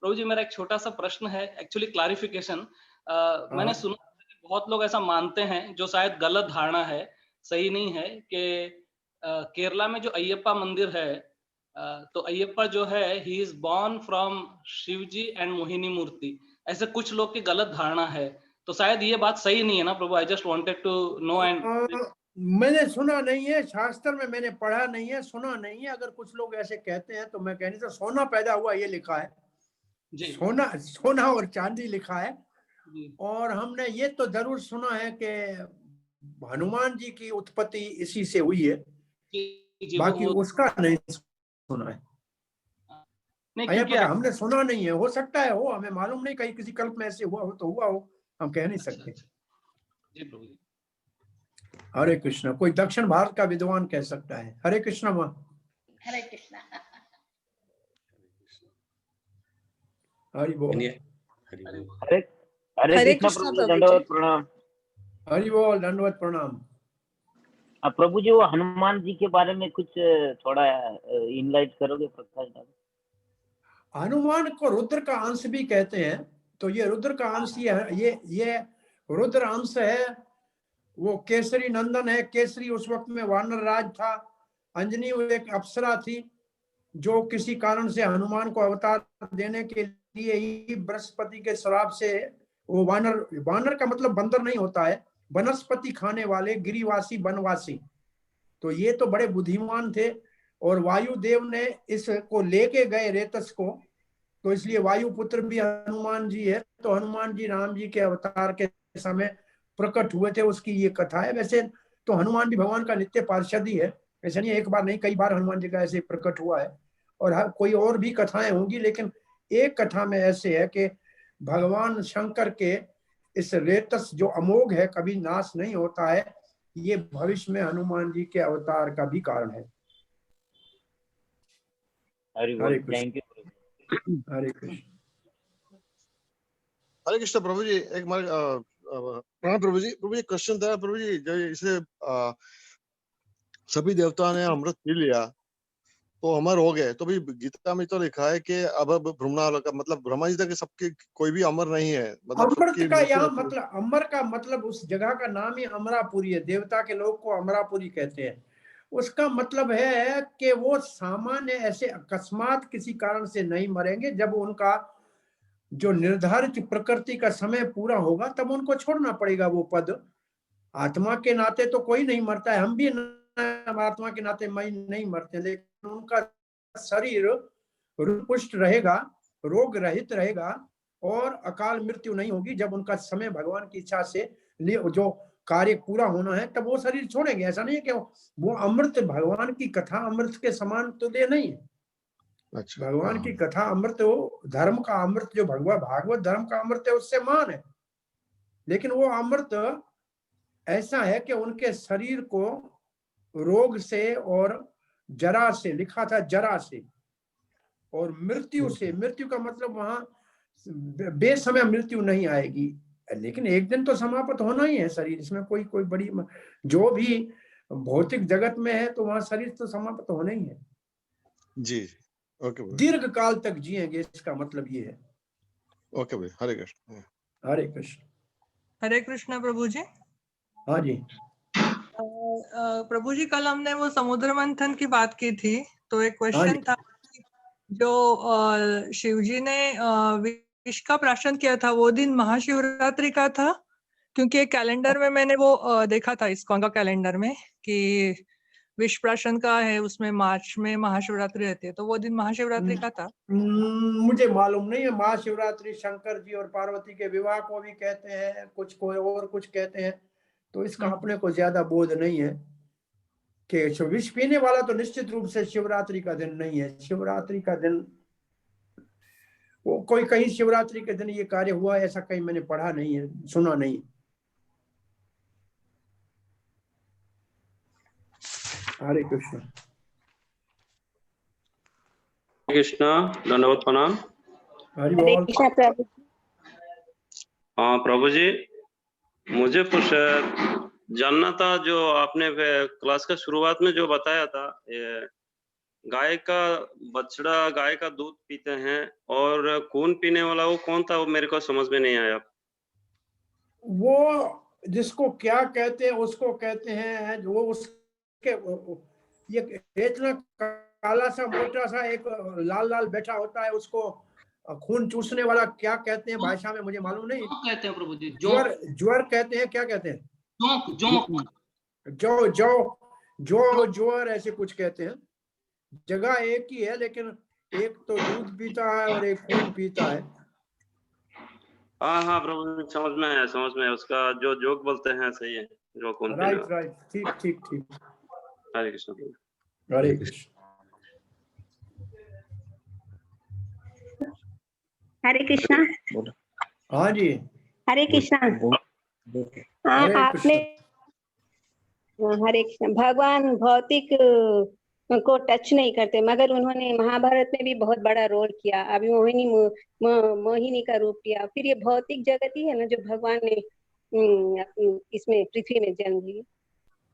प्रभु जी मेरा एक छोटा सा प्रश्न है, एक्चुअली क्लैरिफिकेशन। मैंने सुना कि बहुत लोग ऐसा मानते हैं, जो शायद गलत धारणा है, सही नहीं है, कि केरला में जो अयप्पा मंदिर है, तो अयप्पा जो है he is born from Shiva ji and Mohini Murti, ऐसे कुछ लोग की गलत धारणा है। तो शायद ये बात सही नहीं है ना प्रभु? I just wanted to know. And मैंने सुना नहीं है, शास्त्र में मैंने पढ़ा नहीं है, सुना नहीं है। अगर कुछ लोग ऐसे कहते हैं तो मैं कहने से सोना पैदा हुआ ये लिखा है जी। सोना और चांदी लिखा है जी। और हमने ये तो जरूर सुना है कि हनुमान जी की उत्पत्ति इसी से हुई है जी, बाकी उसका नहीं सुना है। नहीं, क्योंकि हमने सुना नहीं है। हो सकता है हो, हमें मालूम नहीं, कहीं किसी कल्प में ऐसे हुआ हो तो हुआ हो, हम कह नहीं सकते जी प्रभु। हरे कृष्णा। कोई दक्षिण भारत का विद्वान कह सकता है। हरे कृष्णा माँ। हरे कृष्णा। हरि बोल। हरे कृष्णा प्रभु, दंडवत प्रणाम। हरि बोल, दंडवत प्रणाम। प्रभु जी वो हनुमान जी के बारे में कुछ थोड़ा इनलाइट करोगे, प्रकाश डालो। हनुमान को रुद्र का अंश भी कहते हैं, तो ये रुद्र का अंश ये रुद्र अंश है। वो केसरी नंदन है। केसरी उस वक्त में वानर राज था। अंजनी वो एक अप्सरा थी जो किसी कारण से हनुमान को अवतार देने के लिए ही बृहस्पति के श्राप से वो वानर का मतलब बंदर नहीं होता है, वनस्पति खाने वाले, गिरिवासी, वनवासी। तो ये तो बड़े बुद्धिमान थे और वायुदेव ने इसको लेके गए रेतस को, तो इसलिए वायुपुत्र भी हनुमान जी है। तो हनुमान जी राम जी के अवतार के समय प्रकट हुए थे, उसकी ये कथा है। वैसे तो हनुमान भी भगवान का नित्य पार्षद ही है, ऐसा नहीं एक बार नहीं कई बार हनुमान जी का ऐसे प्रकट हुआ है। और कोई और भी कथाएं होंगी, लेकिन एक कथा में ऐसे है कि भगवान शंकर के इस रेतस जो अमोघ है, कभी नाश नहीं होता है, ये भविष्य में हनुमान जी के अवतार का भी कारण है। हरे कृष्ण। हरे कृष्ण। हरे कृष्ण प्रभु जी। एक प्रणाम प्रभु जी। प्रभु जी क्वेश्चन था प्रभु जी, जैसे सभी देवताओं ने अमृत पी लिया तो अमर हो गए, तो भी गीता में तो लिखा है कि अब ब्रह्मलोक का मतलब ब्रह्मा जी तक सबके कोई भी अमर नहीं है, मतलब अमृत का यहाँ मतलब अमर का मतलब उस जगह का नाम ही अमरापुरी है। देवता के लोग को अमरापुरी कहते हैं। उसका मतलब है कि वो सामान्य ऐसे अकस्मात किसी कारण से नहीं मरेंगे। जब उनका जो निर्धारित प्रकृति का समय पूरा होगा तब उनको छोड़ना पड़ेगा वो पद। आत्मा के नाते तो कोई नहीं मरता है, हम भी आत्मा के नाते नहीं मरते, लेकिन उनका शरीर पुष्ट रहेगा, रोग रहित रहेगा और अकाल मृत्यु नहीं होगी। जब उनका समय भगवान की इच्छा से जो कार्य पूरा होना है तब वो शरीर छोड़ेंगे। ऐसा नहीं है कि वो अमृत, भगवान की कथा अमृत के समान तुल्य नहीं है। अच्छा, भगवान की कथा अमृत, वो धर्म का अमृत, जो भागवत धर्म का अमृत है उससे मान है, लेकिन वो अमृत ऐसा है कि उनके शरीर को रोग से और जरा से, लिखा था जरा से, और मृत्यु से, मृत्यु का मतलब वहां बेसमय मृत्यु नहीं आएगी, लेकिन एक दिन तो समाप्त होना ही है शरीर। इसमें कोई बड़ी जो भी भौतिक जगत में है तो वहां शरीर तो समाप्त होना ही है जी। ओके, दीर्घ काल तक जिएंगे, इसका मतलब ये है। ओके भाई। हरे कृष्ण। हरे कृष्ण। हरे कृष्ण प्रभु जी। हाँ जी। प्रभु जी कल हमने वो समुद्र मंथन की बात की थी, तो एक क्वेश्चन था, जो शिव जी ने विष का प्राशन किया था वो दिन महाशिवरात्रि का था, क्योंकि कैलेंडर में मैंने वो देखा था, इस्कॉन का कैलेंडर में, कि विष प्राशन का है, उसमें मार्च में महाशिवरात्रि रहती है, तो वो दिन महाशिवरात्रि का था। मुझे मालूम नहीं है। महाशिवरात्रि शंकर जी और पार्वती के विवाह को भी कहते हैं, कुछ को और कुछ कहते हैं, तो इसका अपने को ज्यादा बोध नहीं है कि विष पीने वाला तो निश्चित रूप से शिवरात्रि का दिन नहीं है। शिवरात्रि का दिन वो कोई कहीं शिवरात्रि के दिन ये कार्य हुआ ऐसा कहीं मैंने पढ़ा नहीं है, सुना नहीं। हरे कृष्ण। कृष्णा, दंडवत प्रणाम। हरि बोल। हाँ प्रभु जी, मुझे कुछ जानना था। जो आपने क्लास का शुरुआत में जो बताया था, ये गाय का बछड़ा गाय का दूध पीते हैं और खून पीने वाला वो कौन था, वो मेरे को समझ में नहीं आया। वो जिसको क्या कहते हैं उसको कहते हैं, वो उसके ये इतना काला सा मोटा सा एक लाल लाल बैठा होता है, उसको खून चूसने वाला क्या कहते हैं भाषा में, मुझे मालूम नहीं। कहते हैं प्रभु जी, ज्वर, ज्वर कहते हैं, क्या कहते हैं? जोंक जो ज्वर ऐसे कुछ कहते हैं। जगह एक ही है, लेकिन एक तो दूध पीता है और एक खून पीता है। हाँ हाँ प्रभु जी, समझ में आया, समझ में आया। उसका जो जोक बोलते हैं सही है, जो खून पीने राइट वाला। राइट, ठीक ठीक ठीक। हरे कृष्ण प्रभु। हरे कृष्ण। हरे कृष्णा। हाँ जी, हरे कृष्णा। हाँ, हरे आपने हरे कृष्ण, भगवान भौतिक को टच नहीं करते, मगर उन्होंने महाभारत में भी बहुत बड़ा रोल किया। अभी मोहिनी का रूप लिया, फिर ये भौतिक जगत ही है ना जो भगवान ने इसमें पृथ्वी में जन्म ली।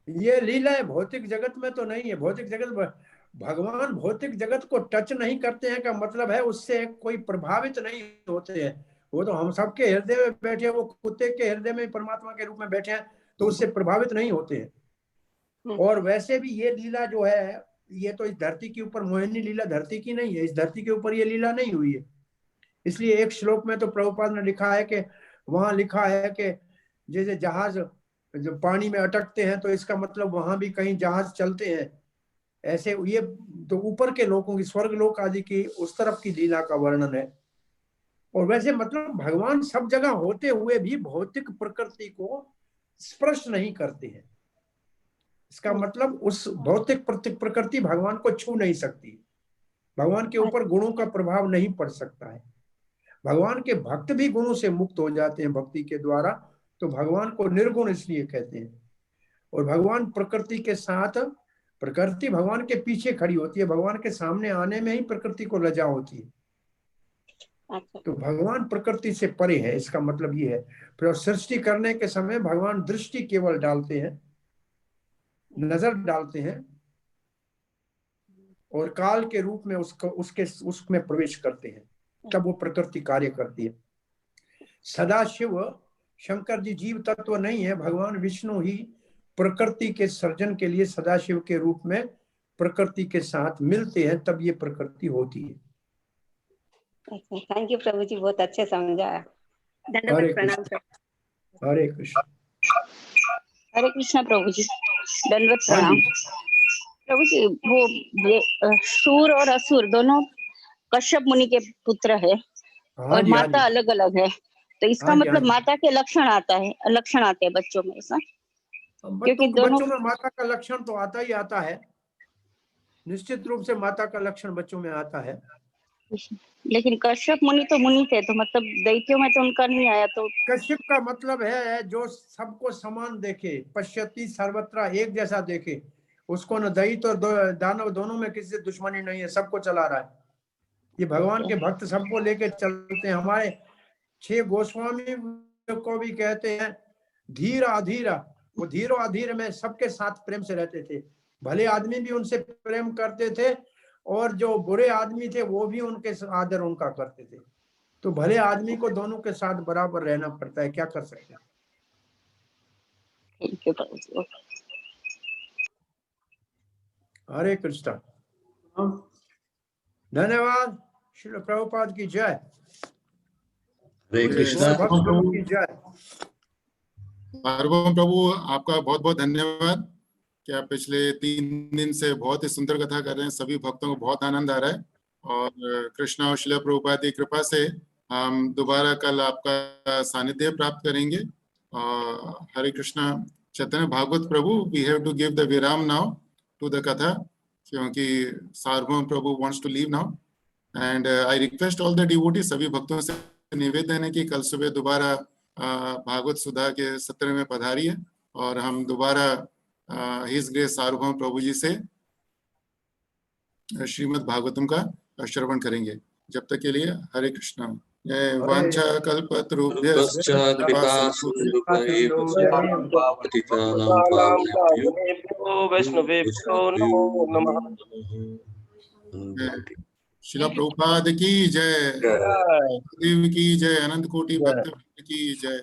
ये लीला है, भौतिक जगत में तो नहीं है। भौतिक जगत, भगवान भौतिक जगत को टच नहीं करते हैं का मतलब है उससे कोई प्रभावित नहीं होते हैं। वो तो हम सबके हृदय में बैठे, वो कुत्ते के हृदय में परमात्मा के रूप में बैठे हैं, तो उससे प्रभावित नहीं होते हैं। और वैसे भी ये लीला जो है, ये तो इस धरती के ऊपर, मोहिनी लीला धरती की नहीं है, इस धरती के ऊपर ये लीला नहीं हुई है। इसलिए एक श्लोक में तो प्रभुपाद ने लिखा है कि वहां लिखा है कि जैसे जहाज जब पानी में अटकते हैं तो इसका मतलब वहां भी कहीं जहाज चलते हैं, ऐसे ये तो ऊपर के लोगों की, स्वर्ग लोक आदि की उस तरफ की लीला का वर्णन है। और वैसे मतलब भगवान सब जगह होते हुए भी भौतिक प्रकृति को स्पर्श नहीं करते हैं। इसका मतलब उस भौतिक प्रकृति भगवान को छू नहीं सकती, भगवान के ऊपर गुणों का प्रभाव नहीं पड़ सकता है। भगवान के भक्त भी गुणों से मुक्त हो जाते हैं भक्ति के द्वारा, तो भगवान को निर्गुण इसलिए कहते हैं। और भगवान प्रकृति के साथ, प्रकृति भगवान के पीछे खड़ी होती है, भगवान के सामने आने में ही प्रकृति को लज्जा होती है। तो भगवान प्रकृति से परे है, इसका मतलब ये है। फिर सृष्टि करने के समय भगवान दृष्टि केवल डालते हैं, नजर डालते हैं, और काल के रूप में उसमें प्रवेश करते हैं, तब वो प्रकृति कार्य करती है। सदाशिव शंकर जी जीव तत्व नहीं है, भगवान विष्णु ही प्रकृति के सर्जन के लिए सदाशिव के रूप में प्रकृति के साथ मिलते हैं, तब ये प्रकृति होती है। थैंक यू प्रभु जी, बहुत अच्छे समझा। हरे धन्यवाद, प्रणाम। हरे कृष्ण। हरे कृष्णा प्रभु जी, दंडवत प्रणाम। प्रभु जी, वो शूर और असुर दोनों कश्यप मुनि के पुत्र है, और माता अलग अलग है, तो इसका मतलब माता के लक्षण आता है, लक्षण आते हैं बच्चों में, ऐसा? क्योंकि दोनों बच्चों में माता का लक्षण तो आता ही आता है, निश्चित रूप से माता का लक्षण बच्चों में आता है। लेकिन कश्यप मुनि तो मुनि थे, तो मतलब दैत्यों में तो उनका नहीं आया। तो कश्यप का मतलब है जो सबको समान देखे, पश्यति सर्वत्र, एक जैसा देखे, उसको न दैत्य और दानव दोनों में किसी से दुश्मनी नहीं है, सबको चला रहा है। ये भगवान के भक्त सबको लेके चलते हैं। हमारे 6 गोस्वामी को भी कहते हैं धीर अधीर, वो धीरो अधीर में सबके साथ प्रेम से रहते थे। भले आदमी भी उनसे प्रेम करते थे, और जो बुरे आदमी थे वो भी उनके आदर उनका करते थे। तो भले आदमी को दोनों के साथ बराबर रहना पड़ता है, क्या कर सकते हैं। हरे कृष्णा। धन्यवाद। श्रील प्रभुपाद की जय। हरे कृष्णा। की जय। सार्वभौम प्रभु, आपका बहुत बहुत धन्यवाद कि आप पिछले 3 दिन से बहुत ही सुंदर कथा कर रहे हैं। सभी भक्तों को बहुत आनंद आ रहा है, और कृष्णा और श्रील प्रभुपाद की कृपा से हम दोबारा कल आपका सानिध्य प्राप्त करेंगे। Hare Krishna. Chaitanya Bhagavat Prabhu, we have to give the viram now to the katha, क्योंकि Sarvabhaum Prabhu wants to leave now, and I request all the devotee, सभी भक्तों से निवेदन है कि कल सुबह दोबारा भागवत सुधा के सत्र में पधारिए, और हम दोबारा हिज ग्रेस सार्वभौम प्रभु जी से श्रीमद् भागवतम का श्रवण करेंगे। जब तक के लिए हरे कृष्णा, जय वांछा कल्पतरुभ्यश्च कृपा सिन्धुभ्यैव पतितानां पावनेभ्यो वैष्णवेभ्यो नमो नमः। शिला प्रभुपाद की जय, देव की जय, अनंत कोटि भक्त की जय।